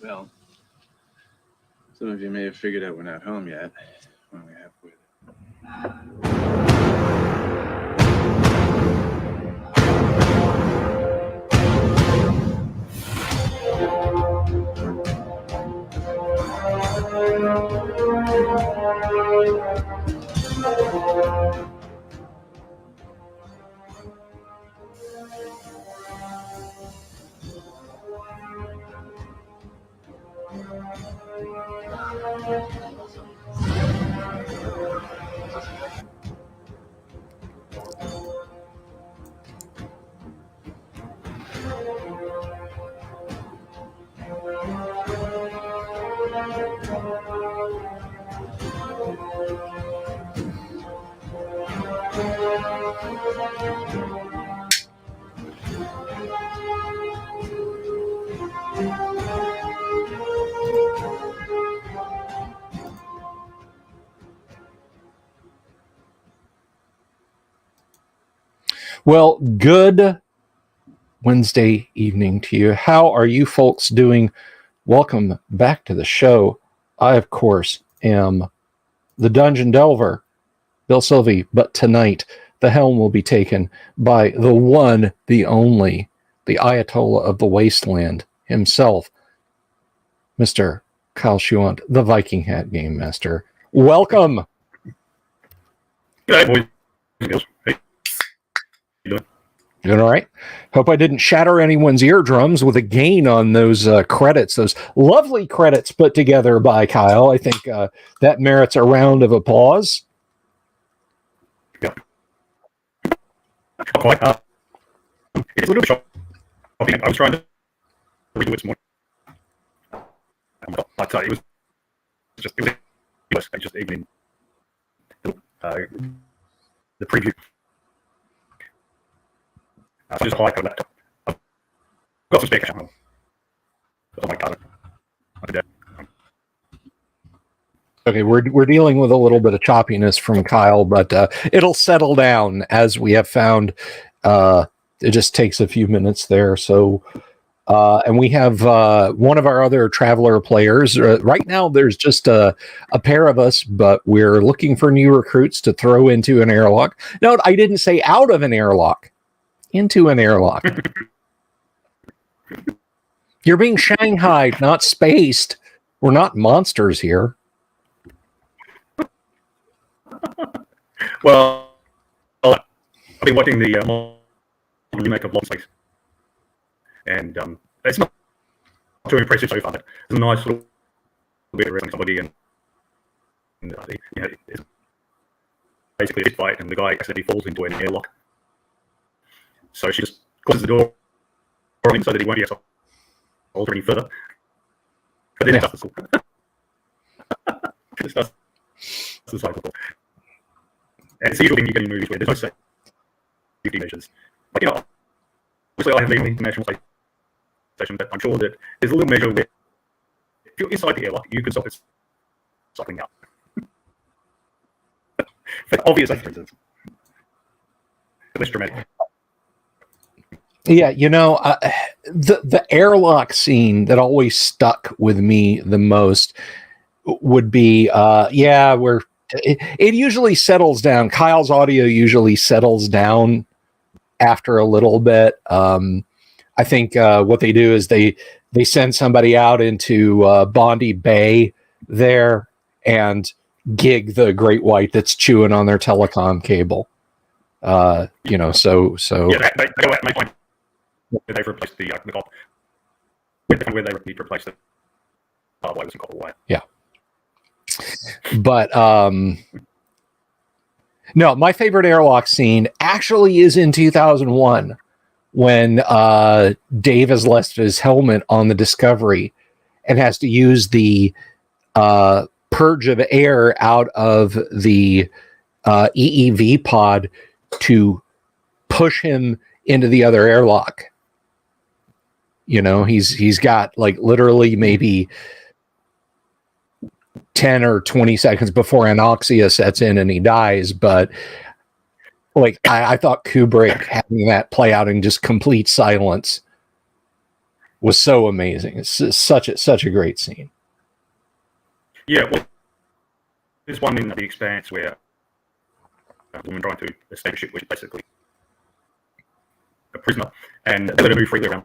Well, some of you may have figured out we're not home yet. We're only halfway Well, good Wednesday evening to you. How are you folks doing? Welcome back to the show. I, of course, am the Dungeon Delver, Bill Sylvie, but tonight the helm will be taken by the one, the only, the Ayatollah of the Wasteland himself, Mr. Kyle Schuant, the Viking Hat Game Master. Welcome. Good night, boys. Hey. You doing? Doing all right. Hope I didn't shatter anyone's eardrums with a gain on those credits, those lovely credits put together by Kyle. I think that merits a round of applause. Yeah. Not quite. It's a little bit shocking. I was trying to redo it some more. But it was just even the preview. I just like that. I've got some spare cash. Oh my god. Okay, we're dealing with a little bit of choppiness from Kyle, but it'll settle down as we have found. It just takes a few minutes there. So, and we have one of our other traveler players. Right now, there's just a pair of us, but we're looking for new recruits to throw into an airlock. No, I didn't say out of an airlock. Into an airlock. You're being shanghaied, not spaced. We're not monsters here. Well, I've been watching the remake of Lost Space, and it's not too impressive so far. But it's a nice little bit of wrestling somebody, and it's basically a fight, and the guy accidentally falls into an airlock. So she just closes the door on him so that he won't be able to alter any further. But then it starts the cycle. And it's the usual thing you get in movies where there's no safety measures. Like, obviously I have been on the International Space Station, but I'm sure that there's a little measure where if you're inside the airlock, you can stop it cycling out. For obvious safety reasons. Less dramatic. Yeah, the airlock scene that always stuck with me the most would be, it usually settles down. Kyle's audio usually settles down after a little bit. I think what they do is they send somebody out into Bondi Bay there and gig the great white that's chewing on their telecom cable. So. Yeah, they go out and make one. They've replaced the copper. Where they replaced the barbed wire with some copper wire. Yeah. But no, my favorite airlock scene actually is in 2001 when Dave has left his helmet on the Discovery and has to use the purge of air out of the EEV pod to push him into the other airlock. He's got like literally maybe 10 or 20 seconds before anoxia sets in and he dies. But like, I thought Kubrick having that play out in just complete silence was so amazing. It's such a great scene. Yeah, well, there's one in The Expanse where a woman trying to escape a ship, which is basically a prisoner, and they let her move freely around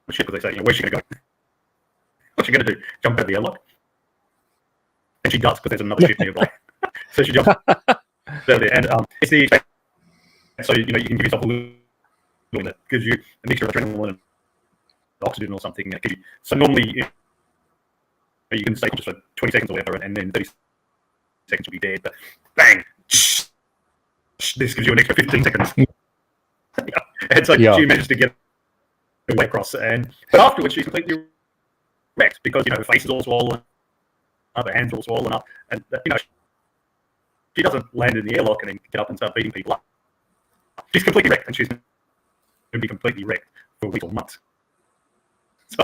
the ship because they say, where's she going to go? What's she going to do? Jump out of the airlock? And she does, because there's another ship nearby. So she jumps out there, and it's the Expanse. So, you can give yourself a little that gives you a mixture of adrenaline and oxygen or something. So normally, you can stay just for 20 seconds or whatever, and then 30 seconds you'll be dead. But bang! This gives you an extra 15 seconds. And so she managed to get away across. But afterwards, she's completely wrecked because, her face is all swollen up, her hands are all swollen up. And, she doesn't land in the airlock and then get up and start beating people up. She's completely wrecked, and she's going to be completely wrecked for weeks or months. So.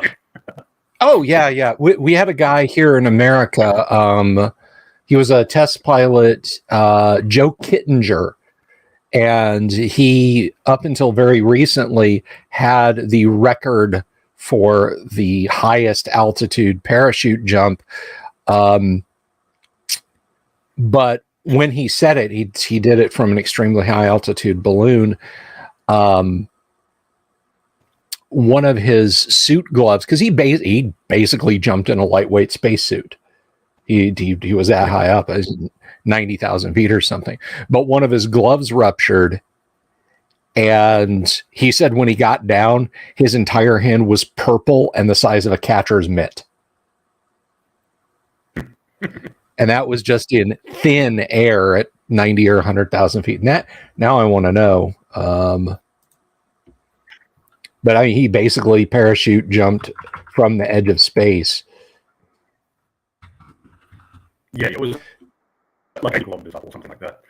Oh, yeah. We had a guy here in America. He was a test pilot, Joe Kittinger. And he, up until very recently, had the record for the highest altitude parachute jump. But when he said it, he did it from an extremely high altitude balloon. One of his suit gloves, because he basically jumped in a lightweight spacesuit. He was that high up, 90,000 feet or something. But one of his gloves ruptured, and he said when he got down, his entire hand was purple and the size of a catcher's mitt. And that was just in thin air at 90 or 100,000 feet. And now I want to know. But I mean, he basically parachute jumped from the edge of space. Yeah, it was like 8 kilometers up or something like that.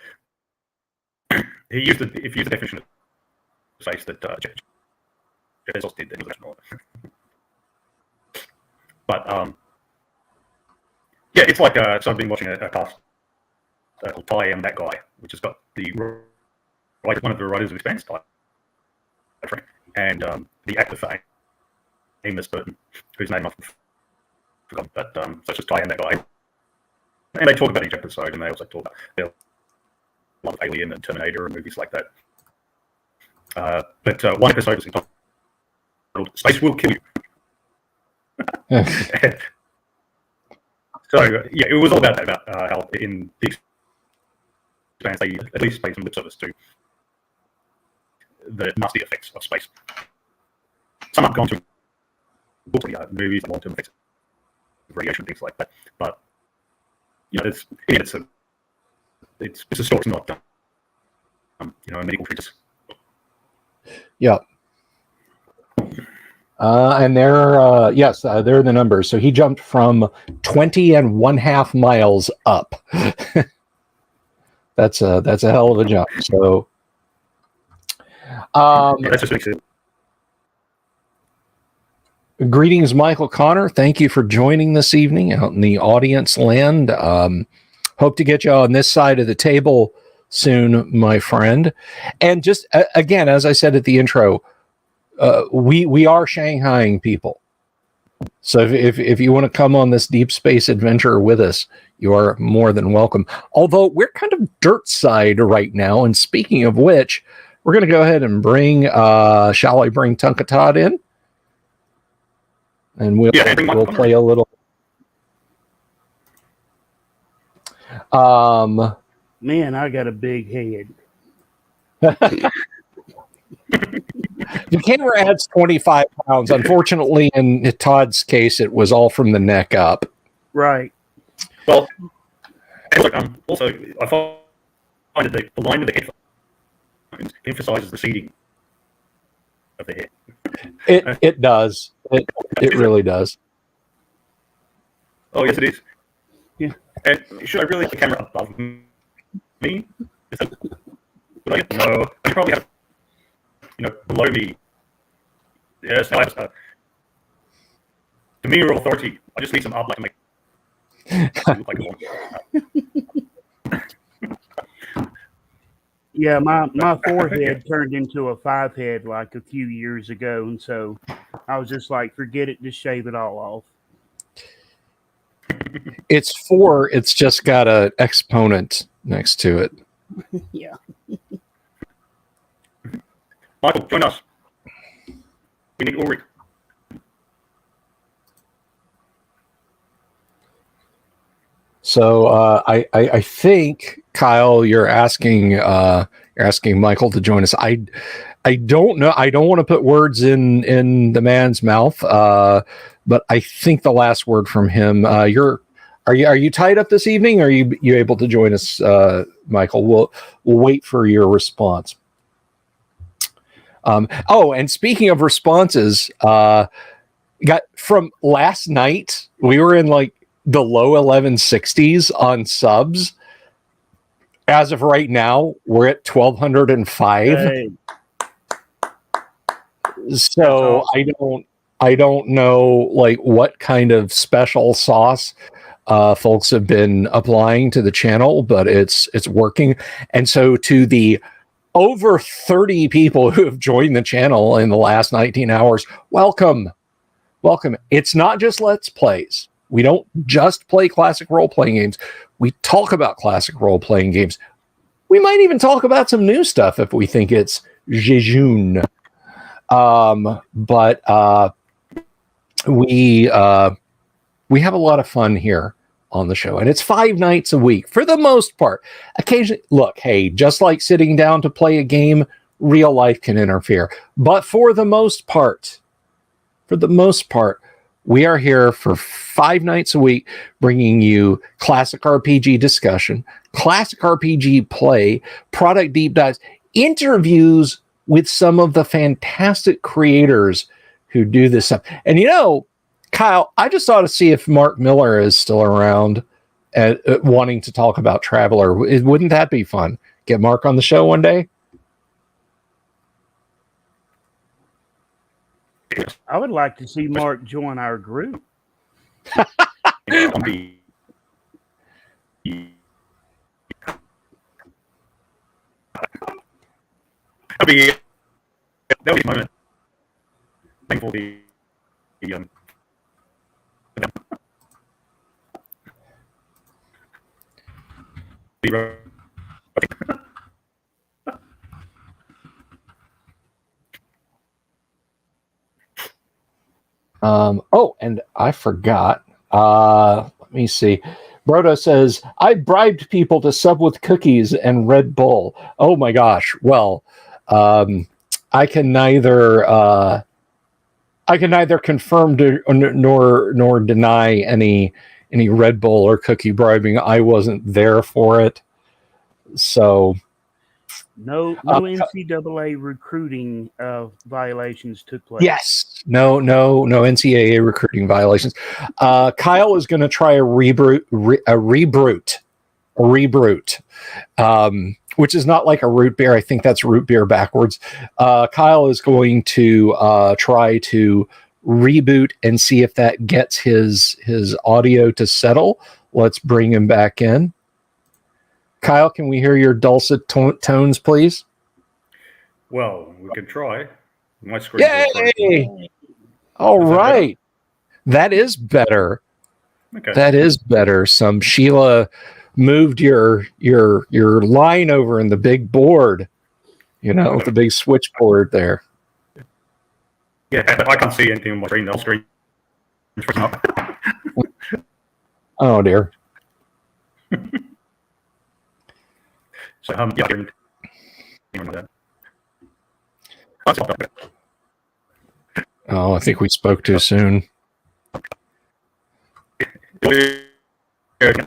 If you use the definition of space that Jeff Bezos did, then he was astronaut. But yeah, it's like so I've been watching a cast called Ty and That Guy, which has got one of the writers of Expanse, Ty, and the actor for Amos Burton, whose name I've forgotten, but so it's just Ty and That Guy. And they talk about each episode, and they also talk about a lot of Alien and Terminator and movies like that. But one episode was entitled "Space Will Kill You." So yeah, it was all about that, about how in the Expanse they at least paid some lip service to the nasty effects of space. Some have gone to movies, long-term effects of radiation, things like that. But it's a story, it's not a medical treatise. Yeah. And they're the numbers. So he jumped from 20.5 miles up. That's a hell of a jump. So, That's just makes it. Greetings, Michael Connor. Thank you for joining this evening out in the audience land. Hope to get you on this side of the table soon, my friend. And just again, as I said at the intro, we are Shanghaiing people. So if you want to come on this deep space adventure with us, you are more than welcome. Although we're kind of dirt side right now. And speaking of which, we're going to go ahead and bring, shall I bring Tonka Todd in? And we'll play a little. Man, I got a big head. The camera adds 25 pounds. Unfortunately, in Todd's case, it was all from the neck up. Right. Well, also, I find that the line of the headphones emphasizes the seating of the head. It does. It really does. Oh, yes, it is. Yeah. And should I really have the camera above me? Is that good idea? No. I probably have, below me. Yes, no, I have demeanor of authority. I just need some up, like to make it look like a Yeah, my forehead turned into a 5 head like a few years ago, and so I was just like, forget it, just shave it all off. It's 4. It's just got an exponent next to it. Yeah. Michael, join us. We need Ulrich. So I think Kyle, you're asking Michael to join us. I don't know. I don't want to put words in the man's mouth. But I think the last word from him. Are you tied up this evening? Or are you able to join us, Michael? We'll wait for your response. And speaking of responses, got from last night. We were in like the low 1160s on subs. As of right now, we're at 1,205. Hey, So awesome. I don't know like what kind of special sauce folks have been applying to the channel, but it's working. And so to the over 30 people who have joined the channel in the last 19 hours, welcome. It's not just Let's Plays. We don't just play classic role-playing games. We talk about classic role-playing games. We might even talk about some new stuff if we think it's jejune. But we have a lot of fun here on the show, and it's 5 nights a week for the most part. Occasionally, look, hey, just like sitting down to play a game, real life can interfere. But for the most part, we are here for 5 nights a week, bringing you classic RPG discussion, classic RPG play, product deep dives, interviews with some of the fantastic creators who do this stuff. And Kyle, I just ought to see if Mark Miller is still around wanting to talk about Traveler. Wouldn't that be fun? Get Mark on the show one day? I would like to see Mark join our group. That'd be a moment. Thankful the and I forgot. Let me see. Brodo says, I bribed people to sub with cookies and Red Bull. Oh my gosh. Well, I can neither confirm nor deny any Red Bull or cookie bribing. I wasn't there for it. So No NCAA recruiting violations took place. yes, no NCAA recruiting violations. Kyle is going to try a reboot, which is not like a root beer. I think that's root beer backwards. Kyle is going to try to reboot and see if that gets his audio to settle. Let's bring him back in. Kyle, can we hear your dulcet tones, please? Well, we could try. My screen. Yay! All right. That is better. Okay. That is better. Some Sheila moved your line over in the big board, the big switchboard there. Yeah, but I can't see anything on my screen. The whole screen. Oh dear. So yeah. Oh, I think we spoke too soon. Yeah.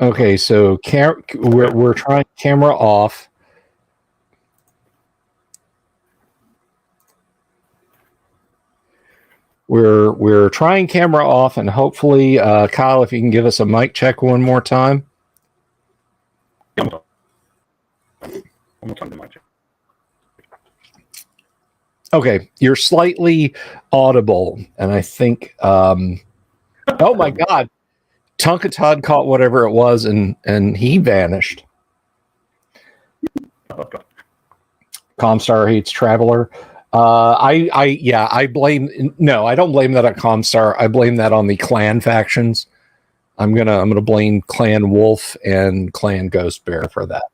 Okay, so we're trying camera off. We're trying camera off, and hopefully, Kyle, if you can give us a mic check one more time. Yeah, one more time than mine. Okay, you're slightly audible, and I think. Oh my God, Tunkatod caught whatever it was, and he vanished. Oh, God. Comstar hates Traveler. I blame. No, I don't blame that on Comstar. I blame that on the clan factions. I'm gonna blame Clan Wolf and Clan Ghost Bear for that.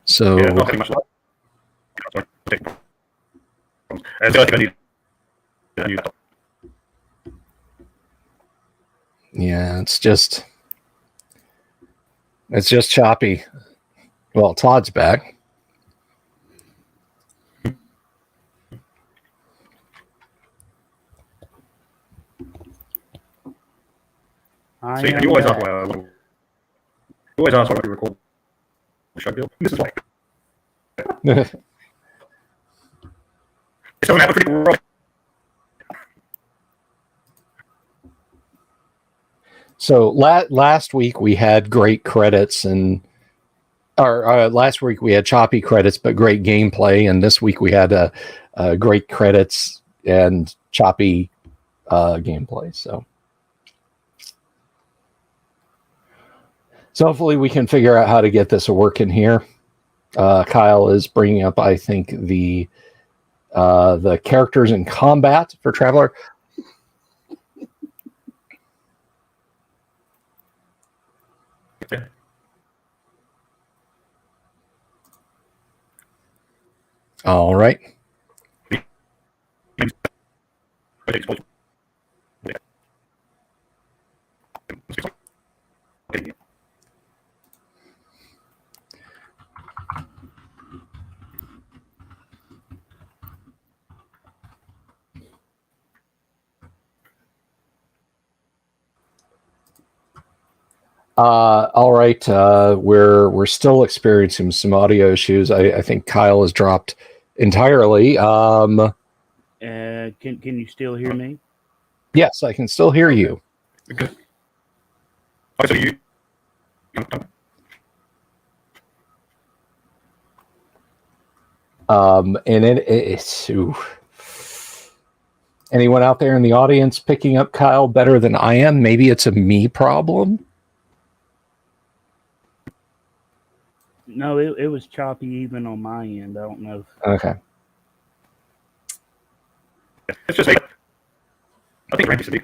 So Yeah, not having much luck. And so I think I need a new laptop. yeah, it's just choppy. Well, Todd's back. See, and you always ask why we record the show, Bill. This is why. It's going to happen pretty well. So last week we had great credits last week we had choppy credits but great gameplay, and this week we had great credits and choppy gameplay. So hopefully we can figure out how to get this working here. Kyle is bringing up, I think, the characters in combat for Traveler. Yeah. All right. All right. We're still experiencing some audio issues. I think Kyle has dropped entirely. Can you still hear me? Yes, I can still hear you. Okay. Oh, so you. And it's anyone out there in the audience picking up Kyle better than I am? Maybe it's a me problem. No, it was choppy even on my end. I don't know. Okay. Let's just say, I think Randy should be.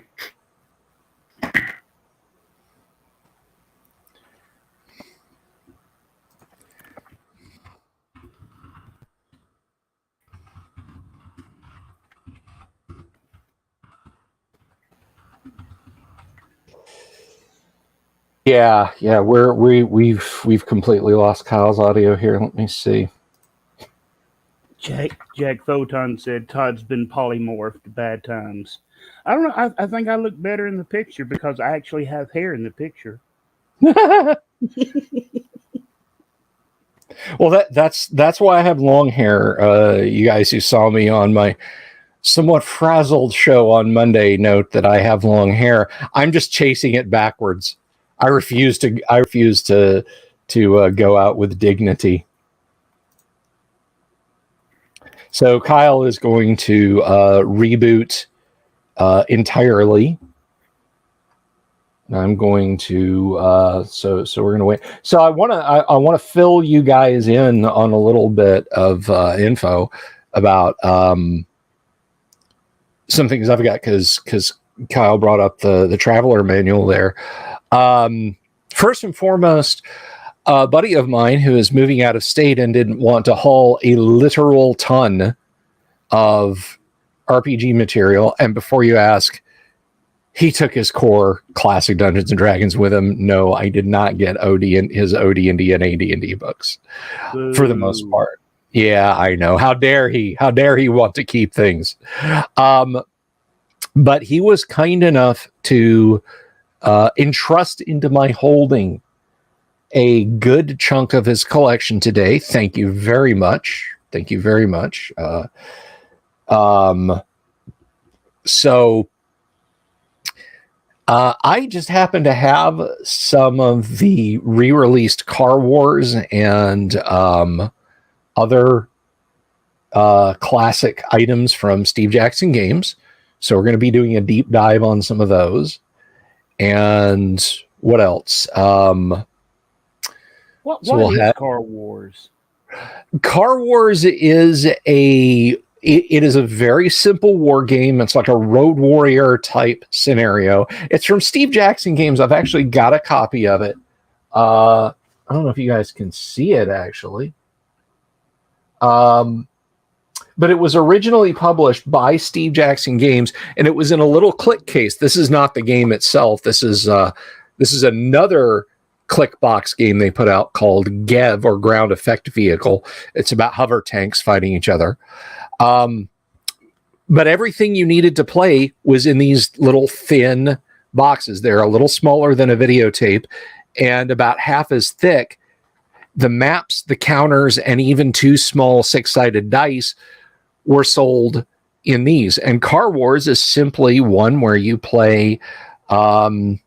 Yeah, we've completely lost Kyle's audio here. Let me see. Jack Photon said Todd's been polymorphed. Bad times. I don't know. I think I look better in the picture because I actually have hair in the picture. Well, that's why I have long hair. You guys who saw me on my somewhat frazzled show on Monday note that I have long hair. I'm just chasing it backwards. I refuse to go out with dignity. So Kyle is going to reboot entirely. I'm going to so we're going to wait. So I want to fill you guys in on a little bit of info about some things I've got because Kyle brought up the Traveler manual there. First and foremost, a buddy of mine who is moving out of state and didn't want to haul a literal ton of RPG material. And before you ask, he took his core classic Dungeons and Dragons with him. No, I did not get his OD&D and AD&D books for the most part. Yeah, I know. How dare he? How dare he want to keep things? But he was kind enough to entrust into my holding a good chunk of his collection today. Thank you very much. Thank you very much. So I just happen to have some of the re-released Car Wars and other classic items from Steve Jackson Games. So we're going to be doing a deep dive on some of those. And what else? What we'll is have Car Wars? Car Wars is it is a very simple war game. It's like a Road Warrior type scenario. It's from Steve Jackson Games. I've actually got a copy of it. I don't know if you guys can see it actually. But it was originally published by Steve Jackson Games, and it was in a little click case. This is not the game itself. This is another click box game they put out called GEV, or Ground Effect Vehicle. It's about hover tanks fighting each other. But everything you needed to play was in these little thin boxes. They're a little smaller than a videotape and about half as thick. The maps, the counters, and even 2 small 6-sided dice were sold in these. And Car Wars is simply one where you play a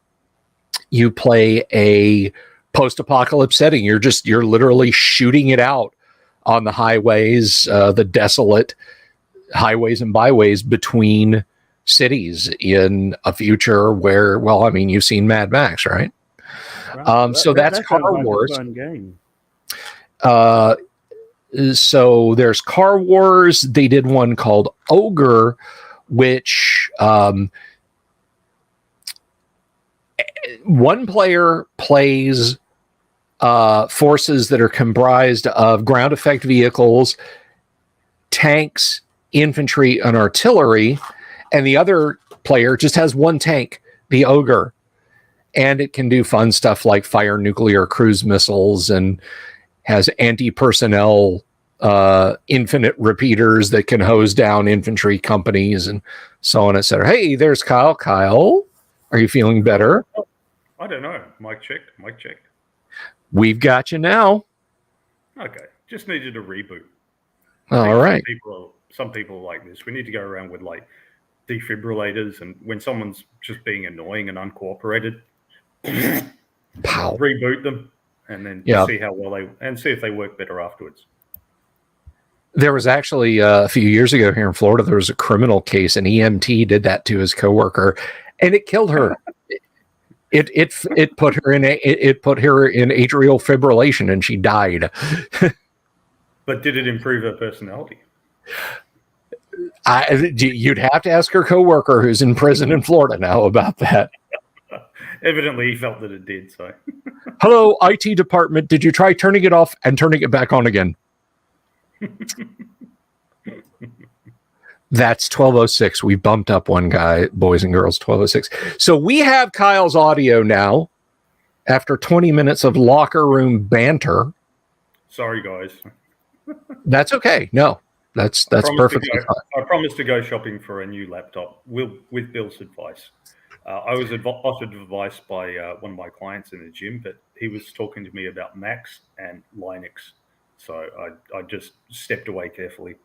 post-apocalypse setting. You're literally shooting it out on the highways, the desolate highways and byways between cities in a future where, well, I mean, you've seen Mad Max, right? So that's Car Wars. A fun game. So there's Car Wars. They did one called Ogre, which one player plays forces that are comprised of ground effect vehicles, tanks, infantry, and artillery, and the other player just has one tank, the Ogre, and it can do fun stuff like fire nuclear cruise missiles and has anti-personnel infinite repeaters that can hose down infantry companies and so on, etc. Hey, there's Kyle. Kyle, are you feeling better? I don't know. Mic check. We've got you now. Okay. Just needed a reboot. All right. Some people like this. We need to go around with like defibrillators, and when someone's just being annoying and uncooperated, Pow. reboot them, and then see how well see if they work better afterwards. There was actually a few years ago here in Florida, there was a criminal case. An EMT did that to his coworker, and it killed her. It put her in atrial fibrillation, and she died. But did it improve her personality? You'd have to ask her coworker who's in prison in Florida now about that. Evidently, he felt that it did. So, hello, IT department. Did you try turning it off and turning it back on again? That's 12:06. We bumped up one guy, boys and girls. 12:06. So we have Kyle's audio now. After 20 minutes of locker room banter. Sorry, guys. That's okay. No, that's perfectly fine. I promised to go shopping for a new laptop with Bill's advice. I was offered advice by one of my clients in the gym, but he was talking to me about Macs and Linux. So I just stepped away carefully.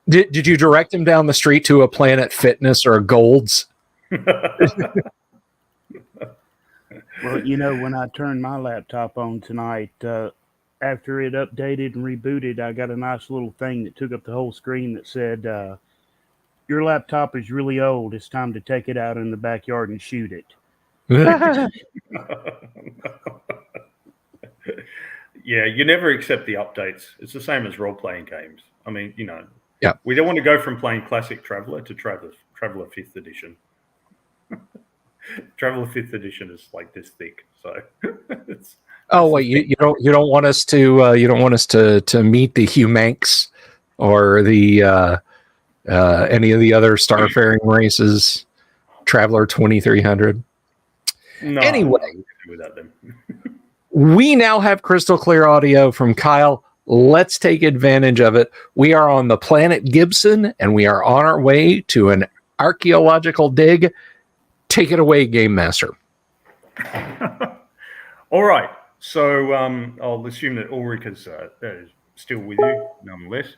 Did you direct him down the street to a Planet Fitness or a Gold's? Well, you know, when I turned my laptop on tonight, after it updated and rebooted, I got a nice little thing that took up the whole screen that said, your laptop is really old. It's time to take it out in the backyard and shoot it. Yeah, you never accept the updates. It's the same as role-playing games. I mean, you know, yeah. We don't want to go from playing Classic Traveller to Traveller 5th Edition. Traveller 5th Edition is like this thick, so it's. Oh wait, you don't want us to meet the Humanx or the any of the other starfaring races, Traveller 2300. No, anyway, without them. We now have crystal clear audio from Kyle. Let's take advantage of it. We are on the Planet Gibson, and we are on our way to an archaeological dig. Take it away, Game Master. All right. So I'll assume that Ulrich is still with you, nonetheless.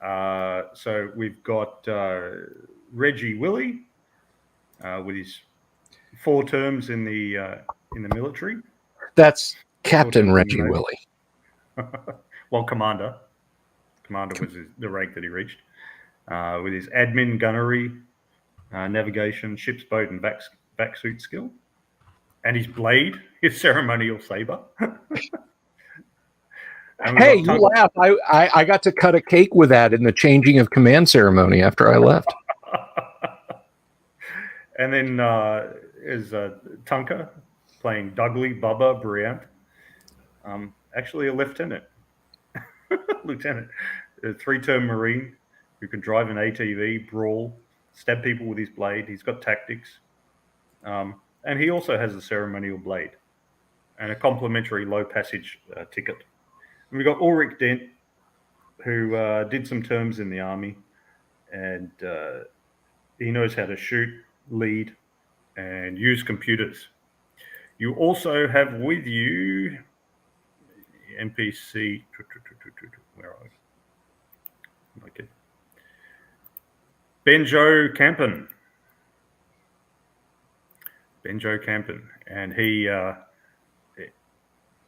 So we've got Reggie Willie with his 4 terms in the military. That's Captain 4 terms in the Reggie Navy. Willie. Well, Commander was the rank that he reached. With his admin, gunnery, navigation, ship's boat, and back suit skill. And his blade, his ceremonial saber. Hey, you laugh. I got to cut a cake with that in the changing of command ceremony after I left. And then is Tunka playing Dudley Bubba Briant. Actually a lieutenant. Lieutenant. A 3-term Marine who can drive an ATV, brawl, stab people with his blade. He's got tactics. And he also has a ceremonial blade and a complimentary low passage ticket. And we've got Ulrich Dent, who did some terms in the army, and he knows how to shoot, lead, and use computers. You also have with you NPC. Where are we? Okay. Benjo Campen. And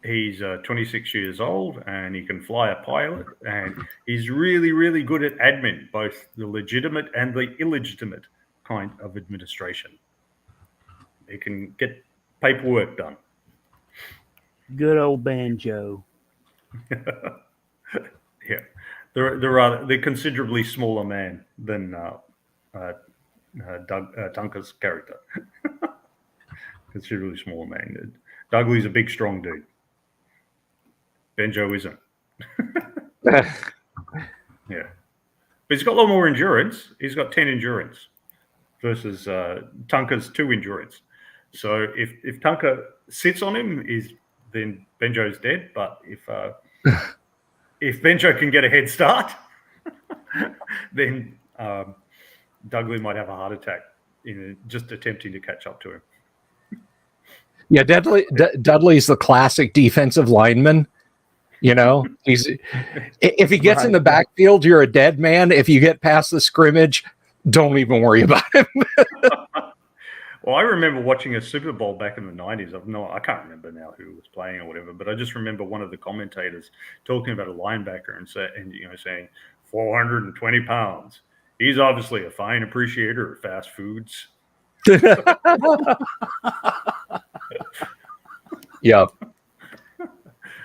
he's 26 years old, and he can fly a pilot, and he's really, really good at admin, both the legitimate and the illegitimate kind of administration. He can get paperwork done. Good old Banjo. Yeah, they're considerably smaller man than Tunka's character. Considerably smaller man. Dougley's a big, strong dude. Benjo isn't. Yeah. But he's got a lot more endurance. He's got 10 endurance versus Tunka's 2 endurance. So if Tunka sits on him, then Benjo's dead. But if Benjo can get a head start, then Dudley might have a heart attack in just attempting to catch up to him. Yeah, Dudley's the classic defensive lineman. You know, if he gets in the backfield, you're a dead man. If you get past the scrimmage, don't even worry about him. Well, I remember watching a Super Bowl back in the 90s. I can't remember now who was playing or whatever, but I just remember one of the commentators talking about a linebacker and saying 420 pounds. He's obviously a fine appreciator of fast foods. Yeah.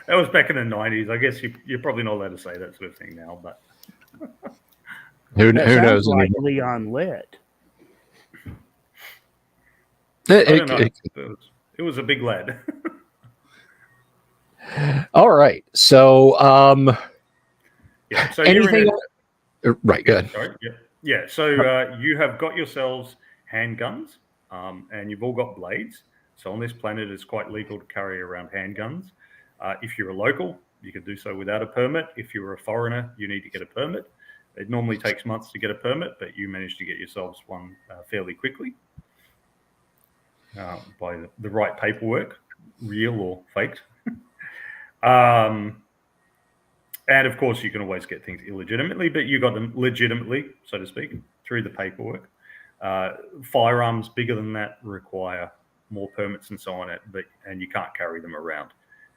That was back in the 90s. I guess you're probably not allowed to say that sort of thing now, but who knows? Like Leon Lett. I don't know. It was a big lad. All right. So, yeah. So anything? Right. Good. Sorry. Yeah. So you have got yourselves handguns, and you've all got blades. So on this planet, it's quite legal to carry around handguns. If you're a local, you can do so without a permit. If you're a foreigner, you need to get a permit. It normally takes months to get a permit, but you managed to get yourselves one fairly quickly by the right paperwork, real or faked. And of course, you can always get things illegitimately, but you got them legitimately, so to speak, through the paperwork. Firearms bigger than that require more permits and so on, and you can't carry them around.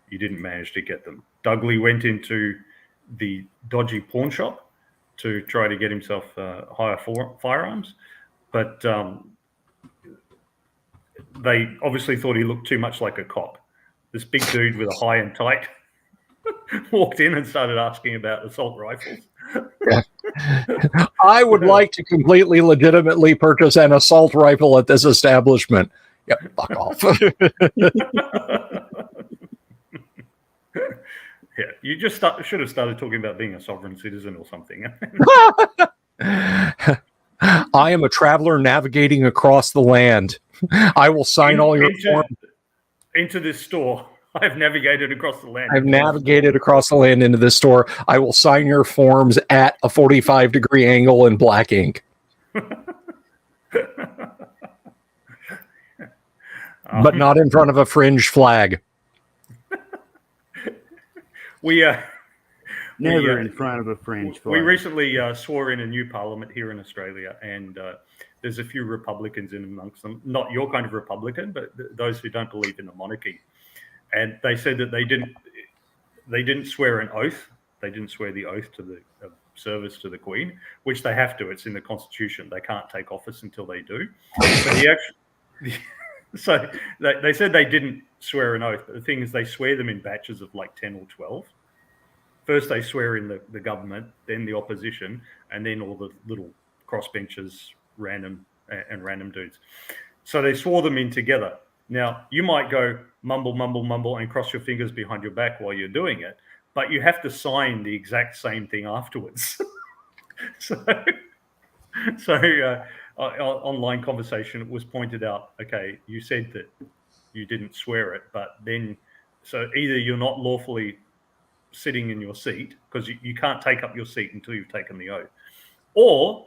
You didn't manage to get them. Dudley went into the dodgy pawn shop to try to get himself higher firearms, but they obviously thought he looked too much like a cop. This big dude with a high and tight walked in and started asking about assault rifles. Yeah. I would like to completely legitimately purchase an assault rifle at this establishment. Yep, fuck off. Yeah, you just should have started talking about being a sovereign citizen or something. I am a traveler navigating across the land. I will sign all your forms. Into this store. I've navigated across the land. I've navigated across the land into this store. I will sign your forms at a 45-degree angle in black ink. But not in front of a fringe flag. We Never in front of a French flag. We recently swore in a new parliament here in Australia, and there's a few Republicans in amongst them. Not your kind of Republican, but those who don't believe in the monarchy. And they said that they didn't swear an oath. They didn't swear the oath to the service to the Queen, which they have to. It's in the Constitution. They can't take office until they do. So they said they didn't swear an oath, but the thing is they swear them in batches of like 10 or 12. First they swear in the government, then the opposition, and then all the little crossbenchers, random dudes. So they swore them in together. Now, you might go mumble, mumble, mumble, and cross your fingers behind your back while you're doing it, but you have to sign the exact same thing afterwards. So online conversation, it was pointed out, okay, you said that you didn't swear it, but then, so either you're not lawfully sitting in your seat, because you can't take up your seat until you've taken the oath, or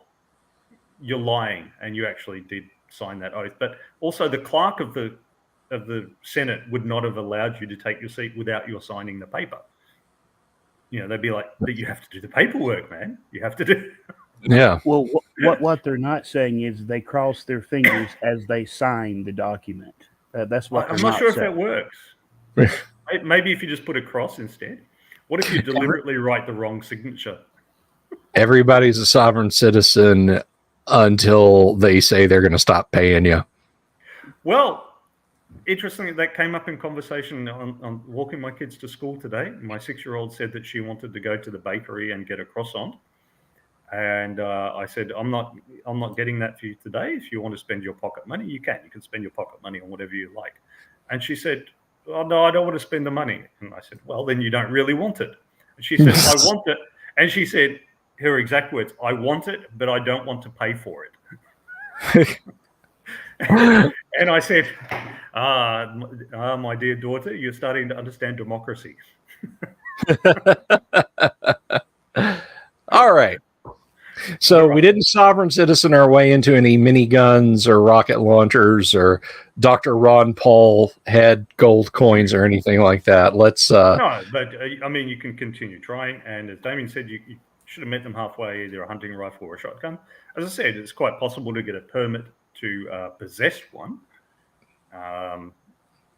you're lying and you actually did sign that oath. But also the clerk of the Senate would not have allowed you to take your seat without your signing the paper. You know, they'd be like, but you have to do the paperwork, man. You have to do. Yeah. Well, what they're not saying is they cross their fingers as they sign the document. That's what I'm not sure if that works. Maybe if you just put a cross instead. What if you deliberately write the wrong signature? Everybody's a sovereign citizen until they say they're going to stop paying you. Well, interestingly, that came up in conversation on walking my kids to school today. My 6-year-old said that she wanted to go to the bakery and get a croissant. And I said, I'm not getting that for you today. If you want to spend your pocket money, you can. You can spend your pocket money on whatever you like. And she said, oh, no, I don't want to spend the money. And I said, well, then you don't really want it. And she said, I want it. And she said, her exact words, I want it, but I don't want to pay for it. And I said, my dear daughter, you're starting to understand democracy. All right. So we didn't sovereign citizen our way into any miniguns or rocket launchers or Dr. Ron Paul had gold coins or anything like that. Let's. No, but I mean, you can continue trying. And as Damien said, you should have met them halfway, either a hunting rifle or a shotgun. As I said, it's quite possible to get a permit to possess one,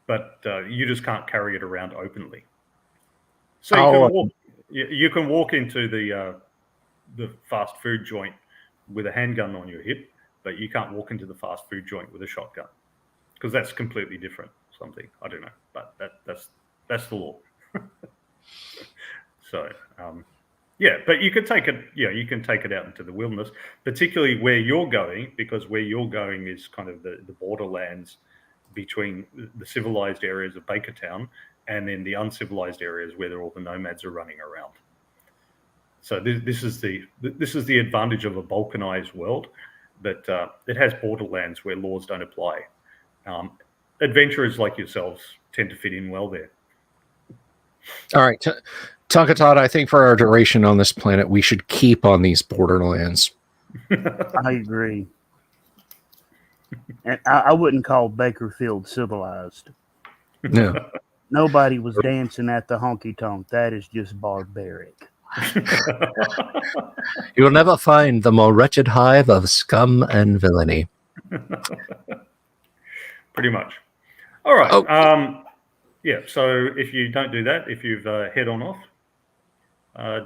but you just can't carry it around openly. So you can walk into the fast food joint with a handgun on your hip, but you can't walk into the fast food joint with a shotgun, because that's completely different something. I don't know, but that's the law. So yeah, but you can take it. Yeah, you can take it out into the wilderness, particularly where you're going, because where you're going is kind of the borderlands between the civilized areas of Bakertown and then the uncivilized areas where all the nomads are running around. So this is the advantage of a balkanized world, but it has borderlands where laws don't apply. Adventurers like yourselves tend to fit in well there. All right, Tonkatot, I think for our duration on this planet, we should keep on these borderlands. I agree. And I wouldn't call Bakerfield civilized. No. Nobody was dancing at the honky tonk. That is just barbaric. You will never find the more wretched hive of scum and villainy. Pretty much. All right. Oh. Yeah, so if you don't do that, if you've head on off,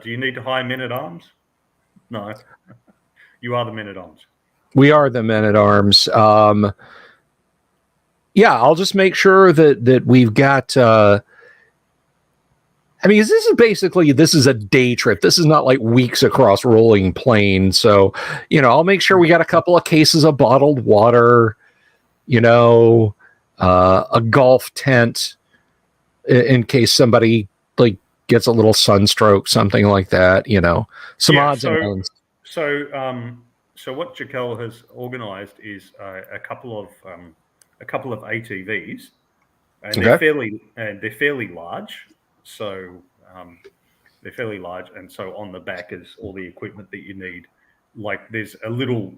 do you need to hire men-at-arms? No. You are the men-at-arms. We are the men-at-arms. Yeah, I'll just make sure that we've got... I mean, this is a day trip. This is not like weeks across rolling plain. So, I'll make sure we got a couple of cases of bottled water, a golf tent in case somebody gets a little sunstroke, something like that, some odds and ends. So what Jaquel has organized is a couple of ATVs, and they're fairly large. So they're fairly large, and so on the back is all the equipment that you need. Like there's a little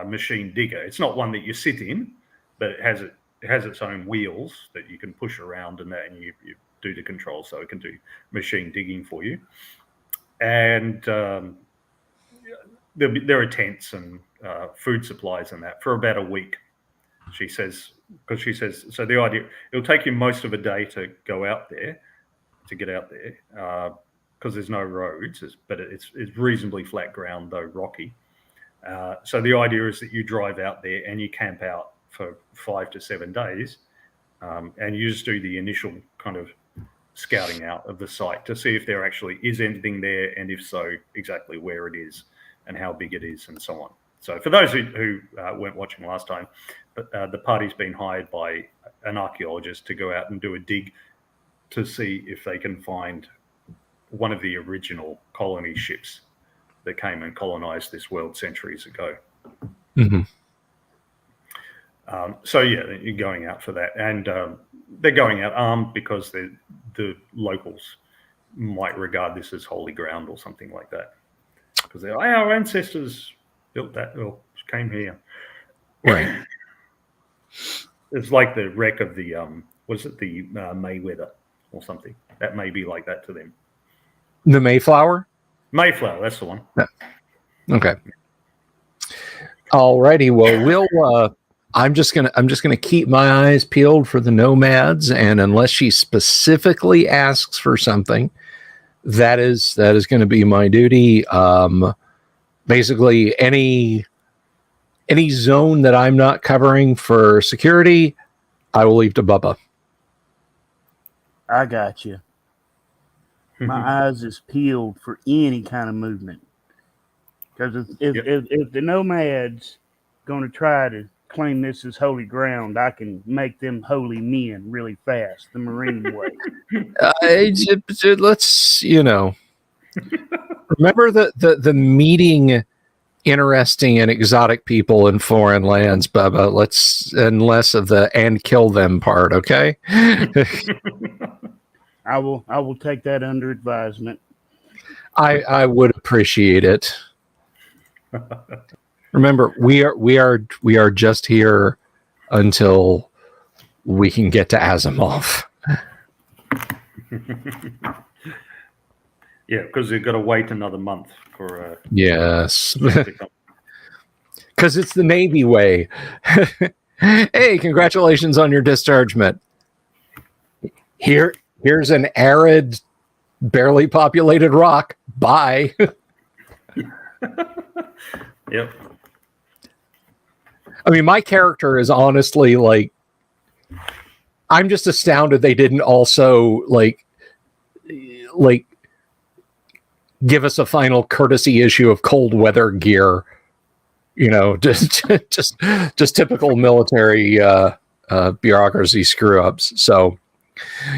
machine digger. It's not one that you sit in, but it has its own wheels that you can push around, and you do the control, so it can do machine digging for you. and there are tents and food supplies and that for about a week. She says, because she says, so the idea, it'll take you most of a day to go out there, to get out there, because there's no roads, but it's reasonably flat ground, though rocky. So the idea is that you drive out there and you camp out for 5 to 7 days, and you just do the initial kind of scouting out of the site to see if there actually is anything there, and if so, exactly where it is and how big it is and so on. So for those who weren't watching last time, the party's been hired by an archaeologist to go out and do a dig to see if they can find one of the original colony ships that came and colonized this world centuries ago. Mm-hmm. So yeah, you're going out for that, and they're going out armed because the locals might regard this as holy ground or something like that, because our ancestors built that or came here. Right. It's like the wreck of the the Mayweather or something. That may be like that to them. The Mayflower? Mayflower, that's the one. Yeah. Okay. Alrighty. Well, I'm just gonna keep my eyes peeled for the nomads, and unless she specifically asks for something, that is going to be my duty. Basically, any zone that I'm not covering for security, I will leave to Bubba. I got you. My eyes is peeled for any kind of movement. Because if the nomads going to try to claim this as holy ground, I can make them holy men really fast, the Marine way. Let's, remember the meeting interesting and exotic people in foreign lands, Bubba. And less of the and kill them part, okay? I will take that under advisement. I would appreciate it. Remember, we are just here until we can get to Asimov. Yeah, because they've got to wait another month for. Yes, because it's the Navy way. Hey, congratulations on your dischargement. Here's an arid, barely populated rock. Bye. Yep. I mean, my character is honestly like, I'm just astounded they didn't also like give us a final courtesy issue of cold weather gear. Just typical military bureaucracy screw ups. So,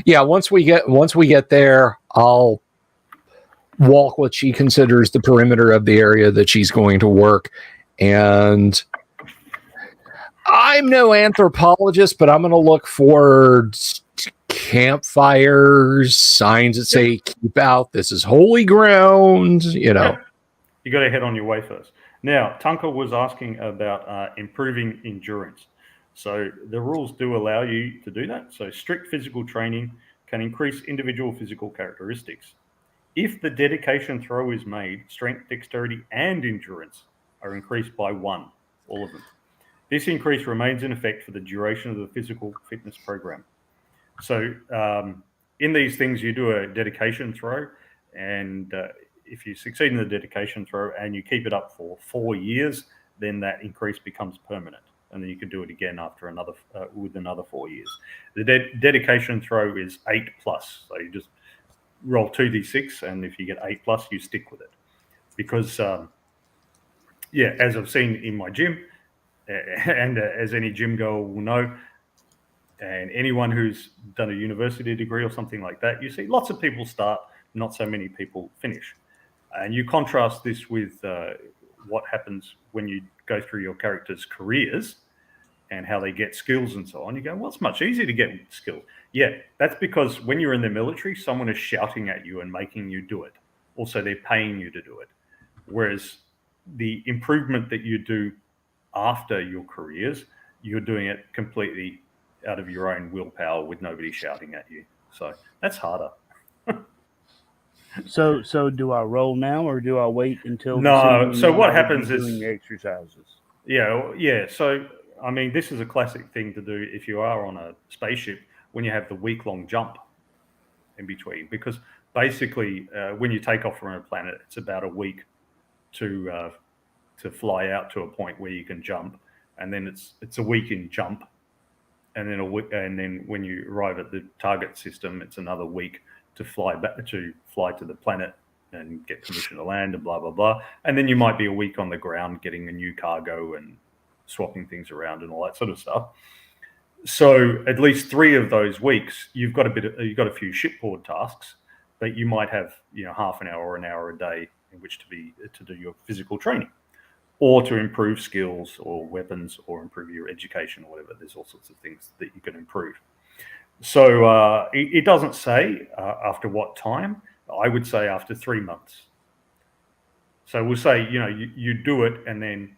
yeah, once we get there, I'll walk what she considers the perimeter of the area that she's going to work. And I'm no anthropologist, but I'm going to look for campfires, signs that say keep out, this is holy ground, You got to head on your way first. Now, Tunka was asking about improving endurance. So the rules do allow you to do that. So strict physical training can increase individual physical characteristics. If the dedication throw is made, strength, dexterity, and endurance are increased by 1, all of them. This increase remains in effect for the duration of the physical fitness program. So in these things, you do a dedication throw, and if you succeed in the dedication throw and you keep it up for 4 years, then that increase becomes permanent, and then you can do it again after another 4 years. The dedication throw is 8+, so you just roll 2d6, and if you get 8+, you stick with it. Because, as I've seen in my gym, and as any gym goer will know, and anyone who's done a university degree or something like that, you see lots of people start, not so many people finish. And you contrast this with what happens when you go through your characters' careers and how they get skills and so on. You go, well, it's much easier to get skills. Yeah, that's because when you're in the military, someone is shouting at you and making you do it. Also, they're paying you to do it. Whereas the improvement that you do after your careers, you're doing it completely out of your own willpower with nobody shouting at you. So that's harder. So do I roll now, or do I wait until No, this evening so when what I would be happens is- doing the exercises? Yeah. So, I mean, this is a classic thing to do if you are on a spaceship when you have the week-long jump in between, because basically, when you take off from a planet, it's about a week to fly out to a point where you can jump, and then it's a week in jump, and then and then when you arrive at the target system, it's another week to fly to the planet and get permission to land and blah blah blah, and then you might be a week on the ground getting a new cargo and swapping things around and all that sort of stuff. So at least 3 of those weeks, you've got a few shipboard tasks that you might have, half an hour or an hour a day in which to do your physical training, or to improve skills or weapons, or improve your education or whatever. There's all sorts of things that you can improve. So it doesn't say after what time. I would say after 3 months. So we'll say, you do it, and then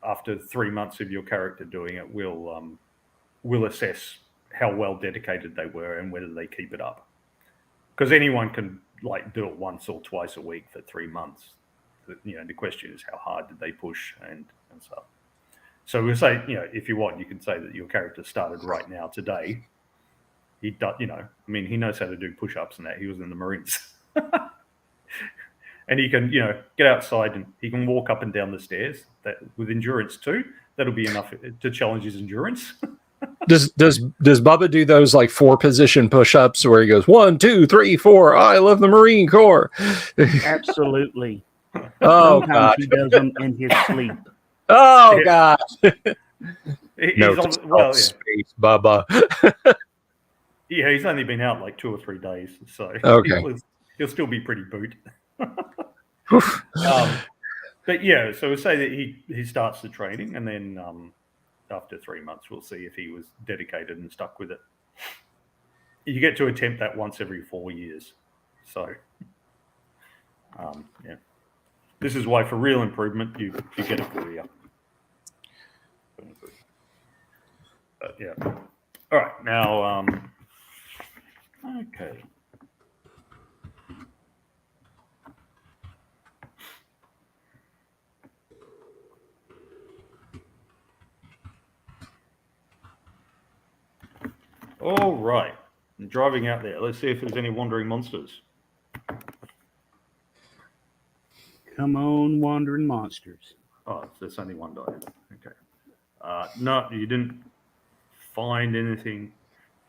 after 3 months of your character doing it, we'll assess how well dedicated they were and whether they keep it up. Because anyone can do it once or twice a week for 3 months. The question is, how hard did they push and stuff. So we'll say, if you want, you can say that your character started right now today. He does, he knows how to do push-ups and that. He was in the Marines. And he can, get outside and he can walk up and down the stairs. That with endurance too. That'll be enough to challenge his endurance. Does Bubba do those 4-position push-ups where he goes 1, 2, 3, 4? I love the Marine Corps. Absolutely. Oh Sometimes God. he does them in his sleep. Oh Yeah. God. He's space, Bubba. Yeah, he's only been out 2 or 3 days, so Okay. he'll still be pretty boot. But yeah, so we'll say that he starts the training, and then after 3 months, we'll see if he was dedicated and stuck with it. You get to attempt that once every 4 years. So, yeah. This is why, for real improvement, you get a career. But yeah. All right, now, okay. All right. I'm driving out there. Let's see if there's any wandering monsters. Come on, wandering monsters. Oh, there's only one died. Okay. No, you didn't find anything.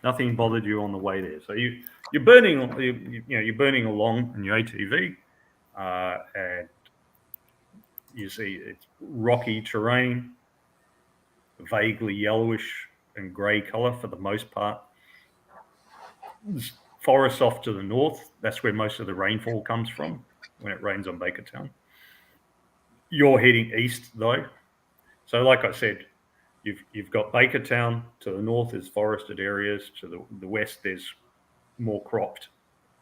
Nothing bothered you on the way there. So you're burning along in your ATV, and you see it's rocky terrain, vaguely yellowish and grey colour for the most part. There's forests off to the north. That's where most of the rainfall comes from when it rains on Bakertown. You're heading east though. So like I said, you've got Bakertown. To the north is forested areas. To the west there's more cropped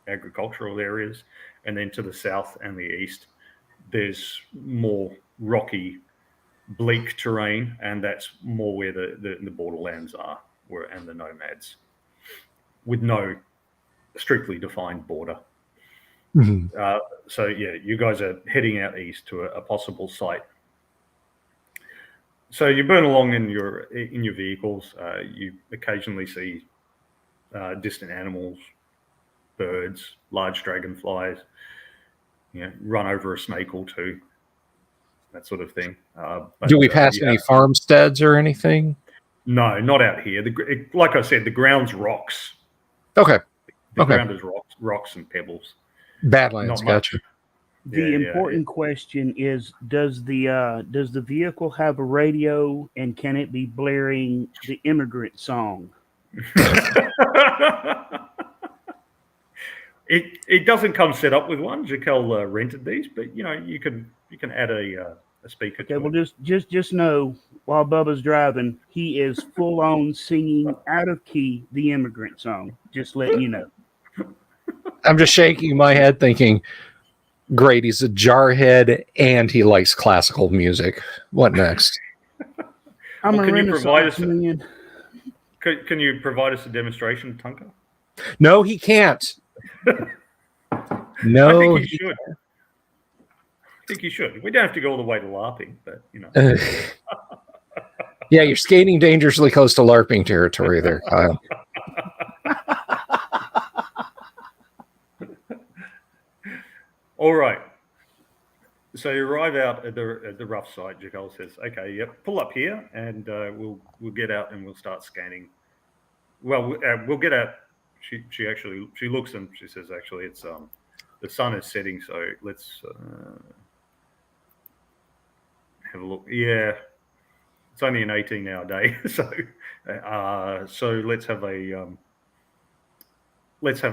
agricultural areas. And then to the south and the east there's more rocky, bleak terrain, and that's more where the borderlands are, and the nomads, with no strictly defined border. Mhm. So yeah, you guys are heading out east to a possible site. So you burn along in your vehicles. You occasionally see distant animals, birds, large dragonflies. Run over a snake or two, that sort of thing. Do we pass any farmsteads or anything? No, not out here. Like I said, the ground's rocks. Okay. The ground is rocks and pebbles. Badlands, gotcha. The important question is: does the vehicle have a radio, and can it be blaring the immigrant song? It doesn't come set up with one. Jaquel rented these, but you can add a speaker. Okay, well just know while Bubba's driving, he is full on singing out of key the immigrant song. Just letting you know. I'm just shaking my head thinking, great, he's a jarhead and he likes classical music. What next? I'm Well, a Renaissance man. Can you provide us a demonstration, Tunka? No, he can't. No, I think you should. I think you should. We don't have to go all the way to LARPing, but yeah, you're skating dangerously close to LARPing territory there, Kyle. All right. So you arrive out at the rough site. Jackal says, "Okay, yep, pull up here, and we'll get out and we'll start scanning." Well, we'll get out. She looks and she says, "Actually, it's the sun is setting, so let's have a look." Yeah, it's only an 18-hour day, so let's have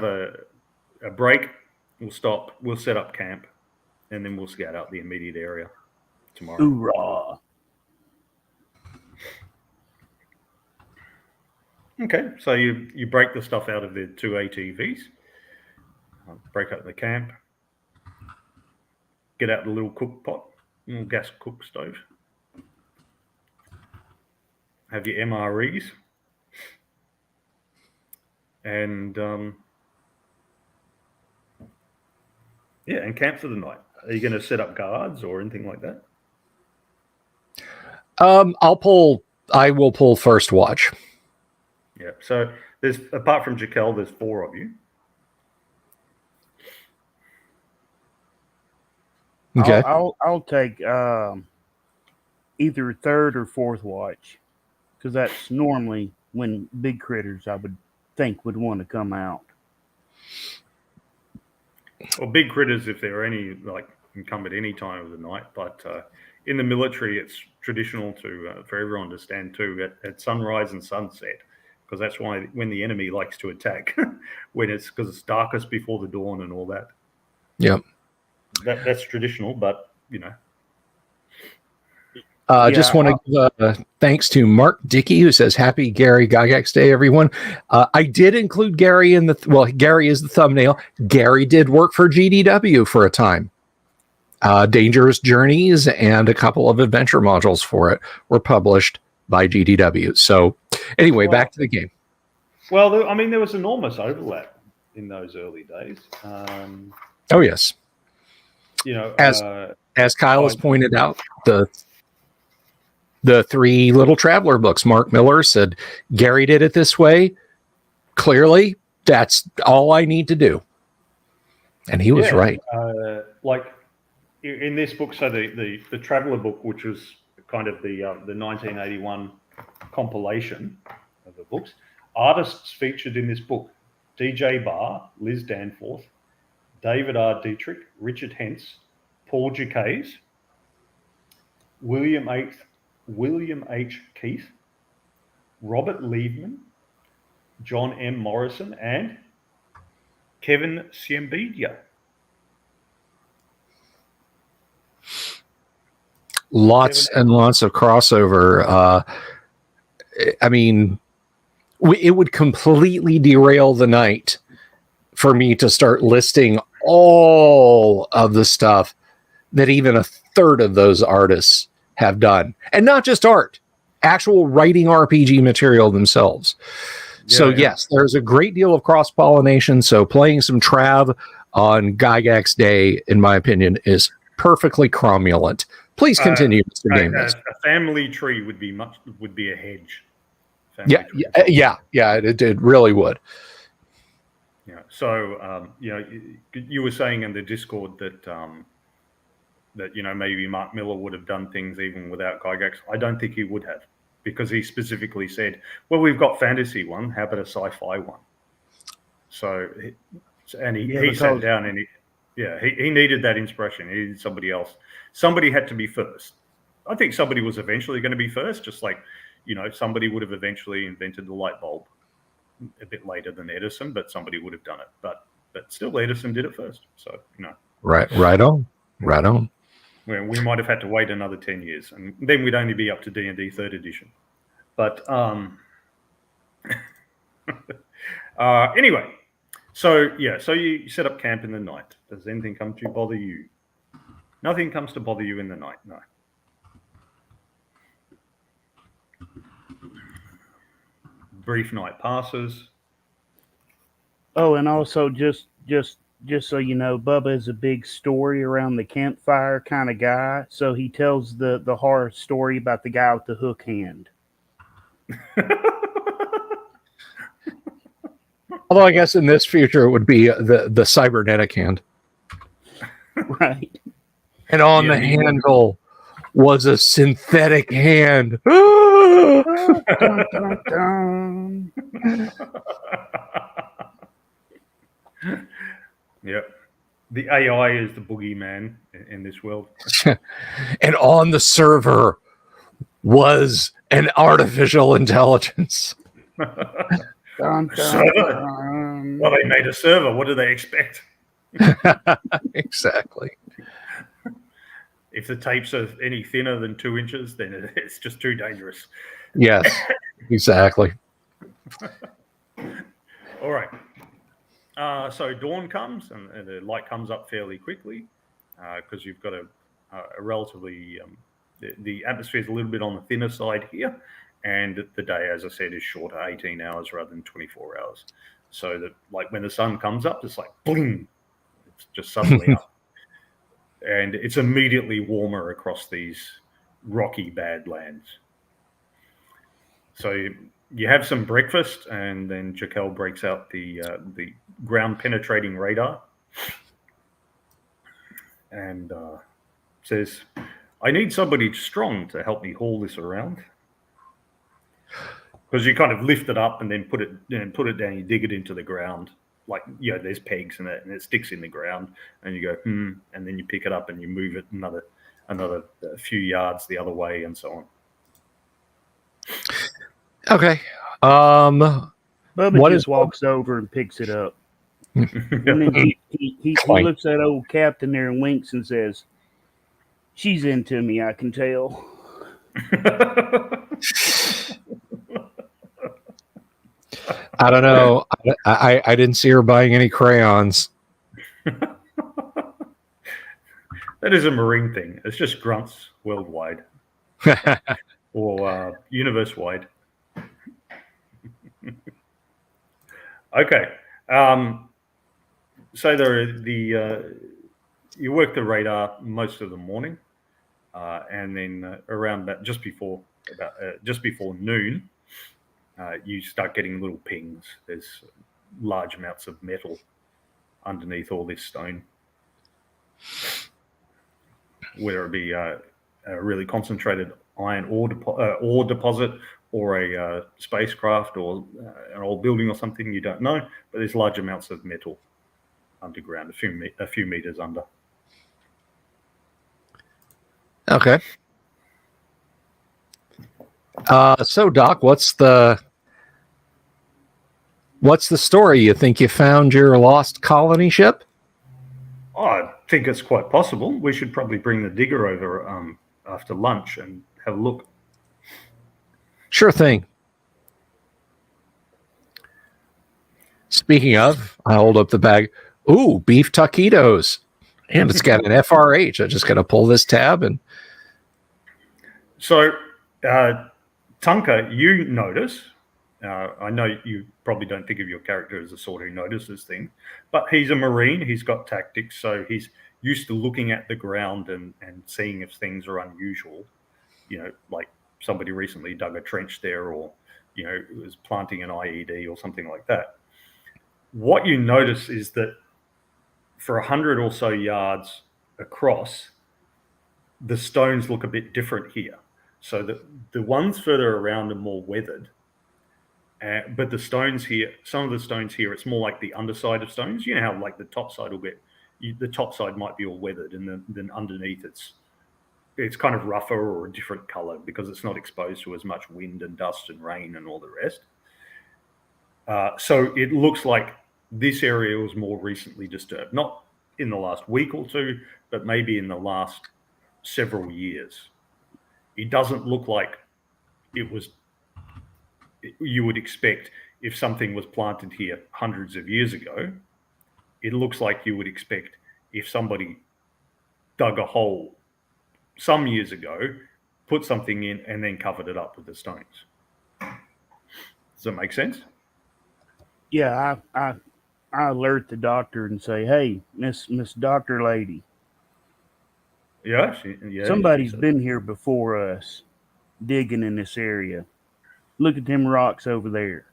a break. We'll stop. We'll set up camp, and then we'll scout out the immediate area tomorrow. Hoorah! Okay, so you break the stuff out of the 2 ATVs, break up the camp, get out the little cook pot, little gas cook stove, have your MREs, and and camp for the night. Are you going to set up guards or anything like that? I will pull first watch. Yeah. So there's, apart from Jaquel, there's 4 of you. Okay. I'll take either third or fourth watch, because that's normally when big critters I would think would want to come out. Well, big critters, if there are any, can come at any time of the night. But in the military, it's traditional for everyone to stand at sunrise and sunset, because that's when the enemy likes to attack, because it's darkest before the dawn and all that. Yep. That's traditional, but just want to give thanks to Mark Dickey, who says, "Happy Gary Gygax Day, everyone." I did include Gary in Gary is the thumbnail. Gary did work for GDW for a time. Dangerous Journeys and a couple of adventure modules for it were published by GDW. So anyway, back to the game. Well, there was enormous overlap in those early days. Oh, yes. As Kyle has pointed out, the 3 Little Traveler books, Mark Miller said, Gary did it this way. Clearly, that's all I need to do. And he was right. In this book, so the Traveler book, which was kind of the 1981 compilation of the books, artists featured in this book: DJ Barr, Liz Danforth, David R. Dietrich, Richard Hentz, Paul Ducaze, William H. Keith, Robert Liebman, John M. Morrison, and Kevin Siembidia. Lots and lots of crossover. It would completely derail the night for me to start listing all of the stuff that even a third of those artists have done. And not just art, actual writing RPG material themselves. Yes, there's a great deal of cross-pollination. So playing some Trav on Gygax Day, in my opinion, is perfectly cromulent. Please continue, Mr. Games. A family tree would be a hedge. It really would. Yeah. So you were saying in the Discord that maybe Mark Miller would have done things even without Gygax. I don't think he would have, because he specifically said, "Well, we've got fantasy one. How about a sci-fi one?" So, he sat down and he needed that inspiration. He needed somebody else. Somebody had to be first. I think somebody was eventually going to be first, just like, somebody would have eventually invented the light bulb a bit later than Edison, but somebody would have done it. But still, Edison did it first. So, Right on. Well, we might have had to wait another 10 years, and then we'd only be up to D&D 3rd edition. But anyway, so you set up camp in the night. Does anything come to bother you? Nothing comes to bother you in the night, no. Brief night passes. Oh, and also just just so you know, Bubba is a big story around the campfire kind of guy. So he tells the horror story about the guy with the hook hand. Although I guess in this future it would be the cybernetic hand. Right. And on Yeah, the he- handle was a synthetic hand. Dun, dun, dun. Yep. The AI is the boogeyman in this world. And on the server was an artificial intelligence. Dun, dun, dun. Well, they made a server. What do they expect? Exactly. If the tapes are any thinner than 2 inches, then it's just too dangerous. Yes, exactly. All right. So dawn comes and the light comes up fairly quickly because you've got a relatively the atmosphere is a little bit on the thinner side here, and the day, as I said, is shorter, 18 hours rather than 24 hours. So that, like, when the sun comes up, it's like bling, it's just suddenly up, and it's immediately warmer across these rocky badlands. So you have some breakfast, and then Jaquel breaks out the ground penetrating radar and says, "I need somebody strong to help me haul this around." Because you kind of lift it up and then put it down, you dig it into the ground, like, you know, there's pegs in it and it sticks in the ground, and you go and then you pick it up and you move it another few yards the other way, and so on. Okay. Bubba What just is- walks over and picks it up. And then he Clank. looks at old Captain there and winks and says, "She's into me, I can tell." I don't know. I didn't see her buying any crayons. That is a Marine thing. It's just grunts worldwide or universe wide. Okay. So you work the radar most of the morning, and then around about just before noon, you start getting little pings. There's large amounts of metal underneath all this stone, whether it be a really concentrated iron ore deposit, or a spacecraft, or an old building or something. You don't know, but there's large amounts of metal underground, a few meters under. Okay. So Doc, what's the story? You think you found your lost colony ship? Oh, I think it's quite possible. We should probably bring the digger over after lunch and have a look. Sure thing. Speaking of, I hold up the bag. Ooh, beef taquitos. And it's got an FRH. I just got to pull this tab and... So, Tunka, you notice, I know you probably don't think of your character as the sort who notices things, but he's a Marine, he's got tactics, so he's used to looking at the ground and seeing if things are unusual, you know, like somebody recently dug a trench there, or, you know, was planting an IED or something like that. What you notice is that for 100 or so yards across, the stones look a bit different here. So the ones further around are more weathered, but the stones here, some of the stones here, it's more like the underside of stones. You know how, like, the top side the top side might be all weathered, and then underneath it's kind of rougher or a different color because it's not exposed to as much wind and dust and rain and all the rest. So it looks like this area was more recently disturbed, not in the last week or two, but maybe in the last several years. It doesn't look like you would expect if something was planted here hundreds of years ago. It looks like you would expect if somebody dug a hole some years ago, put something in, and then covered it up with the stones. Does that make sense? Yeah, I alert the doctor and say, "Hey, Miss Doctor Lady, Yeah, somebody's she said. been here before us, digging in this area. Look at them rocks over there.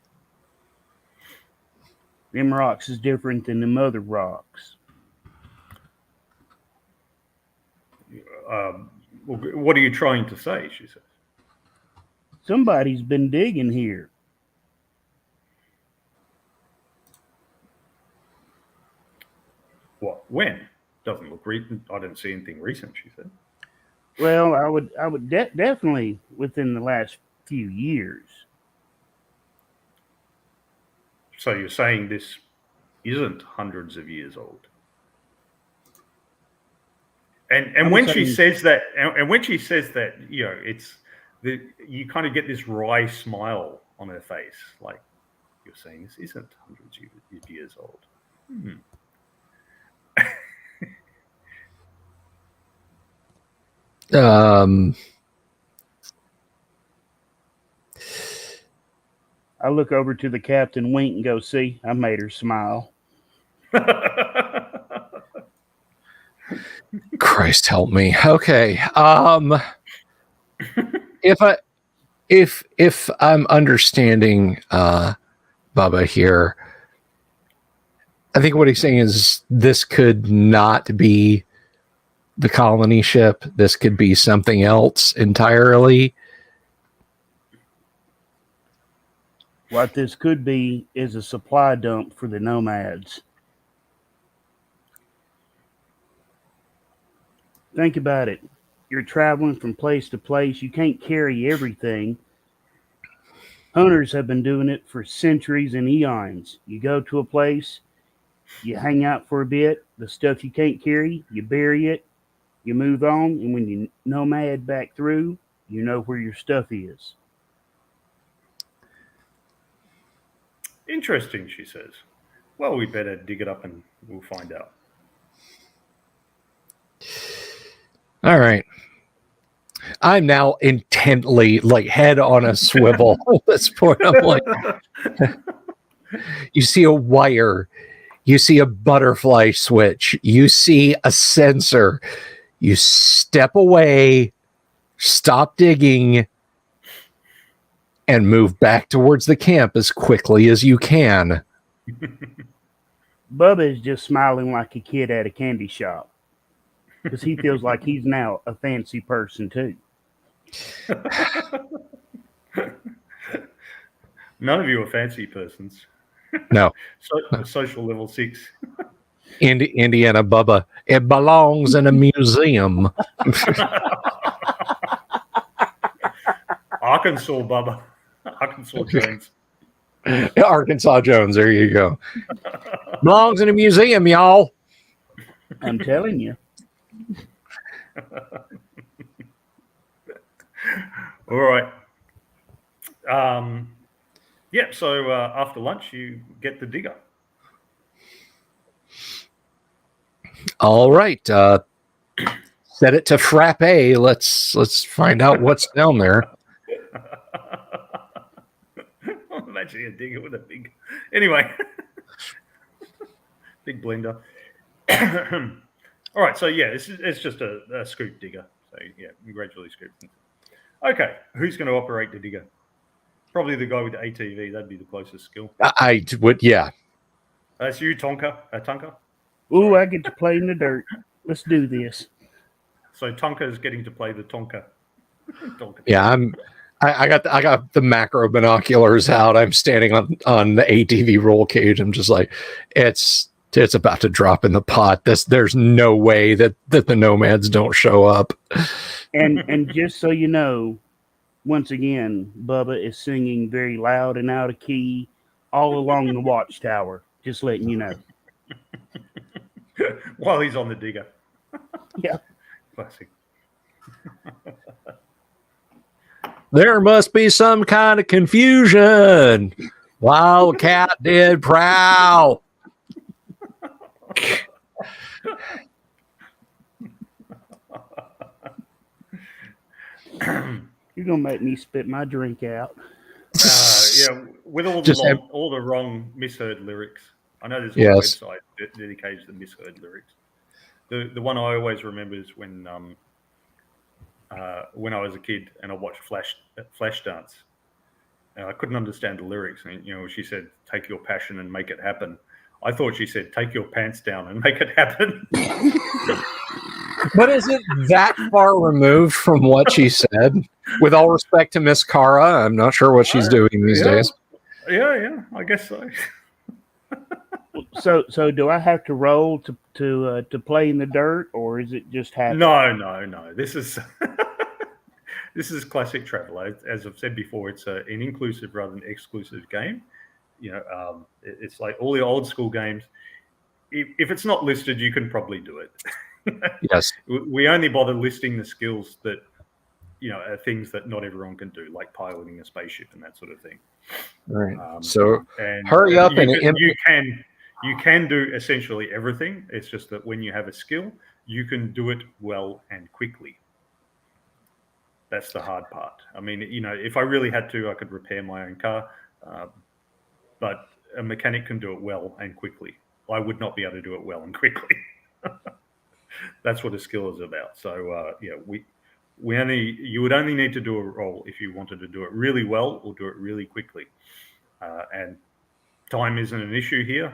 Them rocks is different than them other rocks. What are you trying to say? She says. Somebody's been digging here." What? When? Doesn't look recent. I didn't see anything recent. She said. Well, I would definitely within the last few years. So you're saying this isn't hundreds of years old? And I'm when she saying- says that, and when she says that, it's you kind of get this wry smile on her face, like you're saying this isn't hundreds of years old. I look over to the captain, wink, and go, "See, I made her smile." Christ help me. Okay. If I'm understanding Bubba here, I think what he's saying is this could not be the colony ship. This could be something else entirely. What this could be is a supply dump for the nomads. Think about it. You're traveling from place to place. You can't carry everything. Hunters have been doing it for centuries and eons. You go to a place, you hang out for a bit, the stuff you can't carry, you bury it, you move on, and when you nomad back through, you know where your stuff is. Interesting, she says. Well, we better dig it up and we'll find out. All right. I'm now intently like head on a swivel at this point. I'm like, you see a wire, you see a butterfly switch, you see a sensor, you step away, stop digging, and move back towards the camp as quickly as you can. Bubba is just smiling like a kid at a candy shop because he feels like he's now a fancy person too. None of you are fancy persons. No. Social level 6. Indiana Bubba, it belongs in a museum. Arkansas Bubba. Arkansas Jones. Arkansas Jones, there you go. Belongs in a museum, y'all. I'm telling you. All right. So after lunch, you get the digger. All right. Set it to frappe. Let's find out what's down there. I'm imagining a digger with a big... Anyway. Big blender. All right, so yeah, it's just a scoop digger. So yeah, you gradually scoop. Okay, who's going to operate the digger? Probably the guy with the ATV. That'd be the closest skill. I would, yeah. That's you, Tonka. Ooh, I get to play in the dirt. Let's do this. So Tonka is getting to play the Tonka. Yeah, I got the macro binoculars out. I'm standing on the ATV roll cage. I'm just like, it's about to drop in the pot. There's no way that the nomads don't show up. And just so you know, once again, Bubba is singing very loud and out of key all along the watchtower. Just letting you know. While he's on the digger. Yeah. Classic. There must be some kind of confusion. Wildcat did prowl. You're gonna make me spit my drink out. Yeah, with all the wrong misheard lyrics. I know there's a Yes. website dedicated to the misheard lyrics. The one I always remember is when I was a kid and I watched Flashdance. I couldn't understand the lyrics. And, she said, "Take your passion and make it happen." I thought she said, "Take your pants down and make it happen." But is it that far removed from what she said? With all respect to Miss Cara, I'm not sure what she's doing these days. Yeah, I guess so. So do I have to roll to play in the dirt, or is it just happen? No. This is this is classic travel. As I've said before, it's an inclusive rather than exclusive game. It's like all the old school games. If it's not listed, you can probably do it. Yes. We only bother listing the skills that are things that not everyone can do, like piloting a spaceship and that sort of thing. All right. So hurry up you can do essentially everything. It's just that when you have a skill, you can do it well and quickly. That's the hard part. I mean, if I really had to, I could repair my own car, but a mechanic can do it well and quickly. I would not be able to do it well and quickly. That's what a skill is about. So you would only need to do a roll if you wanted to do it really well or do it really quickly, and time isn't an issue here.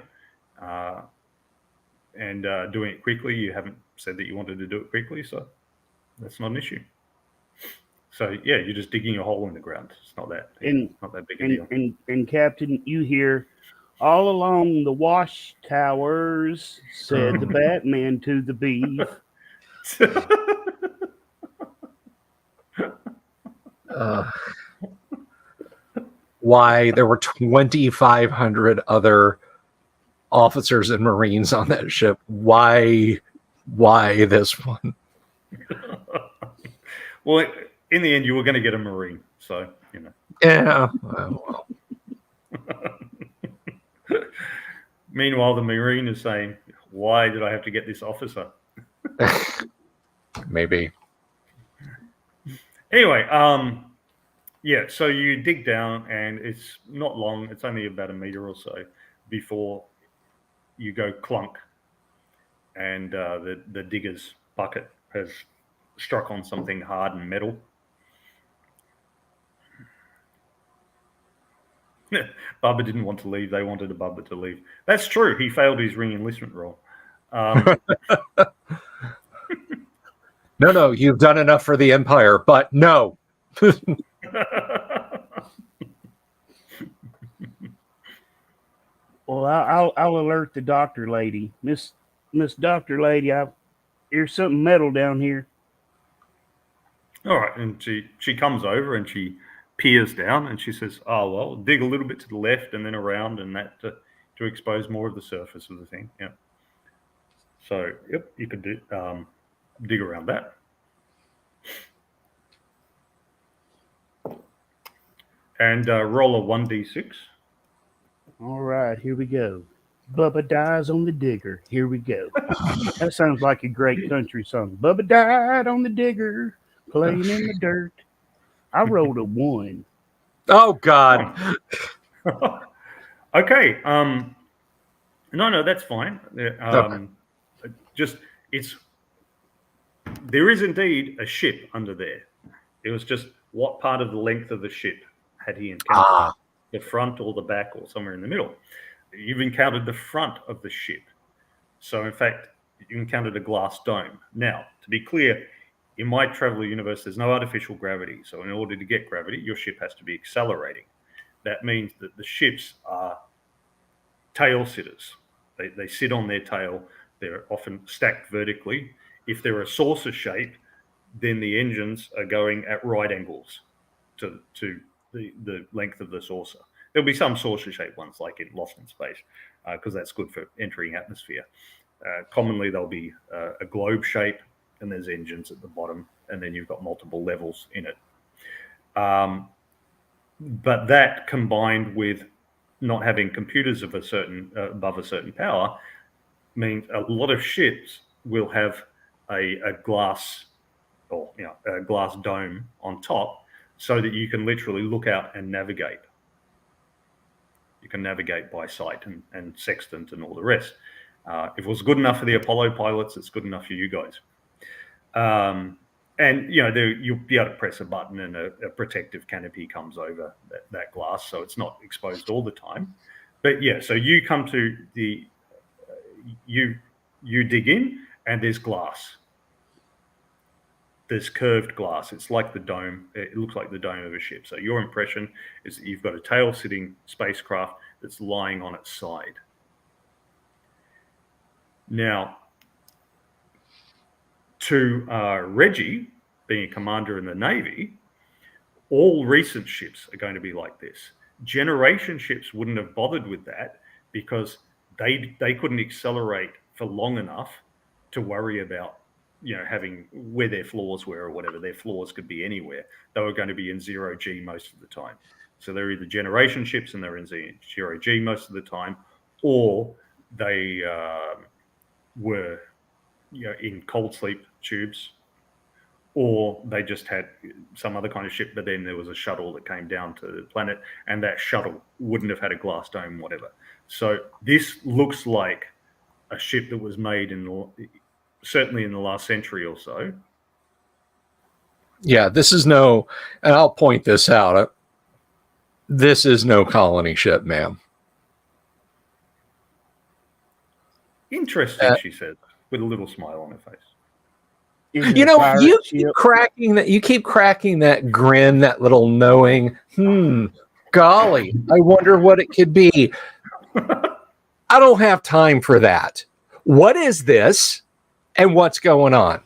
And doing it quickly, you haven't said that you wanted to do it quickly, so that's not an issue. So yeah, you're just digging a hole in the ground. It's not that big a deal. And Captain, you hear, "All along the wash towers," said the Batman to the beef. Why there were 2,500 other officers and Marines on that ship? Why this one? Well, in the end, you were going to get a Marine, so Yeah. Well. Meanwhile, the Marine is saying, "Why did I have to get this officer?" Maybe. Anyway, yeah. So you dig down, and it's not long. It's only about a meter or so before you go clunk, and the digger's bucket has struck on something hard and metal. Bubba didn't want to leave. They wanted Bubba to leave. That's true. He failed his re-enlistment roll. No, you've done enough for the Empire, but no. Well, I'll alert the doctor lady, Miss Doctor Lady. Here's something metal down here. All right, and she comes over and she peers down and she says, "Oh well, dig a little bit to the left and then around, and that to expose more of the surface of the thing." Yeah. So yep, you could dig around that. And roll a 1d6. All right, here we go. Bubba dies on the digger. Here we go. That sounds like a great country song. Bubba died on the digger, playing in the dirt. I rolled a 1. Oh God. Okay. No, that's fine. Just there is indeed a ship under there. It was just what part of the length of the ship had he encountered? The front or the back or somewhere in the middle? You've encountered the front of the ship. So in fact, you encountered a glass dome. Now, to be clear, in my traveler universe, there's no artificial gravity. So in order to get gravity, your ship has to be accelerating. That means that the ships are tail sitters. They sit on their tail. They're often stacked vertically. If they're a saucer shape, then the engines are going at right angles to the length of the saucer. There'll be some saucer-shaped ones, like in Lost in Space, because that's good for entering atmosphere. Commonly, there'll be a globe shape, and there's engines at the bottom, and then you've got multiple levels in it. But that, combined with not having computers of above a certain power, means a lot of ships will have a glass or a glass dome on top, so that you can literally look out and navigate. You can navigate by sight and sextant and all the rest. If it was good enough for the Apollo pilots, it's good enough for you guys. And you'll be able to press a button and a protective canopy comes over that glass, so it's not exposed all the time. But yeah, so you come to the you dig in, and there's glass. There's curved glass. It's like the dome. It looks like the dome of a ship. So your impression is that you've got a tail-sitting spacecraft that's lying on its side. Now, to Reggie, being a commander in the Navy, all recent ships are going to be like this. Generation ships wouldn't have bothered with that because they couldn't accelerate for long enough to worry about having where their floors were or whatever. Their floors could be anywhere. They were going to be in 0G most of the time. So they're either generation ships and they're in 0G most of the time, or they were in cold sleep tubes, or they just had some other kind of ship, but then there was a shuttle that came down to the planet, and that shuttle wouldn't have had a glass dome, whatever. So this looks like a ship that was made certainly in the last century or so. Yeah, this is and I'll point this out, this is no colony ship, ma'am. Interesting, she said, with a little smile on her face. You keep cracking that grin, that little knowing, golly, I wonder what it could be. I don't have time for that. What is this? And what's going on?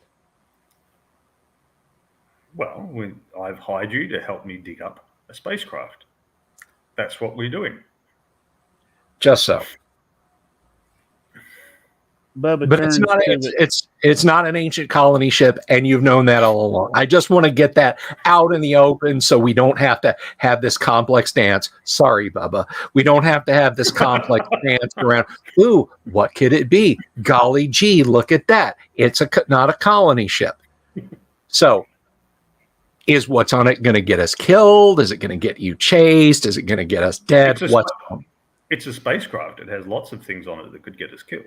Well, I've hired you to help me dig up a spacecraft. That's what we're doing. Just so. Bubba, but it's not an ancient colony ship, and you've known that all along. I just want to get that out in the open so we don't have to have this complex dance. Sorry, Bubba. We don't have to have this complex dance around. Ooh, what could it be? Golly gee, look at that. It's not a colony ship. So is what's on it going to get us killed? Is it going to get you chased? Is it going to get us dead? It's a spacecraft. It has lots of things on it that could get us killed.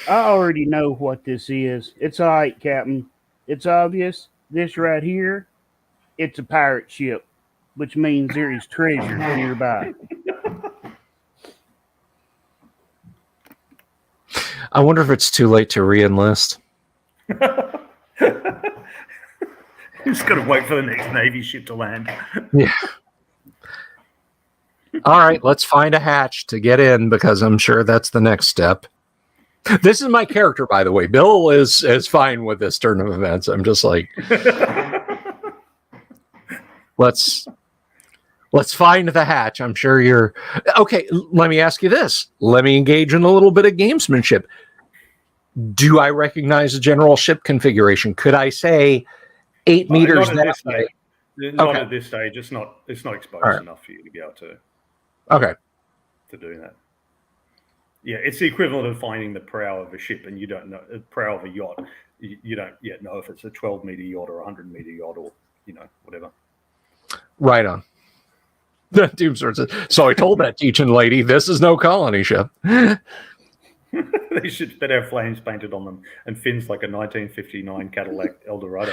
I already know what this is. It's all right, Captain. It's obvious. This right here, it's a pirate ship, which means there is treasure nearby. I wonder if it's too late to re-enlist. Just got to wait for the next Navy ship to land. Yeah. All right, let's find a hatch to get in, because I'm sure that's the next step. This is my character, by the way. Bill is fine with this turn of events. I'm just like, let's find the hatch. I'm sure you're okay. Let me ask you this. Let me engage in a little bit of gamesmanship. Do I recognize the general ship configuration? Could I say 8 meters that way? Not at this stage. It's not exposed enough for you to be able to. Okay. To do that. Yeah, it's the equivalent of finding the prow of a ship, and you don't know the prow of a yacht. You don't yet know if it's a 12-meter yacht or a 100-meter yacht, or whatever. Right on. The Doomsword says, so I told that teaching lady, this is no colony ship. They should better have flames painted on them and fins like a 1959 Cadillac Eldorado.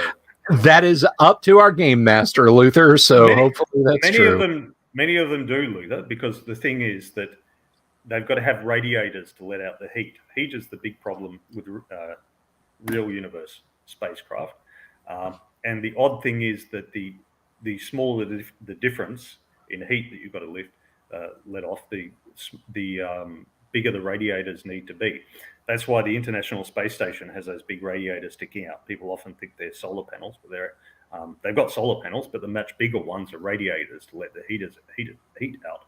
That is up to our game master, Luther. So hopefully that's true. Many of them do, Luther, because the thing is that they've got to have radiators to let out the heat. Heat is the big problem with real universe spacecraft. And the odd thing is that the smaller the difference in heat that you've got to let off, the bigger the radiators need to be. That's why the International Space Station has those big radiators sticking out. People often think they're solar panels, but they've got solar panels, but the much bigger ones are radiators to let the heat out.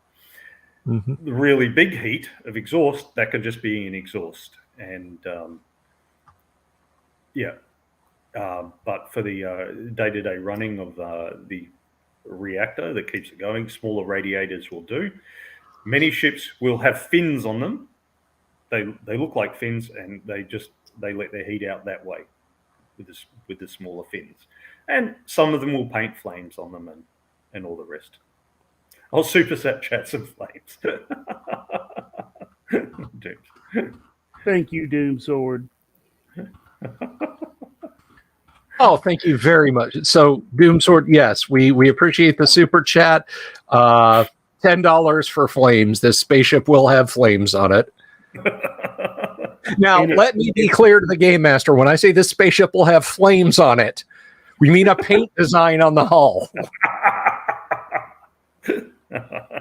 Mm-hmm. The really big heat of exhaust, that could just be an exhaust. And but for the day-to-day running of the reactor that keeps it going, smaller radiators will do. Many ships will have fins on them. They look like fins, and they let their heat out that way with the smaller fins. And some of them will paint flames on them and all the rest. I'll superset chat some flames. Dude. Thank you, Doom Sword. Oh, thank you very much. So, Doomsword, yes, we appreciate the super chat. $10 for flames. This spaceship will have flames on it. Now, let me be clear to the Game Master. When I say this spaceship will have flames on it, we mean a paint design on the hull.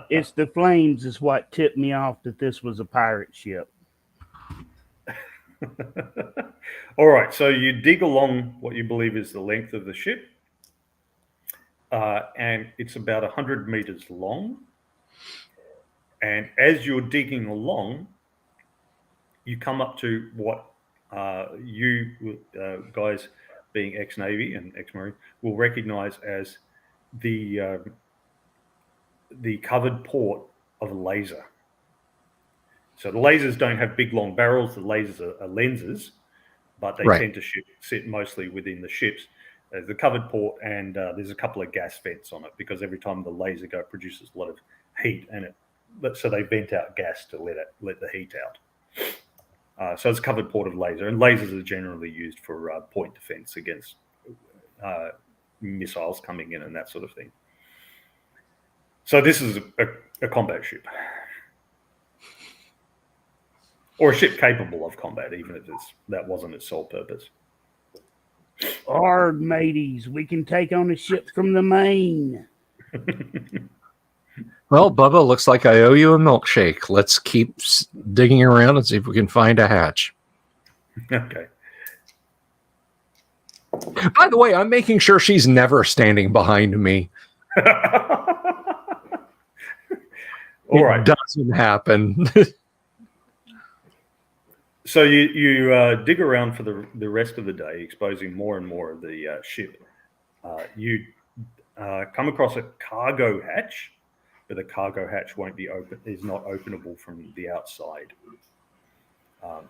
It's the flames is what tipped me off that this was a pirate ship. All right, so you dig along what you believe is the length of the ship, and it's about 100 meters long. And as you're digging along, you come up to what you guys, being ex-Navy and ex-Marine, will recognize as the covered port of a laser. So the lasers don't have big long barrels. The lasers are lenses, but they tend to sit mostly within the ships. There's the covered port, and there's a couple of gas vents on it because every time the laser produces a lot of heat, and so they vent out gas to let the heat out. So it's a covered port of laser, and lasers are generally used for point defense against missiles coming in and that sort of thing. So this is a combat ship. Or a ship capable of combat, even if that wasn't its sole purpose. Arg, mateys, we can take on a ship from the main. Well, Bubba, looks like I owe you a milkshake. Let's keep digging around and see if we can find a hatch. Okay. By the way, I'm making sure she's never standing behind me. All right. It doesn't happen. So you dig around for the rest of the day, exposing more and more of the ship. You come across a cargo hatch, but the cargo hatch is not openable from the outside.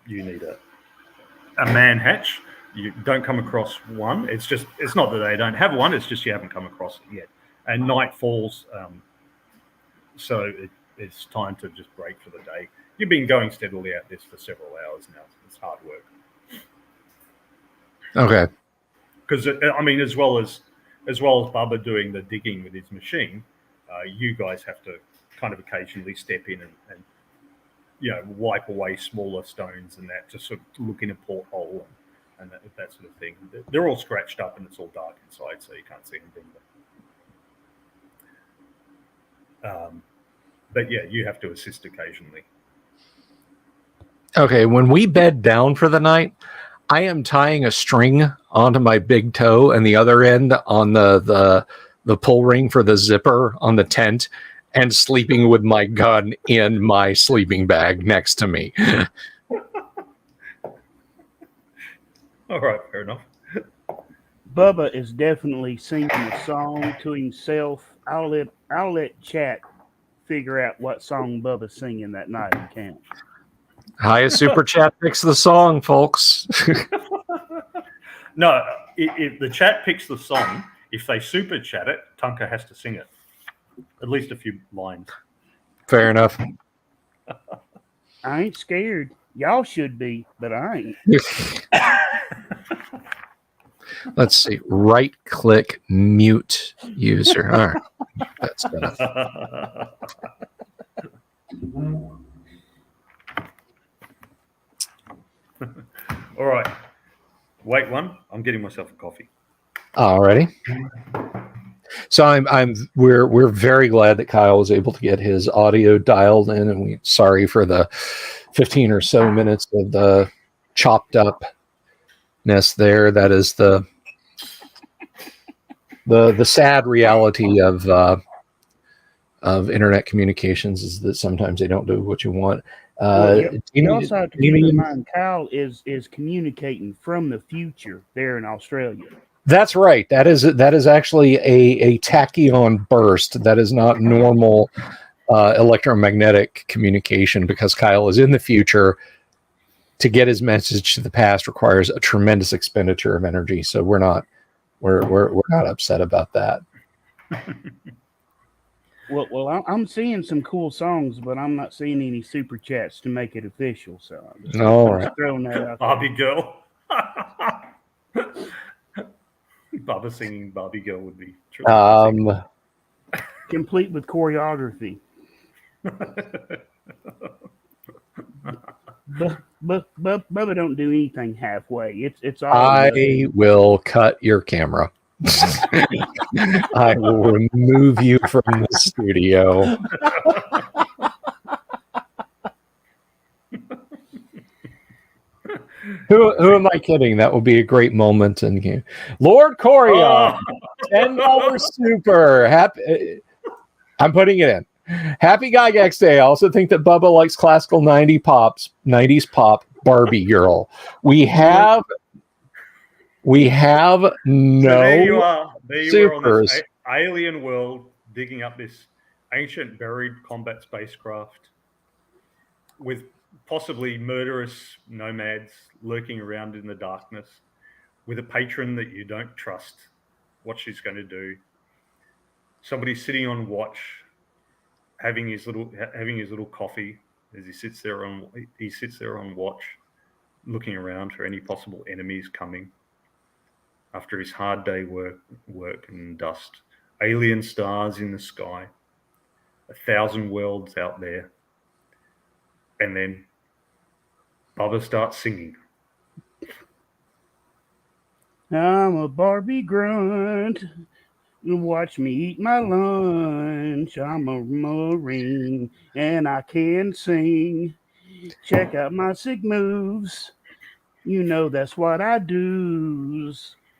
You need a man hatch. You don't come across one. It's not that they don't have one. It's just you haven't come across it yet. And night falls, so it's time to just break for the day. You've been going steadily at this for several hours now. It's hard work. Okay. Because I mean, as well as Bubba doing the digging with his machine, you guys have to kind of occasionally step in and wipe away smaller stones and that, just sort of look in a porthole and that sort of thing. They're all scratched up and it's all dark inside, so you can't see anything. But yeah, you have to assist occasionally. Okay, when we bed down for the night, I am tying a string onto my big toe and the other end on the pull ring for the zipper on the tent and sleeping with my gun in my sleeping bag next to me. All right, fair enough. Bubba is definitely singing a song to himself. I'll let chat figure out what song Bubba's singing that night in camp. Highest super chat picks the song, folks. No, if the chat picks the song, if they super chat it, Tunka has to sing it. At least a few lines. Fair enough. I ain't scared. Y'all should be, but I ain't. Let's see. Right click mute user. All right. That's enough. All right. Wait one. I'm getting myself a coffee. Alrighty. So we're very glad that Kyle was able to get his audio dialed in, and we're sorry for the 15 or so minutes of the chopped upness there. That is the sad reality of internet communications, is that sometimes they don't do what you want. You also have to keep in mind, Kyle is communicating from the future there in Australia. That's right. That is actually a tachyon burst. That is not normal electromagnetic communication, because Kyle is in the future. To get his message to the past requires a tremendous expenditure of energy. So we're not upset about that. I'm seeing some cool songs, but I'm not seeing any super chats to make it official. So All I'm right. just throwing that out Barbie there. Girl. Bubba singing Barbie Girl would be truly amazing. Complete with choreography. Bubba don't do anything halfway. It's all I will cut your camera. I will remove you from the studio. Who am I kidding? That will be a great moment in game. Lord Corion, $10 super. Happy. I'm putting it in. Happy Gygax Day. I also think that Bubba likes classical 90s pop Barbie girl. We have no So there you are. There you are on supers. this alien world, digging up this ancient buried combat spacecraft with possibly murderous nomads lurking around in the darkness, with a patron that you don't trust what she's going to do. Somebody sitting on watch, having his little coffee as he sits there on watch, looking around for any possible enemies coming after his hard day work and dust. Alien stars in the sky, 1,000 worlds out there, and then Bubba starts singing. I'm a Barbie grunt. You watch me eat my lunch. I'm a Marine and I can sing. Check out my sick moves. You know that's what I do.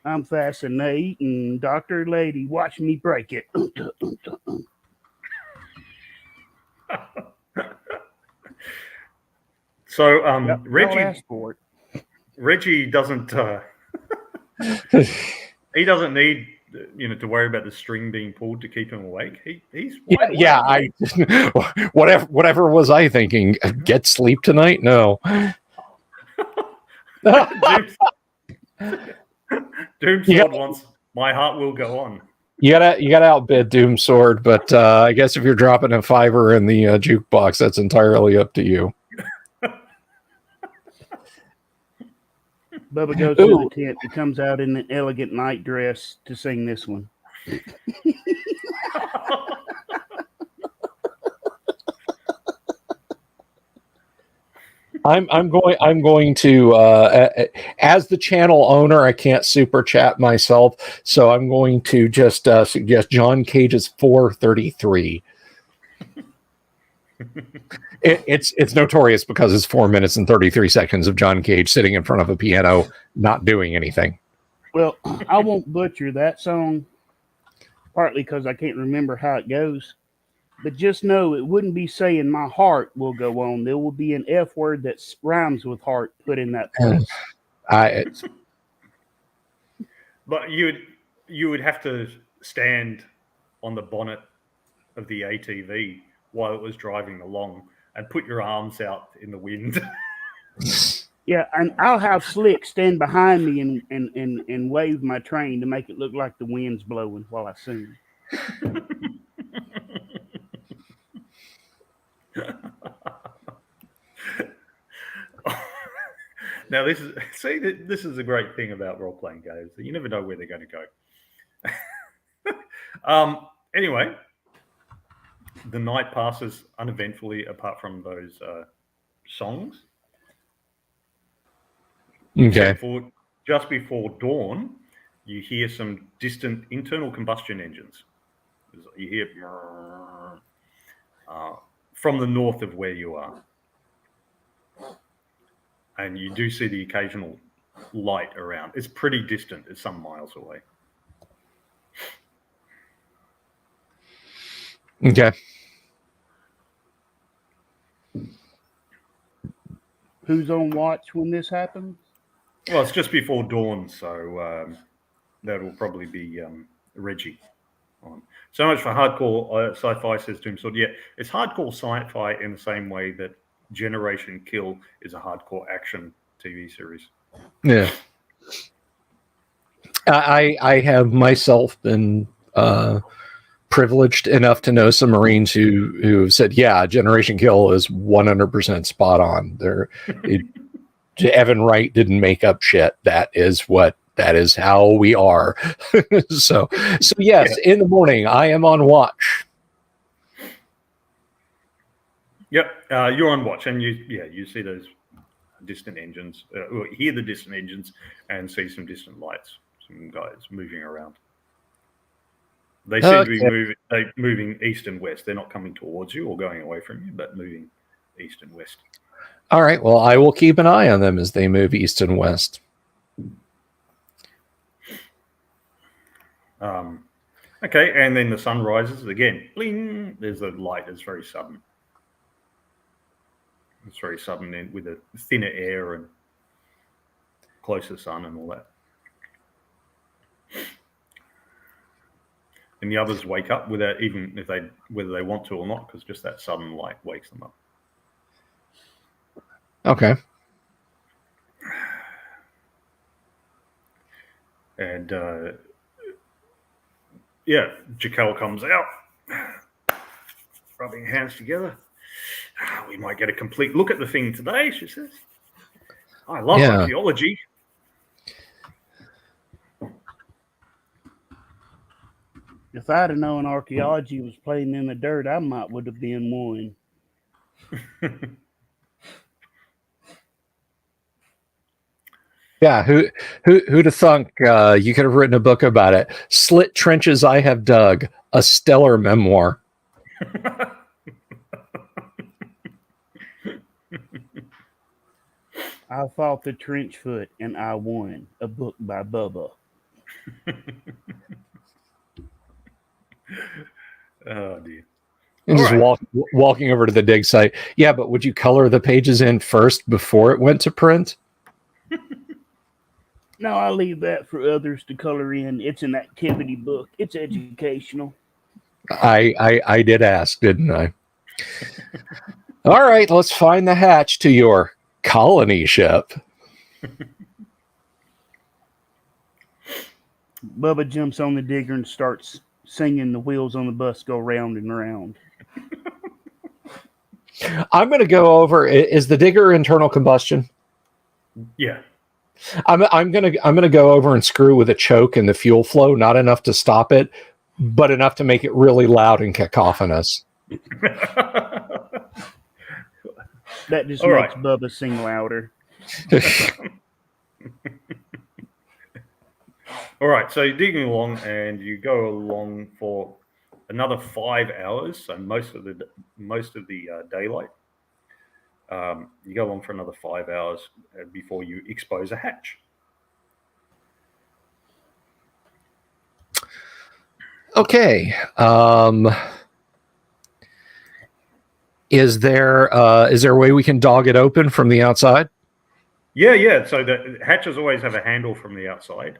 I'm fascinating. Dr. Lady, watch me break it. So Y'all asked for it. Reggie doesn't he doesn't need to worry about the string being pulled to keep him awake. He's wide awake. Whatever was I thinking? Get sleep tonight? No. Doom Sword wants my heart will go on. You gotta outbid Doom Sword, but I guess if you're dropping a $5 in the jukebox, that's entirely up to you. Bubba goes to the tent. He comes out in an elegant night dress to sing this one. I'm going to as the channel owner, I can't super chat myself, so I'm going to just suggest John Cage's 433. It's notorious because it's 4 minutes and 33 seconds of John Cage sitting in front of a piano, not doing anything. Well, I won't butcher that song, partly because I can't remember how it goes. But just know it wouldn't be saying my heart will go on. There will be an F word that rhymes with heart put in that place. But you would have to stand on the bonnet of the ATV while it was driving along and put your arms out in the wind. Yeah, and I'll have Slick stand behind me and wave my train to make it look like the wind's blowing while I sing. Now this is a great thing about role-playing games. You never know where they're going to go. Anyway, the night passes uneventfully apart from those songs. Okay. Just before dawn, you hear some distant internal combustion engines. You hear from the north of where you are. And you do see the occasional light around. It's pretty distant. It's some miles away. Okay. Who's on watch when this happens? Well, it's just before dawn, so that will probably be Reggie on. So much for hardcore sci-fi, says Doomsword. Yeah, it's hardcore sci-fi in the same way that Generation Kill is a hardcore action TV series. Yeah. I have myself been privileged enough to know some Marines who have said, yeah, Generation Kill is 100% spot on. Evan Wright didn't make up shit. That is how we are. so yes, in the morning, I am on watch. Yep, you're on watch, and you see those distant engines, or hear the distant engines, and see some distant lights, some guys moving around. They seem to be moving east and west. They're not coming towards you or going away from you, but moving east and west. All right. Well, I will keep an eye on them as they move east and west. Okay, and then the sun rises again. Bling! There's a light. It's very sudden. It's very sudden with a thinner air and closer sun and all that. And the others wake up without even whether they want to or not, because just that sudden light wakes them up. Okay. And Jaquel comes out, rubbing hands together. We might get a complete look at the thing today, she says. I love archaeology. If I'd have known archaeology was playing in the dirt, I would have been one. Yeah, who'd have thunk you could have written a book about it? Slit Trenches I Have Dug, a stellar memoir. I fought the trench foot and I won. A book by Bubba. Oh dear. And just walking over to the dig site. Yeah, but would you color the pages in first before it went to print? No, I leave that for others to color in. It's an activity book. It's educational. I did ask, didn't I? All right, let's find the hatch to your colony ship. Bubba jumps on the digger and starts singing The Wheels on the Bus Go Round and Round. I'm going to go over. Is the digger internal combustion? Yeah. I'm gonna go over and screw with a choke in the fuel flow, not enough to stop it, but enough to make it really loud and cacophonous. That just makes Bubba sing louder. All right, so you're digging along, and you go along for another 5 hours, so most of the daylight. You go along for another 5 hours before you expose a hatch. Okay. Is there a way we can dog it open from the outside? Yeah. So the hatches always have a handle from the outside.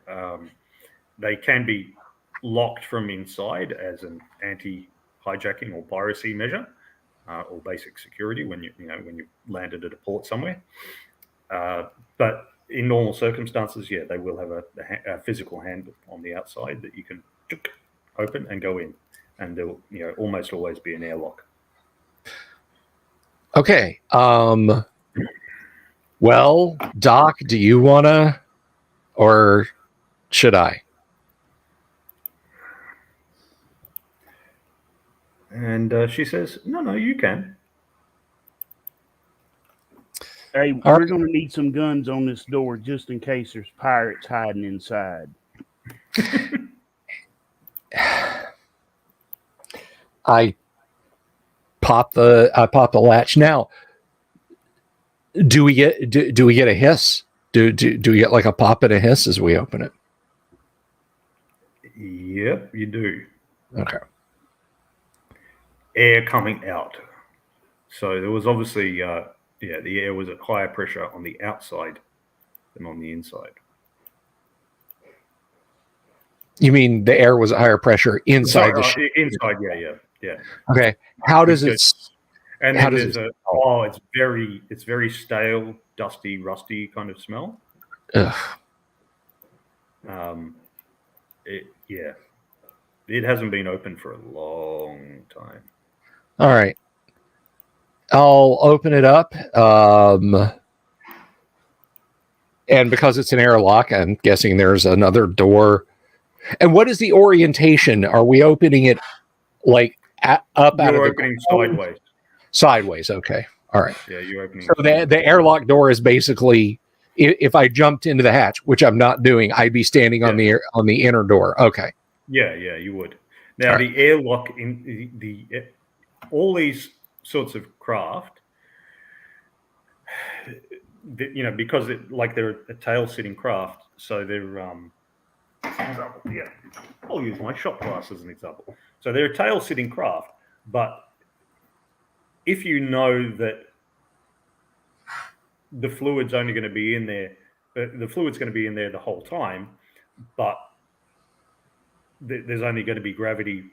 They can be locked from inside as an anti-hijacking or piracy measure. Or basic security when you landed at a port somewhere, but in normal circumstances, they will have a physical handle on the outside that you can open and go in, and there will almost always be an airlock. Okay. Well, Doc, do you wanna, or should I? And she says, no, you can. Hey, we're going to need some guns on this door just in case there's pirates hiding inside. I pop the latch. Now, do we get a hiss? Do we get like a pop and a hiss as we open it? Yep, you do. Okay. Air coming out. So there was obviously, the air was at higher pressure on the outside than on the inside. You mean the air was at higher pressure inside the ship? Inside, yeah. Okay. How does it? And then there's it's very stale, dusty, rusty kind of smell. Ugh. It hasn't been open for a long time. All right. I'll open it up. And because it's an airlock, I'm guessing there's another door. And what is the orientation? Are we opening it like up out of You're the opening ground? sideways. Sideways. Okay. All right. Yeah, you're opening. So the airlock door is basically, if I jumped into the hatch, which I'm not doing, I'd be standing on the inner door. Okay. Yeah, you would. Now the airlock in the all these sorts of craft, because they're a tail-sitting craft, so they're I'll use my shot glass as an example. So they're a tail-sitting craft, but if you know that the fluid's only going to be in there, the fluid's going to be in there the whole time, but there's only going to be gravity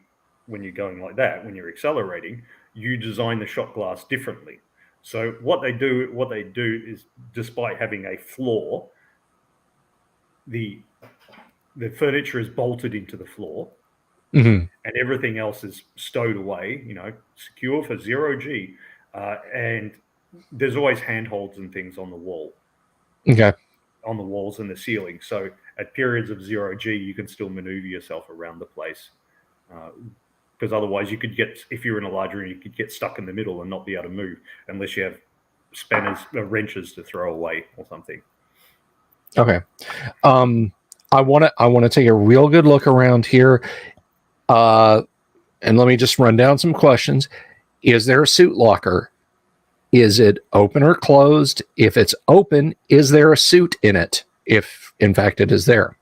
when you're going like that, when you're accelerating, you design the shot glass differently. So what they do is, despite having a floor, the furniture is bolted into the floor, and everything else is stowed away, secure for 0G, and there's always handholds and things on the wall. Okay. On the walls and the ceiling. So at periods of 0G, you can still maneuver yourself around the place. Because otherwise you could if you're in a large room, you could get stuck in the middle and not be able to move unless you have spanners, wrenches to throw away or something. Okay. I want to take a real good look around here. And let me just run down some questions. Is there a suit locker? Is it open or closed? If it's open, is there a suit in it? If in fact it is there.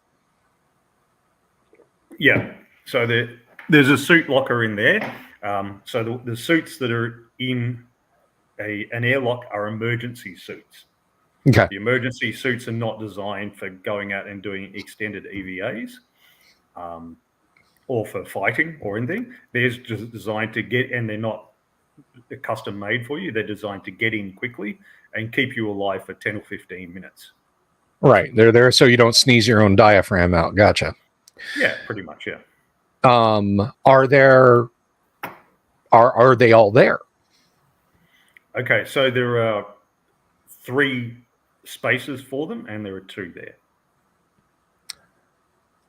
Yeah. So there's a suit locker in there. So the suits that are in an airlock are emergency suits. Okay. The emergency suits are not designed for going out and doing extended EVAs, or for fighting or anything. They're just designed to get, and they're not custom made for you. They're designed to get in quickly and keep you alive for 10 or 15 minutes. Right. They're there so you don't sneeze your own diaphragm out. Gotcha. Yeah, pretty much. Yeah. Are they all there? Okay. So there are 3 spaces for them, and there are 2 there.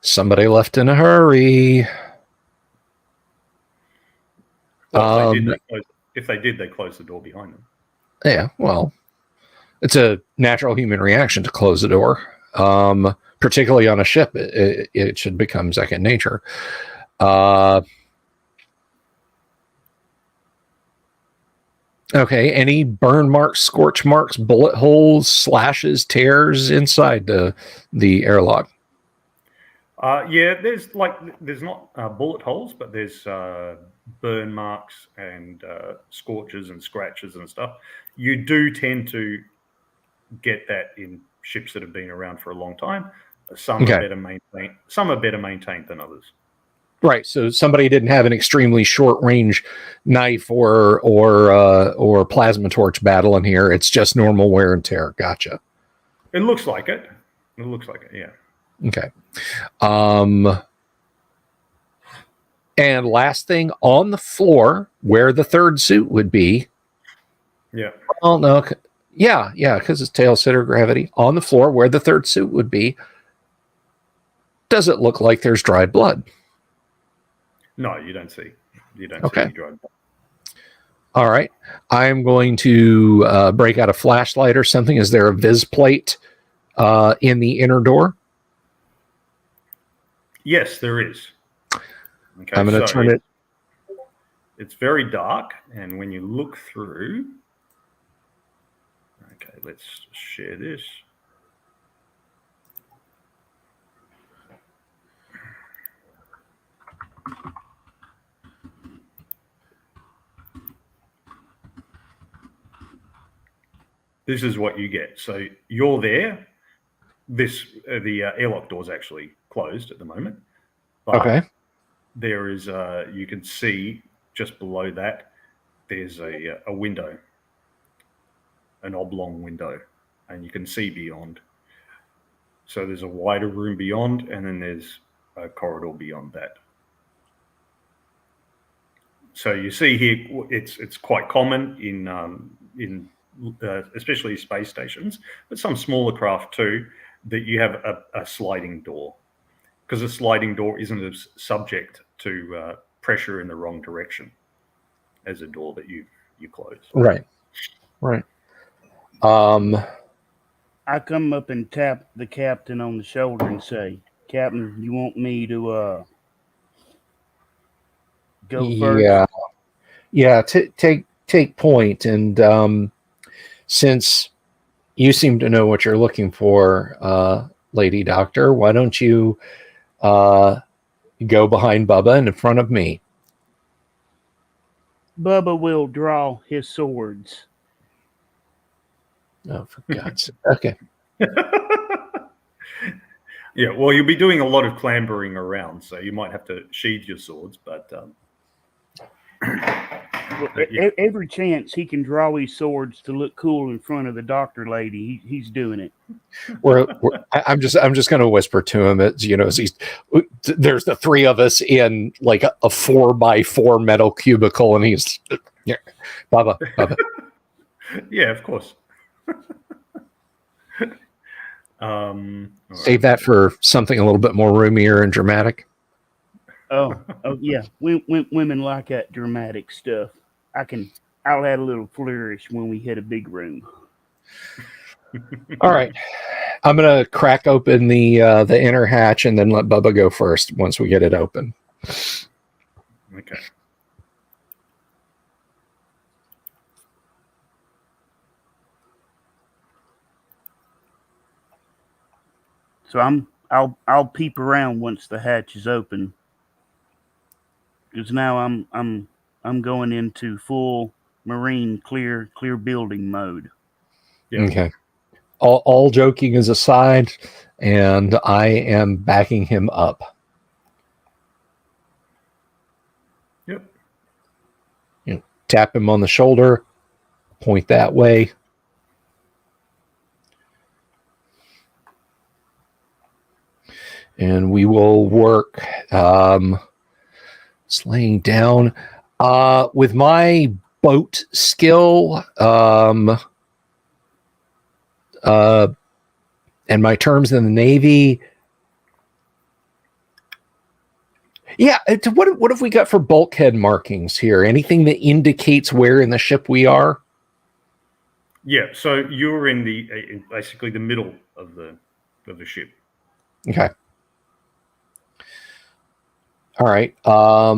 Somebody left in a hurry. Well, if they did, they closed the door behind them. Yeah, well, it's a natural human reaction to close the door. Particularly on a ship, it should become second nature. Okay, any burn marks, scorch marks, bullet holes, slashes, tears inside the airlock? Yeah, there's not bullet holes, but there's burn marks and scorches and scratches and stuff. You do tend to get that in ships that have been around for a long time. Some are better maintained. Some are better maintained than others. Right. So somebody didn't have an extremely short range knife or plasma torch battle in here. It's just normal wear and tear. Gotcha. It looks like it. It looks like it. Yeah. Okay. And last thing, on the floor where the third suit would be. Yeah. Oh no. Yeah, because it's tail sitter gravity. On the floor where the third suit would be, does it look like there's dried blood? No, you don't see. You don't see any dried blood. All right. I'm going to break out a flashlight or something. Is there a vis plate in the inner door? Yes, there is. Okay, I'm going to turn it. It's very dark, and when you look through... Okay, let's share this. This is what you get. So you're there. The airlock door is actually closed at the moment. But there is, you can see just below that, there's a window, an oblong window, and you can see beyond. So there's a wider room beyond, and then there's a corridor beyond that. So you see here, it's quite common in especially space stations, but some smaller craft too, that you have a sliding door, because a sliding door isn't as subject to pressure in the wrong direction as a door that you close. Right. I come up and tap the captain on the shoulder and say, "Captain, you want me to go first?" Yeah. Take point, and since you seem to know what you're looking for, Lady Doctor, why don't you go behind Bubba and in front of me? Bubba will draw his swords. Oh, for God's sake! Okay. Yeah, well, you'll be doing a lot of clambering around, so you might have to sheathe your swords, but Well, yeah. every chance he can draw his swords to look cool in front of the doctor lady, he's doing it. I'm just going to whisper to him, as there's the three of us in like a 4x4 metal cubicle, and he's Bubba. Yeah, of course. Save that for something a little bit more roomier and dramatic. Oh yeah, women like that dramatic stuff. I'll add a little flourish when we hit a big room. All right, I'm gonna crack open the inner hatch and then let Bubba go first once we get it open. Okay. So I'll peep around once the hatch is open, because now I'm going into full marine clear building mode. Yeah. Okay. All joking is aside, and I am backing him up. Yep. Tap him on the shoulder, point that way. And we will work laying down with my boat skill and my terms in the Navy. Yeah, what have we got for bulkhead markings here? Anything that indicates where in the ship we are? Yeah, so you're in basically the middle of the ship. Okay. All right. All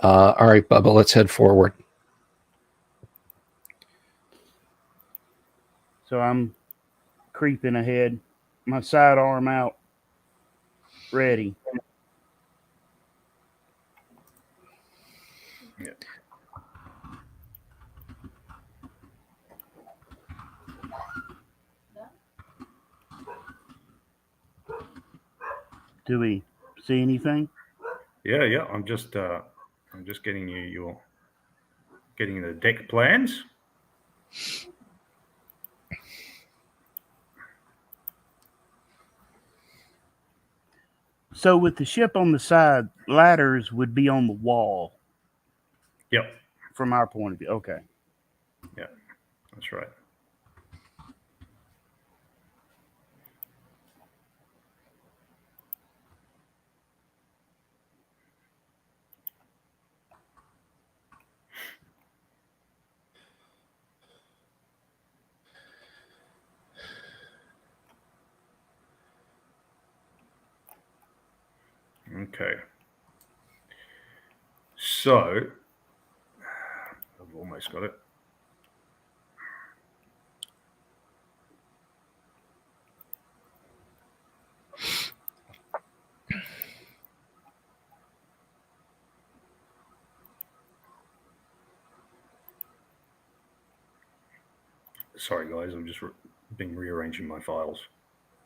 right, Bubba, let's head forward. So I'm creeping ahead, my sidearm out, ready. Yeah. Do we see anything? Yeah. I'm just getting getting the deck plans. So with the ship on the side, ladders would be on the wall. Yep. From our point of view. Okay. Yeah, that's right. Okay. So I've almost got it. Sorry, guys. I'm just been rearranging my files.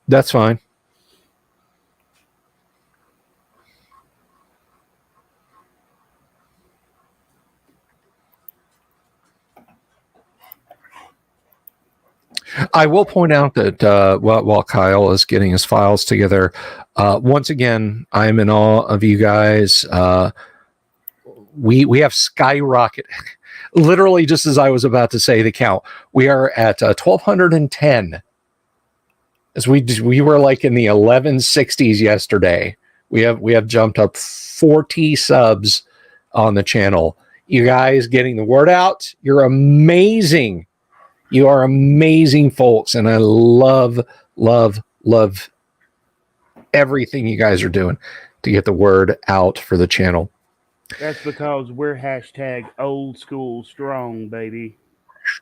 That's fine. I will point out that while Kyle is getting his files together, once again, I'm in awe of you guys. We have skyrocket. Literally, just as I was about to say the count, we are at 1,210. As we were like in the 1160s yesterday. We have jumped up 40 subs on the channel. You guys getting the word out. You're amazing. You are amazing folks, and I love everything you guys are doing to get the word out for the channel. That's because we're hashtag old school strong, baby.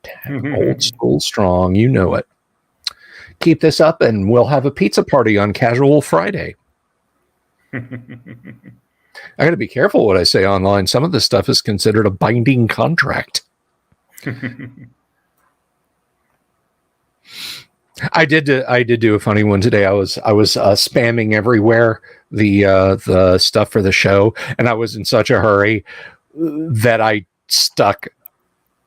Hashtag old school strong. You know it. Keep this up, and we'll have a pizza party on Casual Friday. I got to be careful what I say online. Some of this stuff is considered a binding contract. I did do a funny one today. I was spamming everywhere the stuff for the show, and I was in such a hurry that I stuck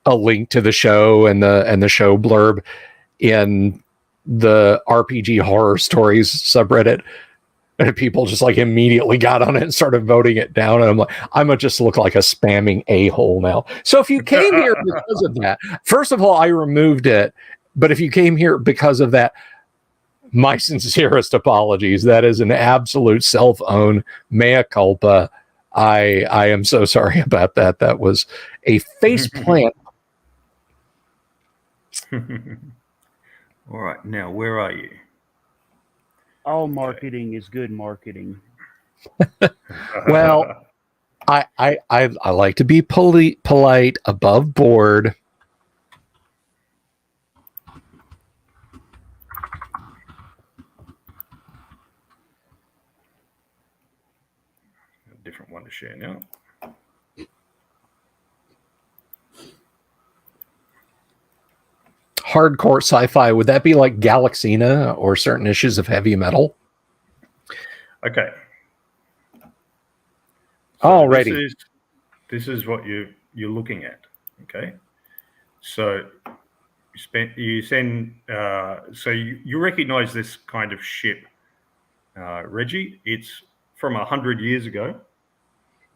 a link to the show and the show blurb in the RPG horror stories subreddit, and people just like immediately got on it and started voting it down. And I'm like, I'm gonna just look like a spamming a-hole now. So if you came here because of that, first of all, I removed it. But if you came here because of that, my sincerest apologies. That is an absolute self-own mea culpa. I am so sorry about that. That was a face plant. All right, now where are you? All marketing is good marketing. Well, I like to be polite, above board. Different one to share now. Hardcore sci-fi, would that be like Galaxina or certain issues of heavy metal? Okay. Alrighty. This is what you're looking at. Okay. So you recognize this kind of ship, Reggie. It's from 100 years ago.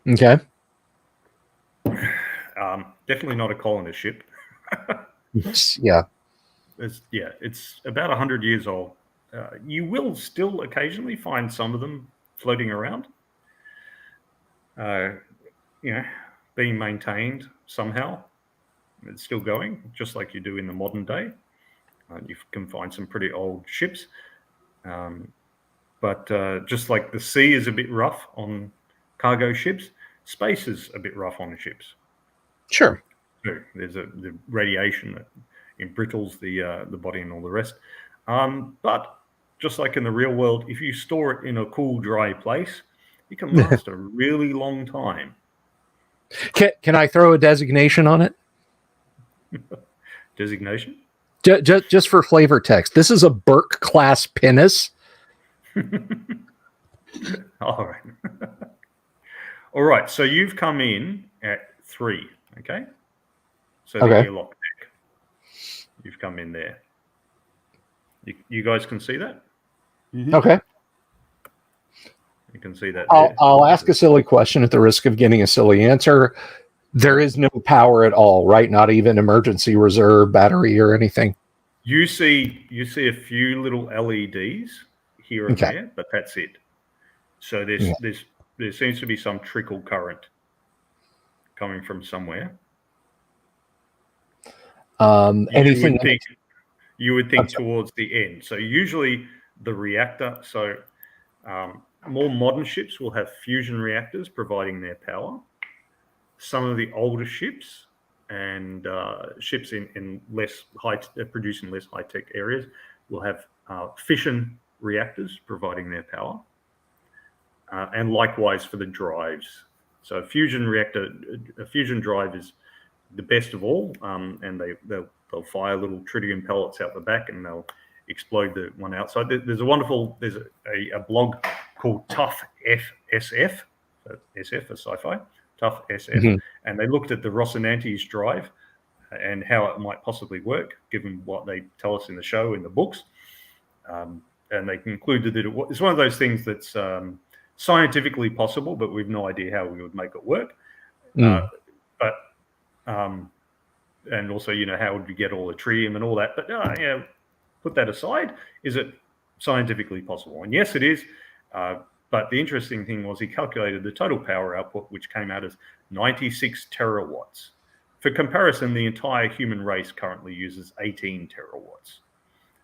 Okay. Definitely not a colonist ship. Yeah. It's about 100 years old. You will still occasionally find some of them floating around, being maintained somehow. It's still going, just like you do in the modern day. You can find some pretty old ships. But just like the sea is a bit rough on cargo ships, space is a bit rough on ships. Sure. So there's the radiation that embrittles the body and all the rest. But just like in the real world, if you store it in a cool, dry place, it can last a really long time. Can I throw a designation on it? Designation? Just for flavor text. This is a Burke class pinnace. All right. All right. So you've come in at 3. Okay. So the airlock deck. You've come in there. You guys can see that? Mm-hmm. Okay. You can see that. I'll ask a silly question at the risk of getting a silly answer. There is no power at all, right? Not even emergency reserve battery or anything. You see a few little LEDs here and there, but that's it. So there seems to be some trickle current coming from somewhere. Anything you would think towards the end. So usually the reactor. So more modern ships will have fusion reactors providing their power. Some of the older ships and ships in less producing less high tech areas will have fission reactors providing their power. And likewise for the drives. So a fusion drive is the best of all, and they'll fire little tritium pellets out the back, and they'll explode the one outside. There's a blog called Tough SF, so SF for sci-fi, Tough SF, and they looked at the Rocinante's drive, and how it might possibly work, given what they tell us in the show, in the books. And they concluded that it's one of those things that's scientifically possible, but we've no idea how we would make it work. And also, how would we get all the tritium and all that? But put that aside. Is it scientifically possible? And yes, it is. But the interesting thing was he calculated the total power output, which came out as 96 terawatts. For comparison, the entire human race currently uses 18 terawatts.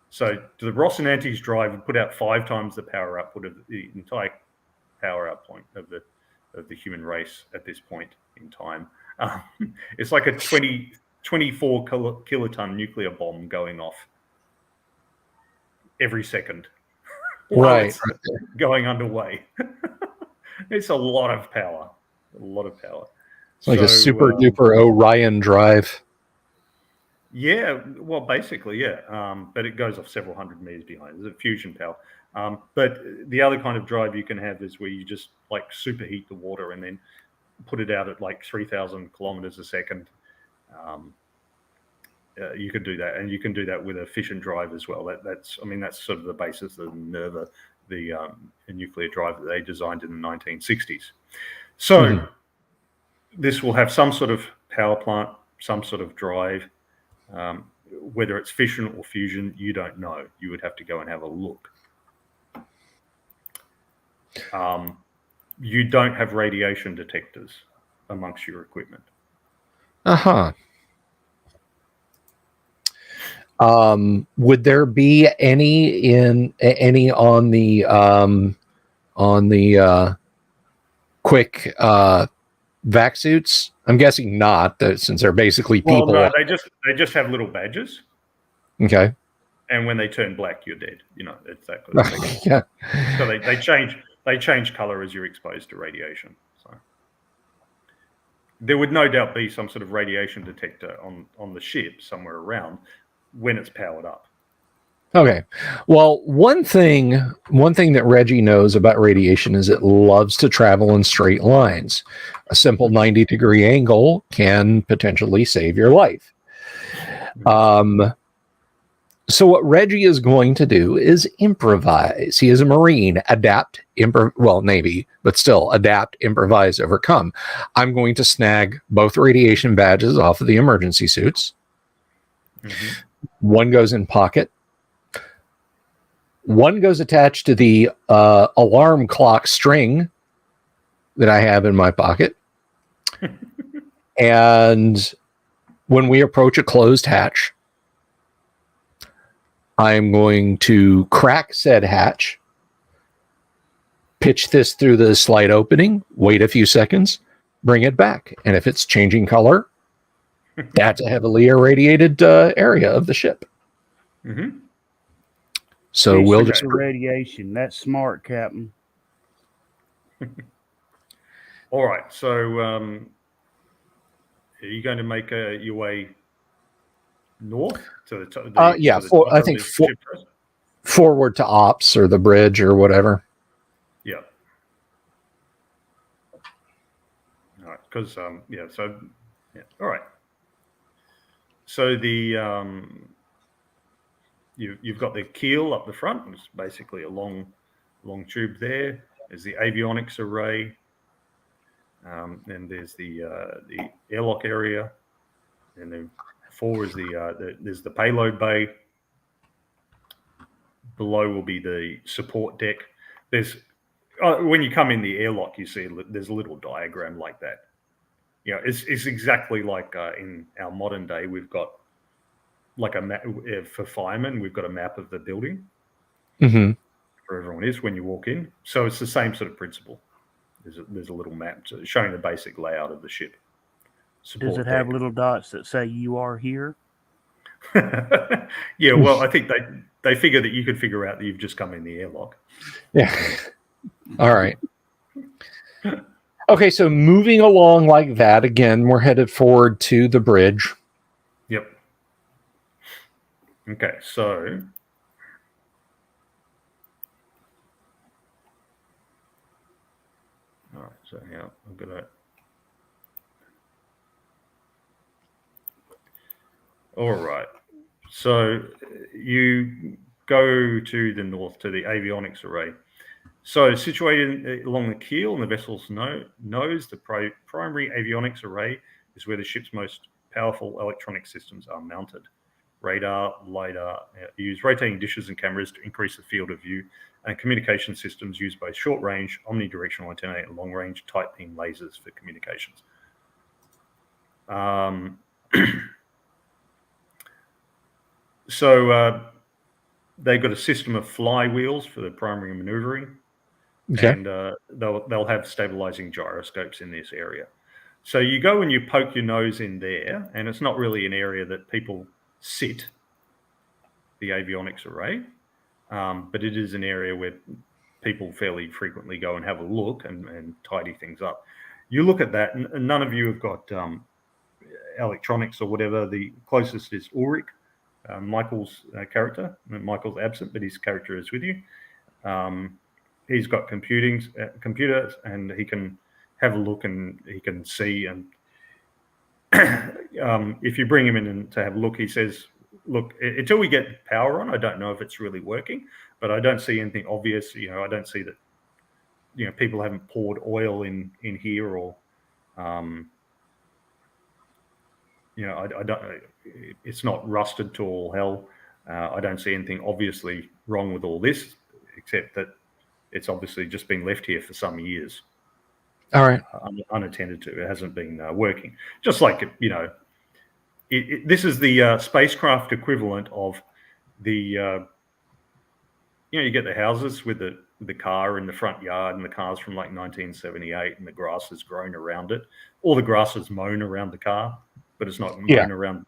So the Rocinante's drive would put out 5 times the power output of the entire power output of the human race at this point in time. It's like a 24 kiloton nuclear bomb going off every second while it's going underway. It's a lot of power. It's like a super duper Orion drive. Yeah, well, basically, yeah. But it goes off several hundred meters behind. There's a fusion power. But the other kind of drive you can have is where you just like superheat the water and then put it out at like 3,000 kilometers a second. You could do that, and you can do that with a fission drive as well. That's sort of the basis of NERVA, the nuclear drive that they designed in the 1960s. So this will have some sort of power plant, some sort of drive. Whether it's fission or fusion, you don't know. You would have to go and have a look. You don't have radiation detectors amongst your equipment. Would there be any on the quick vac suits? I'm guessing not, since they're basically people. Well, no, they just have little badges. Okay. And when they turn black, you're dead. It's that kind of thing. Yeah. So they change color as you're exposed to radiation. So there would no doubt be some sort of radiation detector on the ship somewhere around when it's powered up. Okay. Well, one thing that Reggie knows about radiation is it loves to travel in straight lines. A simple 90-degree angle can potentially save your life. So what Reggie is going to do is improvise. He is a Marine. Navy, but still adapt, improvise, overcome. I'm going to snag both radiation badges off of the emergency suits. One goes in pocket. One goes attached to the alarm clock string that I have in my pocket. And when we approach a closed hatch, I'm going to crack said hatch, pitch this through the slight opening, wait a few seconds, bring it back. And if it's changing color, that's a heavily irradiated area of the ship. So we'll just radiation. That's smart, Captain. All right. So are you going to make your way north to the forward to ops or the bridge or whatever. Yeah. All right. Because all right. So the you've got the keel up the front. It's basically a long tube there. There's the avionics array. And there's the airlock area. And then forward is there's the payload bay. Below will be the support deck. There's when you come in the airlock, you see there's a little diagram like that. It's exactly like in our modern day. We've got like a map for firemen. We've got a map of the building for everyone is when you walk in. So it's the same sort of principle. There's a little map showing the basic layout of the ship. Does it have little dots that say you are here? Yeah, well, I think they figure that you could figure out that you've just come in the airlock. Yeah. All right. Okay, so moving along like that, again, we're headed forward to the bridge. Yep. Okay, so all right, so yeah, I'm gonna All right. So you go to the north to the avionics array. So situated along the keel and the vessel's nose, the primary avionics array is where the ship's most powerful electronic systems are mounted. Radar, LiDAR use rotating dishes and cameras to increase the field of view, and communication systems use both short-range, omnidirectional antennae and long-range tight-beam lasers for communications. So they've got a system of flywheels for the primary maneuvering, and they'll have stabilizing gyroscopes in this area. So you go and you poke your nose in there, and it's not really an area that people sit, the avionics array, but it is an area where people fairly frequently go and have a look and tidy things up. You look at that, and none of you have got electronics or whatever. The closest is Ulrich, Michael's character. Michael's absent, but his character is with you. He's got computers, and he can have a look and he can see. And if you bring him in to have a look, he says, "Look, until we get power on, I don't know if it's really working, but I don't see anything obvious. I don't see that. People haven't poured oil in here, or I don't. It's not rusted to all hell. I don't see anything obviously wrong with all this, except that it's obviously just been left here for some years. All right. Unattended to. It hasn't been working. Just like, this is the spacecraft equivalent of the, you get the houses with the car in the front yard, and the car's from like 1978, and the grass has grown around it. All the grass is mown around the car, but it's not mown around,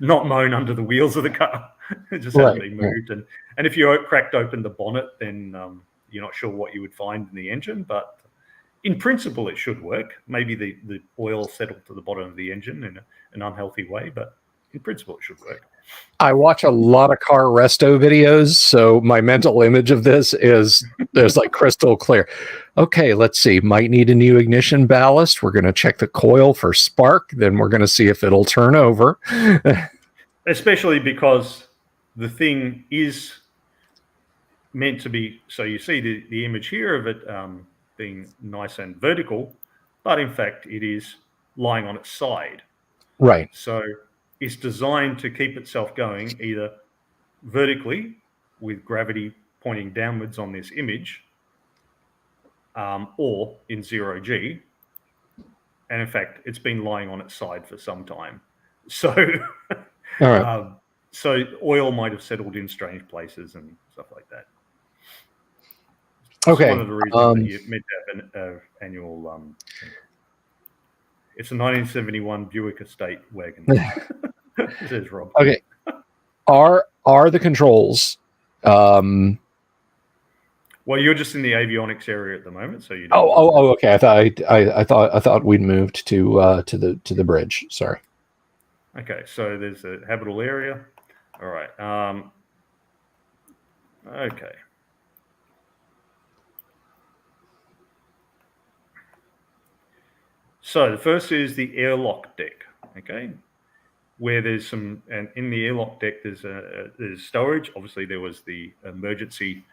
not mown under the wheels of the car. It just hasn't been moved. And if you cracked open the bonnet, then you're not sure what you would find in the engine, but in principle, it should work. Maybe the oil settled to the bottom of the engine in an unhealthy way, but in principle, it should work. I watch a lot of car resto videos, so my mental image of this is there's like crystal clear. Okay, let's see. Might need a new ignition ballast. We're going to check the coil for spark. Then we're going to see if it'll turn over. Especially because the thing is meant to be, so you see the image here of it being nice and vertical, but in fact it is lying on its side. Right. So it's designed to keep itself going either vertically with gravity pointing downwards on this image, or in 0G. And in fact, it's been lying on its side for some time. So, all right. So oil might have settled in strange places and stuff like that. Okay. It's one of the reasons that you're meant to have an annual. It's a 1971 Buick Estate wagon. Says Rob. Okay. Are the controls? Well, you're just in the avionics area at the moment, so you. Oh. Okay. I thought we'd moved to the bridge. Sorry. Okay, so there's a habitable area. All right. Okay. So the first is the airlock deck. Okay, where there's some, and in the airlock deck there's storage. Obviously, there was the emergency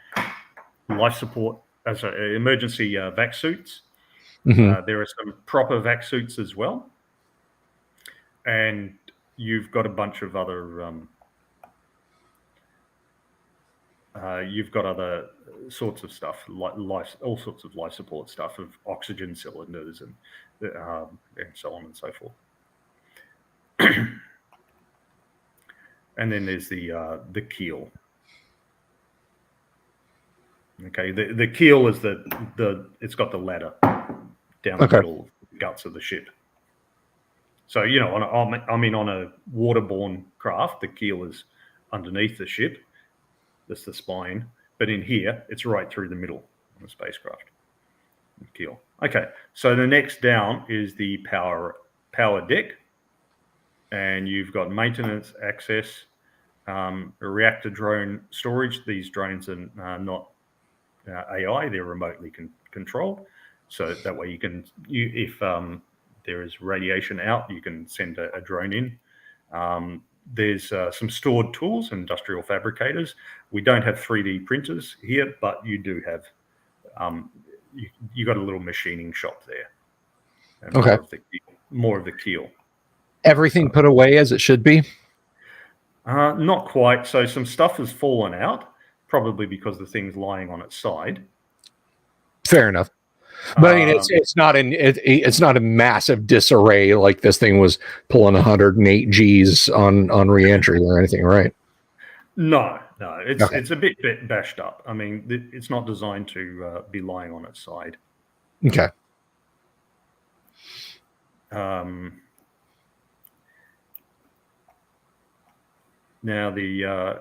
life support, emergency vac suits. Mm-hmm. There are some proper vac suits as well, and you've got a bunch of other. You've got other sorts of stuff, like all sorts of life support stuff, of oxygen cylinders and so on and so forth. And then there's the keel. Okay, the keel is it's got the ladder down the middle of the guts of the ship. So on a waterborne craft, the keel is underneath the ship. That's the spine, but in here, it's right through the middle of the spacecraft. The keel. Okay, so the next down is the power deck, and you've got maintenance, access, a reactor drone storage. These drones are not AI; they're remotely controlled, so that way if there is radiation out, you can send a drone in. there's some stored tools, industrial fabricators. We don't have 3D printers here, but you do have you got a little machining shop there. And Okay. More of the keel. Everything put away as it should be? Not quite. So some stuff has fallen out, probably because the thing's lying on its side. Fair enough. But I mean, it's not it's not a massive disarray like this thing was pulling 108 Gs on reentry or anything, right? No. It's a bit bashed up. I mean, it's not designed to be lying on its side. Okay. Now the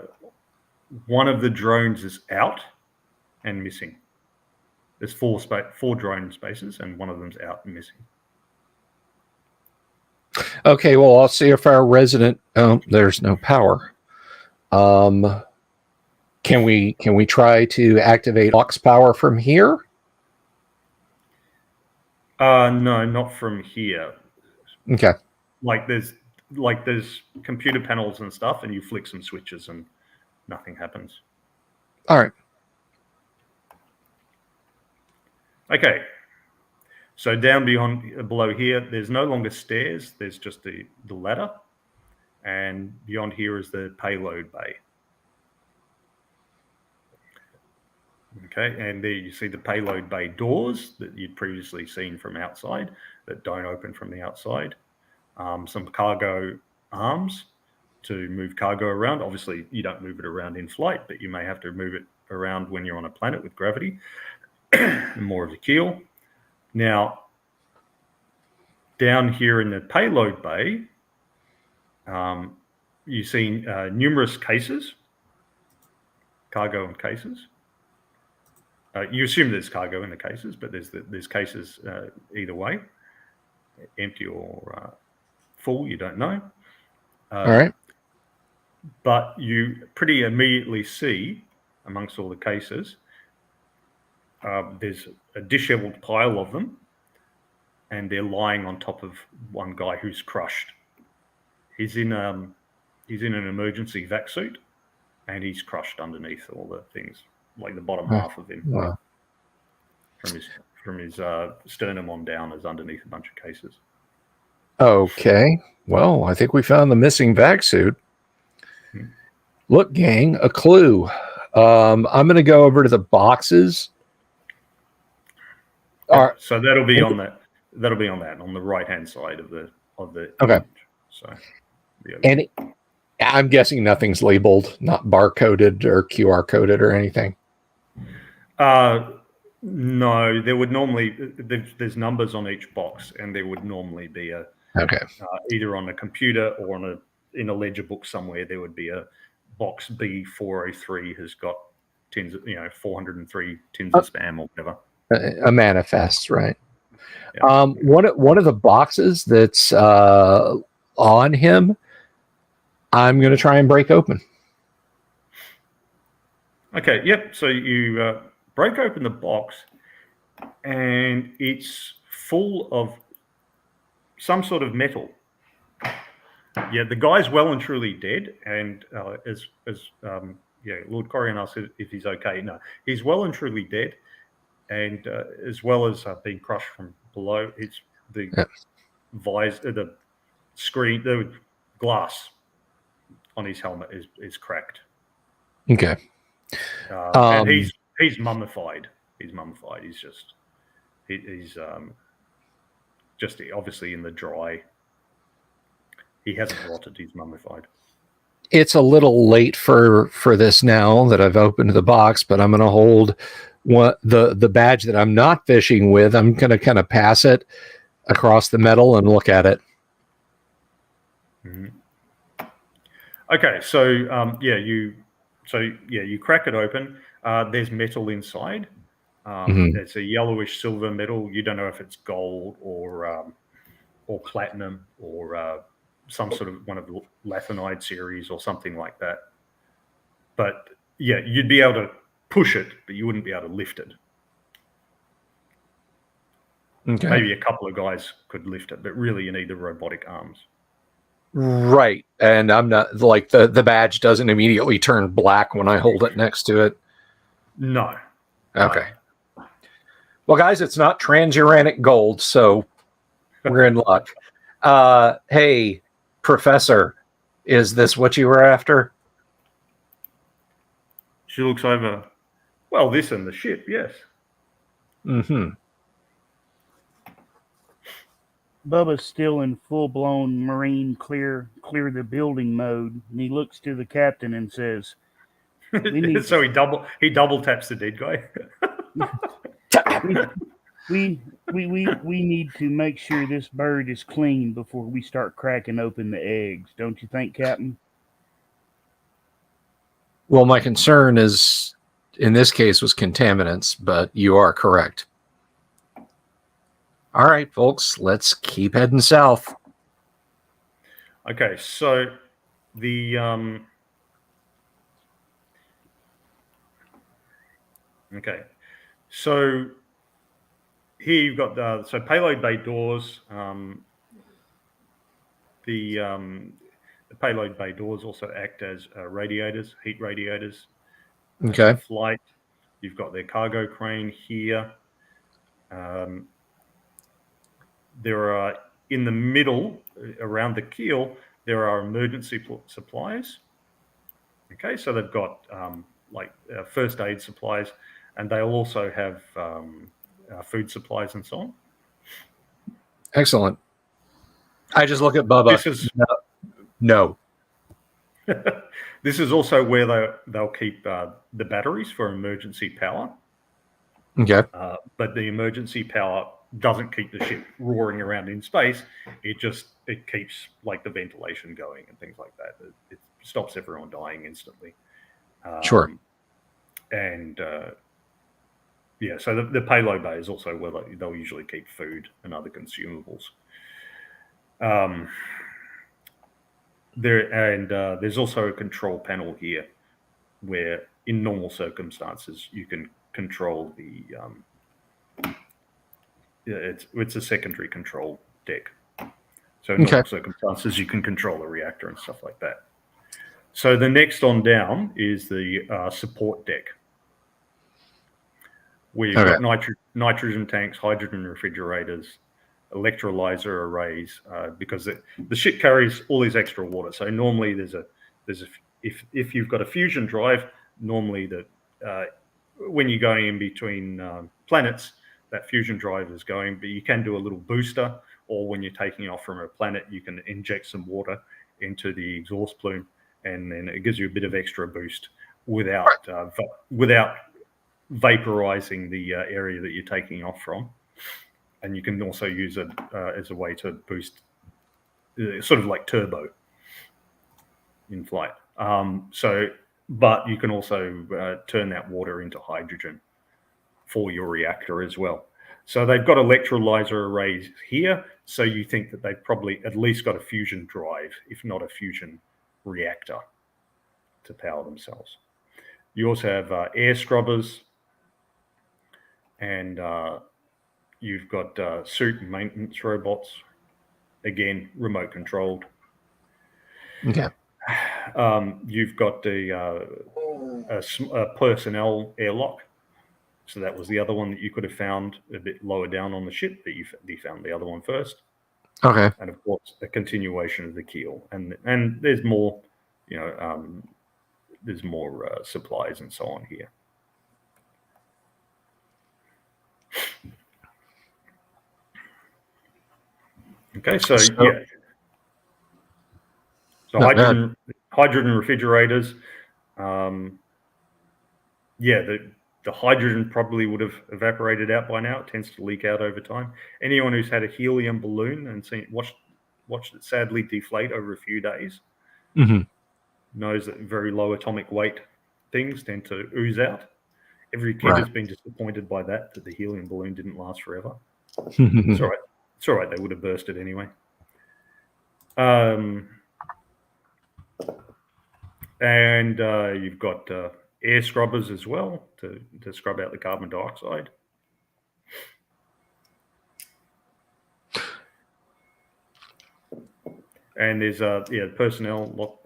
one of the drones is out and missing. There's four drone spaces, and one of them's out and missing. Okay, well, I'll see if our resident. There's no power. Can we try to activate aux power from here? No, not from here. Okay. Like there's computer panels and stuff, and you flick some switches, and nothing happens. All right. Okay. So down below here, there's no longer stairs. There's just the ladder, and beyond here is the payload bay. Okay, and there you see the payload bay doors that you'd previously seen from outside that don't open from the outside. Some cargo arms to move cargo around. Obviously, you don't move it around in flight, but you may have to move it around when you're on a planet with gravity. More of the keel. Now, down here in the payload bay, you see numerous cases, cargo and cases. You assume there's cargo in the cases, but there's cases either way, empty or full. You don't know. All right. But you pretty immediately see amongst all the cases, there's a disheveled pile of them, and they're lying on top of one guy who's crushed. He's in an emergency vac suit, and he's crushed underneath all the things, like the bottom half of him. Wow. From his sternum on down is underneath a bunch of cases. Okay. Well, I think we found the missing vac suit. Look, gang, a clue. I'm going to go over to the boxes. So that'll be on that. That'll be on the right hand side of the okay. Image. So, yeah. And I'm guessing nothing's labeled, not barcoded or QR coded or anything. No, there would normally there's numbers on each box, and there would normally be either on a computer or in a ledger book somewhere. There would be a box B403 has got 403 tins of spam or whatever. A manifest, right? Yeah. One of the boxes that's on him, I'm going to try and break open. Okay. Yep. So you break open the box, and it's full of some sort of metal. Yeah, the guy's well and truly dead, and as Lord Corian asked if he's okay. No, he's well and truly dead. And as well as being crushed from below, it's the visor, the screen, the glass on his helmet is cracked. Okay. And he's mummified. He's mummified. He's just obviously in the dry. He hasn't rotted. He's mummified. It's a little late for this now that I've opened the box, but I'm going to hold the badge that I'm not fishing with. I'm going to kind of pass it across the metal and look at it. Mm-hmm. Okay, so you crack it open. There's metal inside. It's a yellowish silver metal. You don't know if it's gold or platinum or some sort of one of the Lathanide series or something like that. But yeah, you'd be able to push it, but you wouldn't be able to lift it. Okay. Maybe a couple of guys could lift it, but really you need the robotic arms. Right. And I'm not like the badge doesn't immediately turn black when I hold it next to it. No. Okay. Well, guys, it's not transuranic gold, so we're in luck. Hey, Professor, is this what you were after? She looks over. Well, this and the ship, yes. Mm-hmm. Bubba's still in full-blown Marine clear the building mode, and he looks to the captain and says, So he double taps the dead guy. we need to make sure this bird is clean before we start cracking open the eggs. Don't you think, Captain? Well, my concern is, in this case, was contaminants, but you are correct. All right, folks, let's keep heading south. Okay, so the okay, so here you've got so payload bay doors. The payload bay doors also act as radiators, heat radiators. Okay. Flight. You've got their cargo crane here. There are in the middle, around the keel, there are emergency supplies. Okay, so they've got first aid supplies, and they'll also have food supplies and so on. Excellent. I just look at Bubba. This is no. This is also where they'll keep the batteries for emergency power. Okay. But the emergency power doesn't keep the ship roaring around in space. It keeps like the ventilation going and things like that. It stops everyone dying instantly. Sure. And so the payload bay is also where they'll usually keep food and other consumables. There's also a control panel here, where in normal circumstances you can control the. It's a secondary control deck. So in normal circumstances you can control the reactor and stuff like that. So the next on down is the support deck, where you've got nitrogen tanks, hydrogen refrigerators, electrolyzer arrays, because the ship carries all these extra water. So normally if you've got a fusion drive, normally when you're going in between planets, that fusion drive is going, but you can do a little booster, or when you're taking off from a planet, you can inject some water into the exhaust plume, and then it gives you a bit of extra boost without vaporizing the area that you're taking off from. And you can also use it as a way to boost, sort of like turbo in flight. But you can also turn that water into hydrogen for your reactor as well. So they've got electrolyzer arrays here. So you think that they've probably at least got a fusion drive, if not a fusion reactor, to power themselves. You also have air scrubbers, and you've got suit and maintenance robots, again, remote controlled. Okay. You've got a personnel airlock. So that was the other one that you could have found a bit lower down on the ship, but you found the other one first. Okay. And of course, a continuation of the keel. And there's more, there's more supplies and so on here. Okay, so yeah. So hydrogen refrigerators. The hydrogen probably would have evaporated out by now. It tends to leak out over time. Anyone who's had a helium balloon and watched it sadly deflate over a few days knows that very low atomic weight things tend to ooze out. Every kid has been disappointed by that the helium balloon didn't last forever. It's all right. It's all right. They would have bursted anyway. And you've got air scrubbers as well to scrub out the carbon dioxide. And there's personnel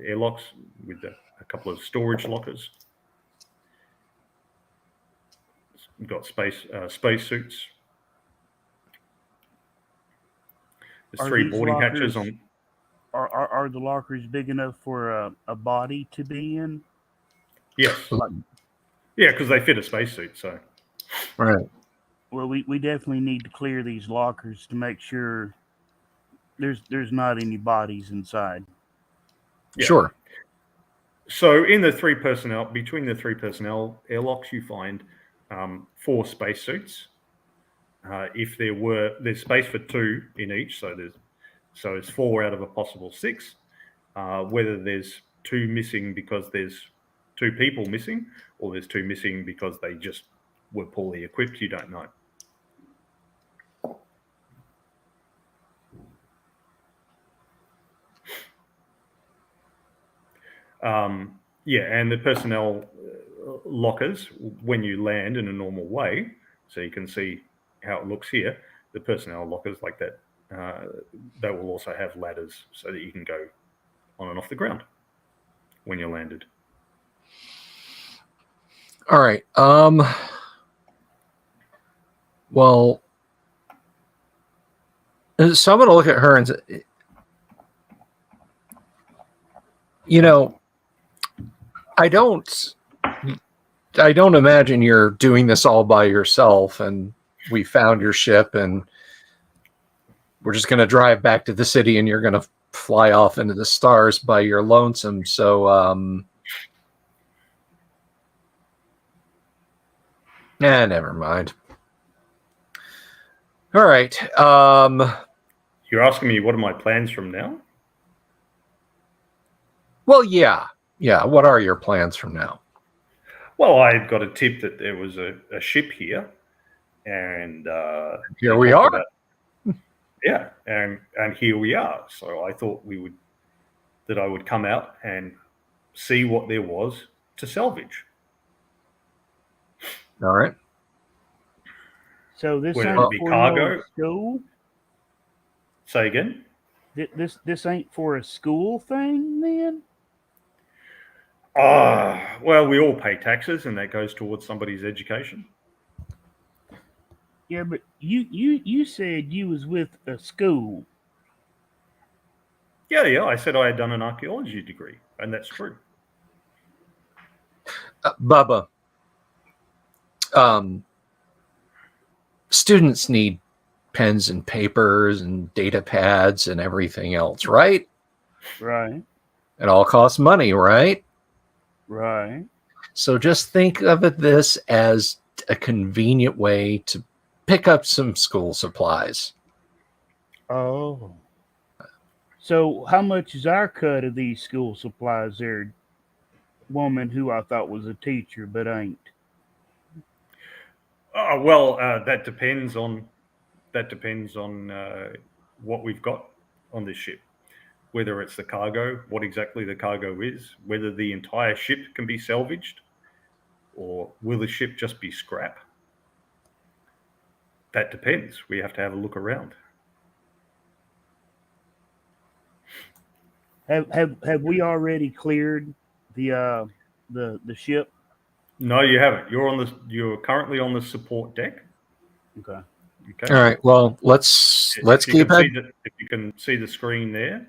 airlocks with a couple of storage lockers. We've got space suits. There's Are 3 these boarding hatches lockers- on. Are the lockers big enough for a body to be in? Yes. Yeah, because they fit a spacesuit. So. Right. Well, we definitely need to clear these lockers to make sure there's not any bodies inside. Yeah. Sure. So between the 3 personnel airlocks, you find 4 spacesuits. If there's space for 2 in each, so it's 4 out of a possible 6. Whether there's 2 missing because there's 2 people missing, or there's 2 missing because they just were poorly equipped, you don't know. And the personnel lockers, when you land in a normal way, so you can see how it looks here, the personnel lockers like that, they will also have ladders so that you can go on and off the ground when you're landed. All right. Well, so I'm going to look at her and say, I don't imagine you're doing this all by yourself, and we found your ship and we're just going to drive back to the city and you're going to fly off into the stars by your lonesome. So, never mind. All right. You're asking me what are my plans from now? Well, yeah. What are your plans from now? Well, I got a tip that there was a ship here, and Here we are. And here we are. So I thought I would come out and see what there was to salvage. All right. So this Whether ain't it be for cargo. no school. Say again. This ain't for a school thing, then. Well, we all pay taxes, and that goes towards somebody's education. Yeah, but you said you was with a school. Yeah. I said I had done an archaeology degree, and that's true. Bubba, students need pens and papers and data pads and everything else, right? Right. It all costs money, right? Right. So just think of this as a convenient way to pick up some school supplies. Oh. So how much is our cut of these school supplies there, woman who I thought was a teacher but ain't? That depends on what we've got on this ship. Whether it's the cargo, what exactly the cargo is, whether the entire ship can be salvaged, or will the ship just be scrap? That depends. We have to have a look around. Have we already cleared the ship? No, you haven't. You're currently on the support deck. Okay. Okay. All right. Well, let's keep it. If you can see the screen there,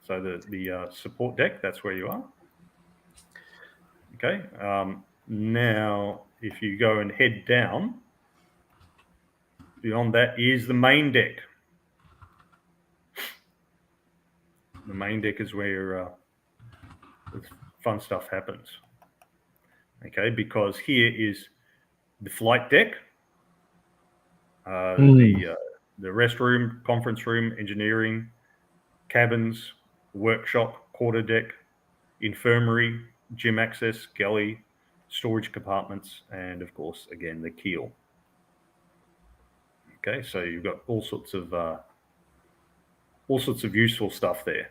so the support deck, that's where you are. Okay. Now, if you go and head down, beyond that is the main deck. The main deck is where the fun stuff happens. Okay, because here is the flight deck, the restroom, conference room, engineering, cabins, workshop, quarterdeck, infirmary, gym access, galley, storage compartments, and of course, again, the keel. Okay, so you've got all sorts of useful stuff there.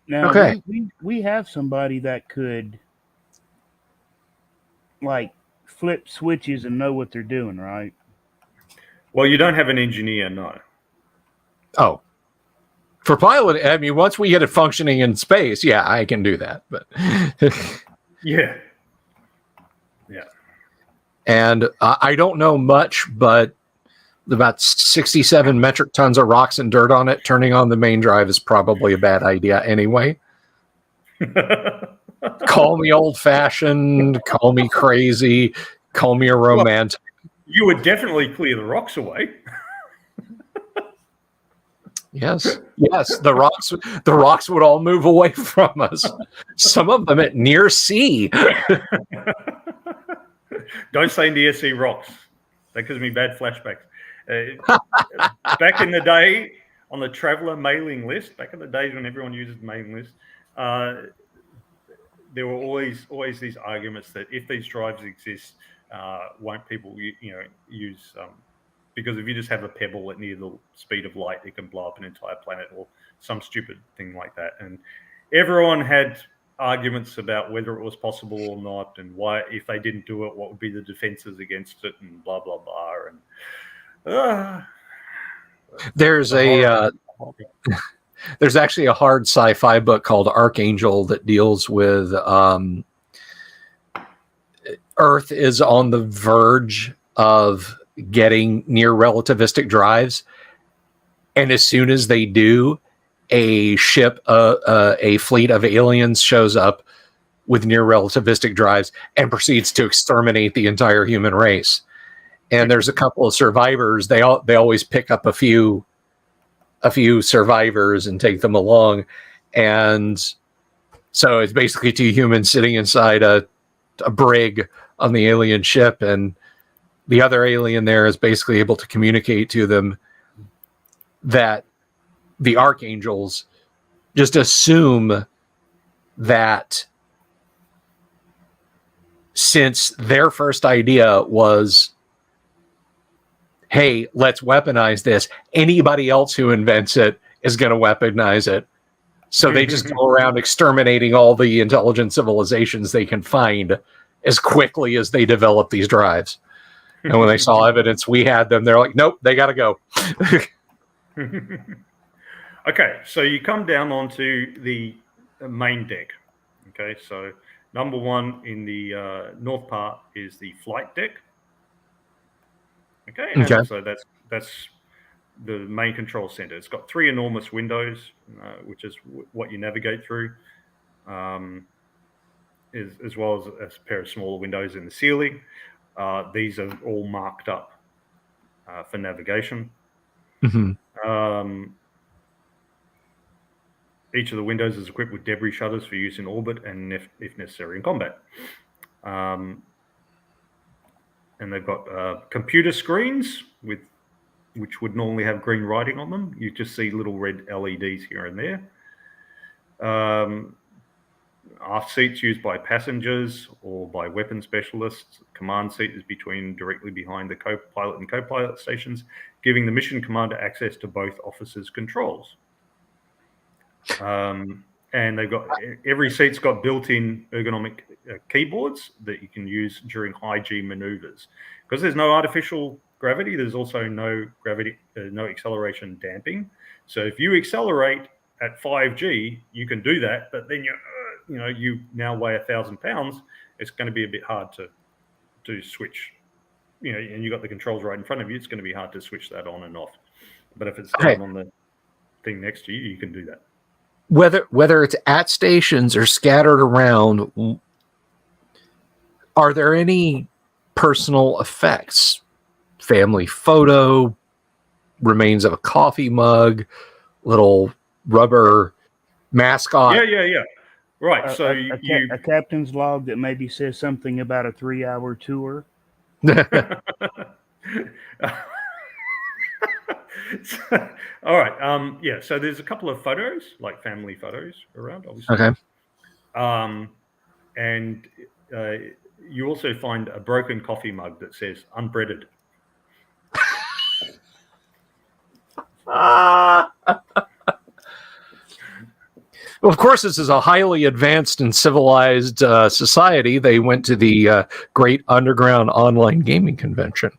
Now, Okay. we have somebody that could like flip switches and know what they're doing, right? Well, you don't have an engineer, no. Oh, for pilot, I mean, once we get it functioning in space, yeah, I can do that. But Yeah. and I don't know much, but about 67 metric tons of rocks and dirt on it, turning on the main drive is probably a bad idea anyway. Call me old-fashioned, call me crazy, call me a romantic. Well, you would definitely clear the rocks away. Yes, the rocks would all move away from us. Some of them at near sea. Don't say near sea rocks. That gives me bad flashbacks. Back in the day, on the traveler mailing list, back in the days when everyone uses the mailing list, there were always these arguments that if these drives exist, won't people use because if you just have a pebble at near the speed of light, it can blow up an entire planet or some stupid thing like that. And everyone had arguments about whether it was possible or not, and why, if they didn't do it, what would be the defenses against it, and blah blah blah. And there's actually a hard sci-fi book called Archangel that deals with Earth is on the verge of getting near relativistic drives, and as soon as they do, a ship, a fleet of aliens shows up with near relativistic drives and proceeds to exterminate the entire human race. And there's a couple of survivors. They always pick up a few survivors and take them along, and so it's basically two humans sitting inside a brig on the alien ship, and the other alien there is basically able to communicate to them that the archangels just assume that since their first idea was, hey, let's weaponize this, anybody else who invents it is going to weaponize it. So they just go around exterminating all the intelligent civilizations they can find as quickly as they develop these drives. And when they saw evidence we had them, they're like, nope, they got to go. Okay, so you come down onto the main deck. Okay, so number one in the north part is the flight deck. Okay, and so that's the main control center. It's got three enormous windows, which is what you navigate through, as well as a pair of smaller windows in the ceiling. These are all marked up for navigation. Mm-hmm. Each of the windows is equipped with debris shutters for use in orbit and, if necessary, in combat. And they've got computer screens which would normally have green writing on them. You just see little red LEDs here and there. Aft seats used by passengers or by weapon specialists. Command seat is directly behind the co-pilot and co-pilot stations, giving the mission commander access to both officers' controls. And they've got, every seat's got built-in ergonomic keyboards that you can use during high G maneuvers. Because there's no artificial gravity, there's also no acceleration damping. So if you accelerate at 5G, you can do that, but then you now weigh 1,000 pounds. It's going to be a bit hard to switch. And you got the controls right in front of you. It's going to be hard to switch that on and off. But if it's down on the thing next to you, you can do that. Whether it's at stations or scattered around, are there any personal effects? Family photo, remains of a coffee mug, little rubber mascot. Yeah. Right. So a captain's log that maybe says something about a 3-hour tour. All right. Yeah. So there's a couple of photos, like family photos, around, obviously. Okay. And you also find a broken coffee mug that says "unbreaded." Well, of course, this is a highly advanced and civilized society. They went to the Great Underground Online Gaming Convention.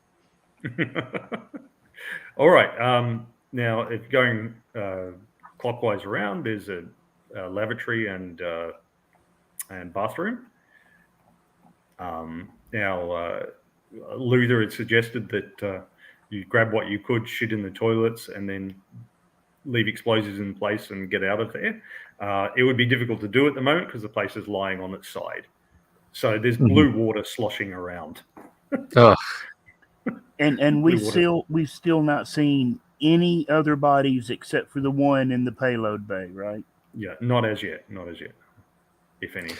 All right. Now, if going clockwise around, there's a lavatory and bathroom. Now, Luther had suggested that you grab what you could, shit in the toilets, and then leave explosives in place and get out of there. It would be difficult to do at the moment because the place is lying on its side. So there's blue water sloshing around. Ugh. And we've still not seen any other bodies except for the one in the payload bay, right? Yeah, not as yet. Not as yet, if any.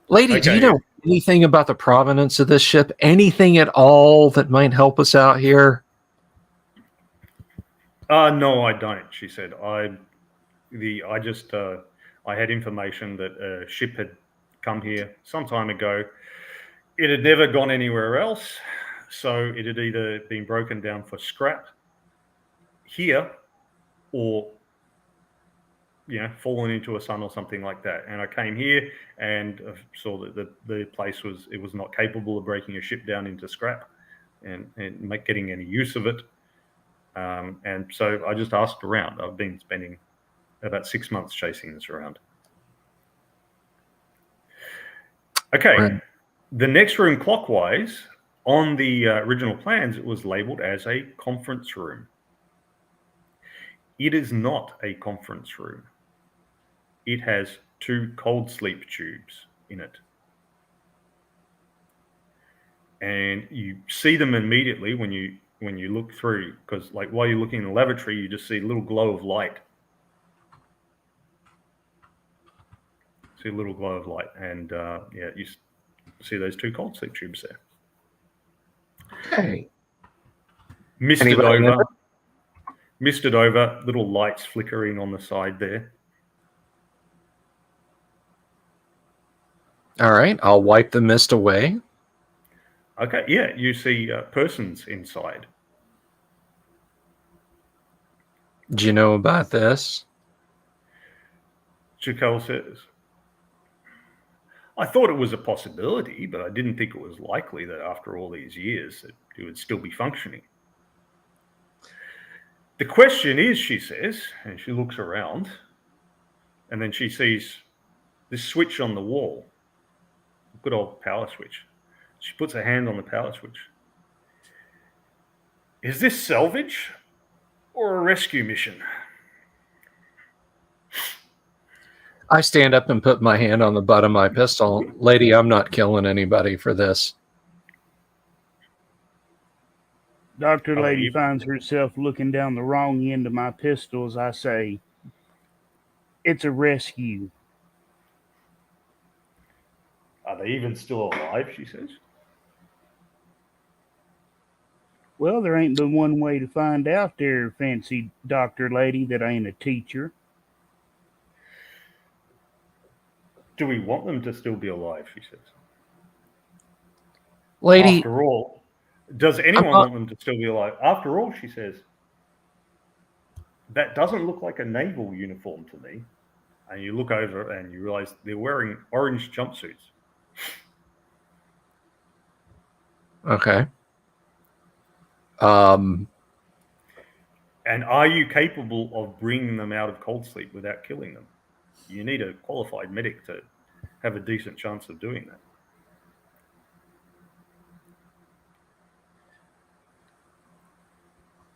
Lady, do you know anything about the provenance of this ship? Anything at all that might help us out here? No, I don't. She said. I had information that a ship had come here some time ago. It had never gone anywhere else, so it had either been broken down for scrap here, or fallen into a sun or something like that. And I came here and saw that the place was not capable of breaking a ship down into scrap and getting any use of it. And so I just asked around. I've been spending about 6 months chasing this around. Okay. Right. The next room clockwise, on the original plans, it was labeled as a conference room. It is not a conference room. It has 2 cold sleep tubes in it. And you see them immediately when you look through, because like while you're looking in the lavatory, you just see a little glow of light. See a little glow of light, and you see those 2 cold sleep tubes there. Okay. Misted over, little lights flickering on the side there. All right, I'll wipe the mist away. Okay, yeah, you see persons inside. Do you know about this? Jaquel says, I thought it was a possibility, but I didn't think it was likely that after all these years that it would still be functioning. The question is, she says, and she looks around, and then she sees this switch on the wall. Good old power switch. She puts her hand on the power switch. Is this salvage or a rescue mission? I stand up and put my hand on the butt of my pistol. Lady, I'm not killing anybody for this. Dr. Lady finds herself looking down the wrong end of my pistol as I say, it's a rescue. Are they even still alive, she says? Well, there ain't but one way to find out there, fancy Dr. Lady that ain't a teacher. Do we want them to still be alive, she says? Lady... After all, does anyone want them to still be alive? After all, she says, that doesn't look like a naval uniform to me. And you look over and you realize they're wearing orange jumpsuits. Okay. And are you capable of bringing them out of cold sleep without killing them? You need a qualified medic to have a decent chance of doing that.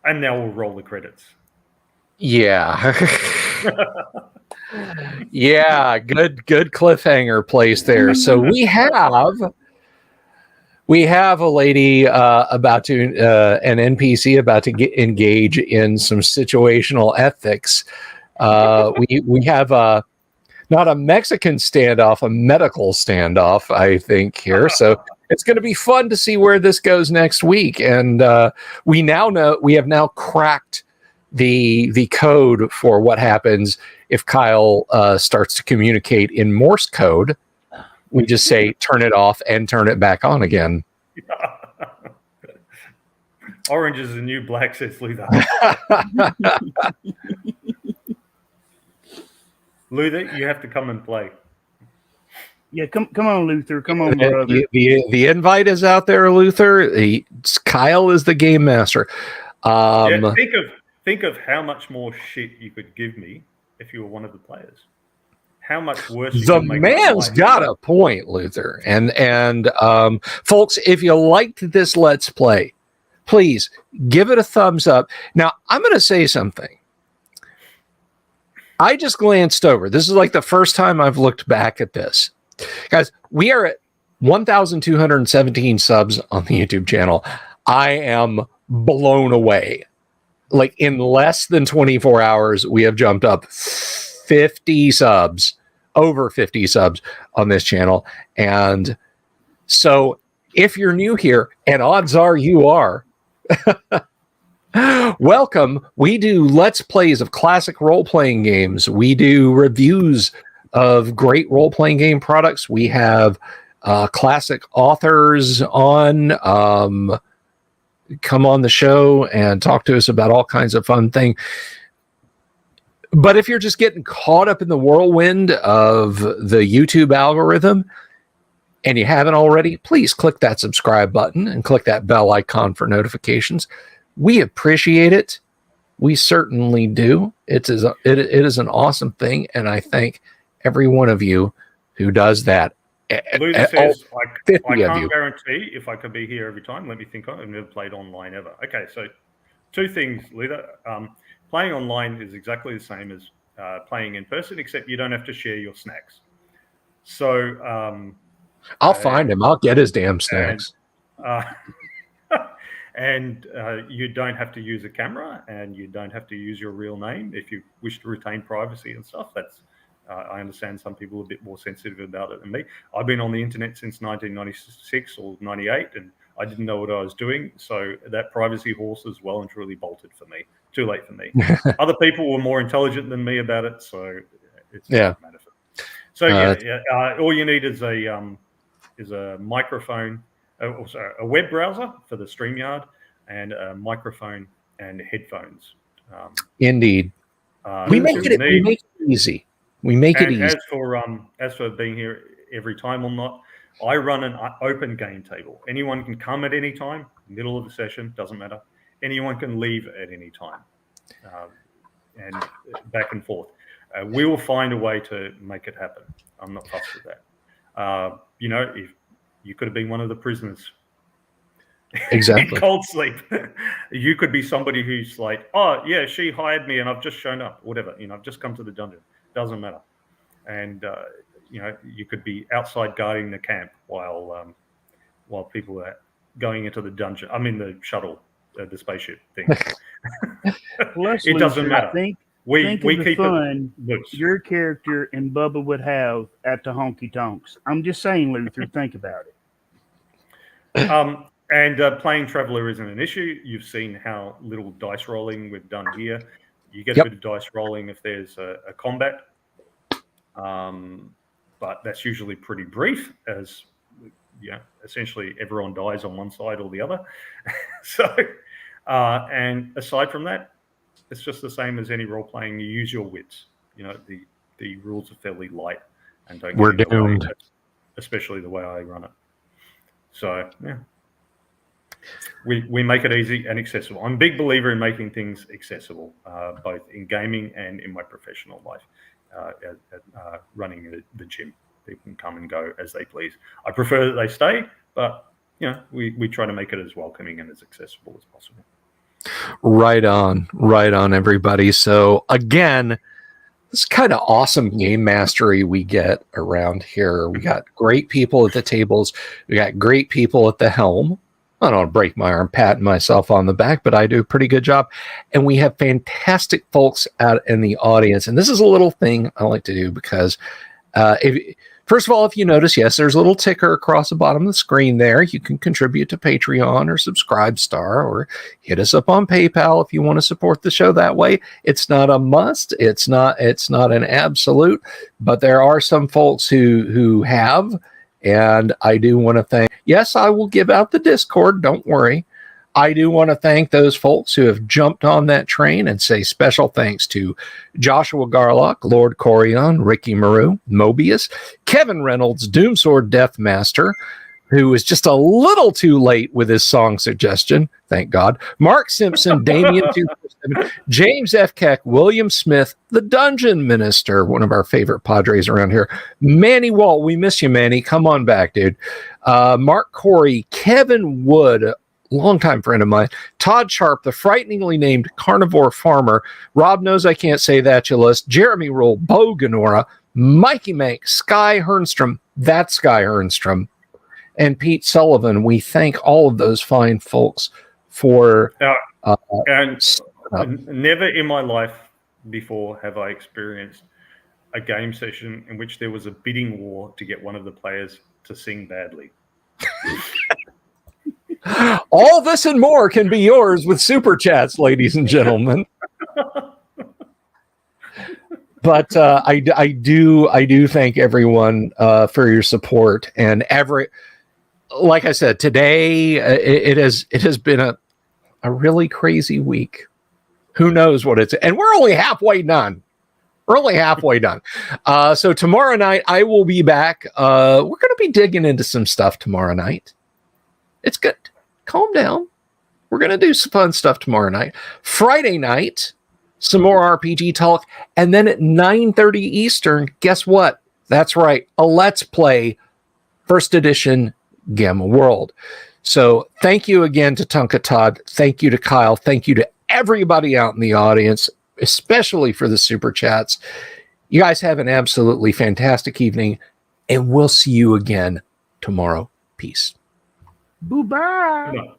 And now we'll roll the credits. Yeah. Yeah, good cliffhanger place there. So we have a lady about to an NPC about to engage in some situational ethics. We have not a Mexican standoff, a medical standoff, I think here. So it's going to be fun to see where this goes next week. And we have now cracked the code for what happens if Kyle starts to communicate in Morse code. We just say, turn it off and turn it back on again. Orange is the new black, says Luther. Luther, you have to come and play. Yeah, come on, Luther. Come on, brother. The invite is out there, Luther. Kyle is the game master. Yeah, think of how much more shit you could give me if you were one of the players. How much worse you the could make man's got a point, Luther. And folks, if you liked this Let's Play, please give it a thumbs up. Now, I'm going to say something. I just glanced over. This is like the first time I've looked back at this. Guys, we are at 1,217 subs on the YouTube channel. I am blown away. Like in less than 24 hours, we have jumped up 50 subs, over 50 subs on this channel. And so if you're new here, and odds are you are, welcome. We do Let's Plays of classic role-playing games. We do reviews of great role-playing game products. We have classic authors on, come on the show and talk to us about all kinds of fun things. But if you're just getting caught up in the whirlwind of the YouTube algorithm and you haven't already, please click that subscribe button and click that bell icon for notifications. We appreciate it. We certainly do. It is an awesome thing, and I thank every one of you who does that. Luther says, I can't guarantee if I could be here every time. Let me think. I've never played online ever. Okay, so two things, Luther. Playing online is exactly the same as playing in person, except you don't have to share your snacks. So I'll find him. I'll get his damn snacks. And you don't have to use a camera, and you don't have to use your real name if you wish to retain privacy and stuff. That's I understand some people are a bit more sensitive about it than me. I've been on the internet since 1996 or 98, and I didn't know what I was doing. So that privacy horse is well and truly bolted for me. Too late for me. Other people were more intelligent than me about it, so it's not matter for me. So all you need is a microphone, a web browser for the StreamYard, and a microphone and headphones. Indeed, we make it easy. We make it easy. As for being here every time or not, I run an open game table. Anyone can come at any time, middle of the session, doesn't matter. Anyone can leave at any time, and back and forth. We will find a way to make it happen. I'm not fussed with that. If you could have been one of the prisoners. Exactly. In cold sleep. You could be somebody who's like, oh, yeah, she hired me and I've just shown up. Whatever. I've just come to the dungeon. Doesn't matter. And, you could be outside guarding the camp while people are going into the dungeon. I mean, the shuttle, the spaceship thing. It doesn't matter. We keep fun it loose. Your character and Bubba would have at the honky tonks. I'm just saying, Luther, think about it. And playing Traveller isn't an issue. You've seen how little dice rolling we've done here. You get a bit of dice rolling if there's a combat, but that's usually pretty brief, as essentially everyone dies on one side or the other. So, and aside from that, it's just the same as any role playing. You use your wits. The rules are fairly light, and don't. We're doomed, especially the way I run it. So yeah. We make it easy and accessible. I'm a big believer in making things accessible, both in gaming and in my professional life, running the gym. People can come and go as they please. I prefer that they stay, but we try to make it as welcoming and as accessible as possible. Right on, everybody. So again, this kind of awesome game mastery we get around here. We got great people at the tables. We got great people at the helm. I don't want to break my arm patting myself on the back, but I do a pretty good job. And we have fantastic folks out in the audience. And this is a little thing I like to do because first of all, if you notice, yes, there's a little ticker across the bottom of the screen there. You can contribute to Patreon or Subscribestar or hit us up on PayPal if you want to support the show that way. It's not a must. It's not an absolute, but there are some folks who have. And I do want to thank, yes, I will give out the Discord. Don't worry. I do want to thank those folks who have jumped on that train and say special thanks to Joshua Garlock, Lord Corion, Ricky Maru, Mobius, Kevin Reynolds, Doomsword Deathmaster, who was just a little too late with his song suggestion. Thank God. Mark Simpson, Damien 247, James F. Keck, William Smith, the Dungeon Minister, one of our favorite Padres around here. Manny Walt, we miss you, Manny. Come on back, dude. Mark Corey, Kevin Wood, longtime friend of mine, Todd Sharp, the frighteningly named Carnivore Farmer, Rob Knows I Can't Say That You List, Jeremy Rule, Bo Ganora, Mikey Mank, Sky Hernstrom, that's Sky Hernstrom, and Pete Sullivan. We thank all of those fine folks for never in my life before have I experienced a game session in which there was a bidding war to get one of the players to sing badly. All this and more can be yours with Super Chats, ladies and gentlemen. But I do thank everyone for your support, and like I said, today it has been a really crazy week. Who knows what it's, and we're only halfway done. So tomorrow night I will be back. We're going to be digging into some stuff tomorrow night. It's good. Calm down. We're going to do some fun stuff tomorrow night. Friday night, some more RPG talk. And then at 9:30 Eastern, guess what? That's right. A Let's Play First Edition Gamma World. So thank you again to Tonka Todd. Thank you to Kyle. Thank you to everybody out in the audience, especially for the Super Chats. You guys have an absolutely fantastic evening, and we'll see you again tomorrow. Peace. Bye-bye. No.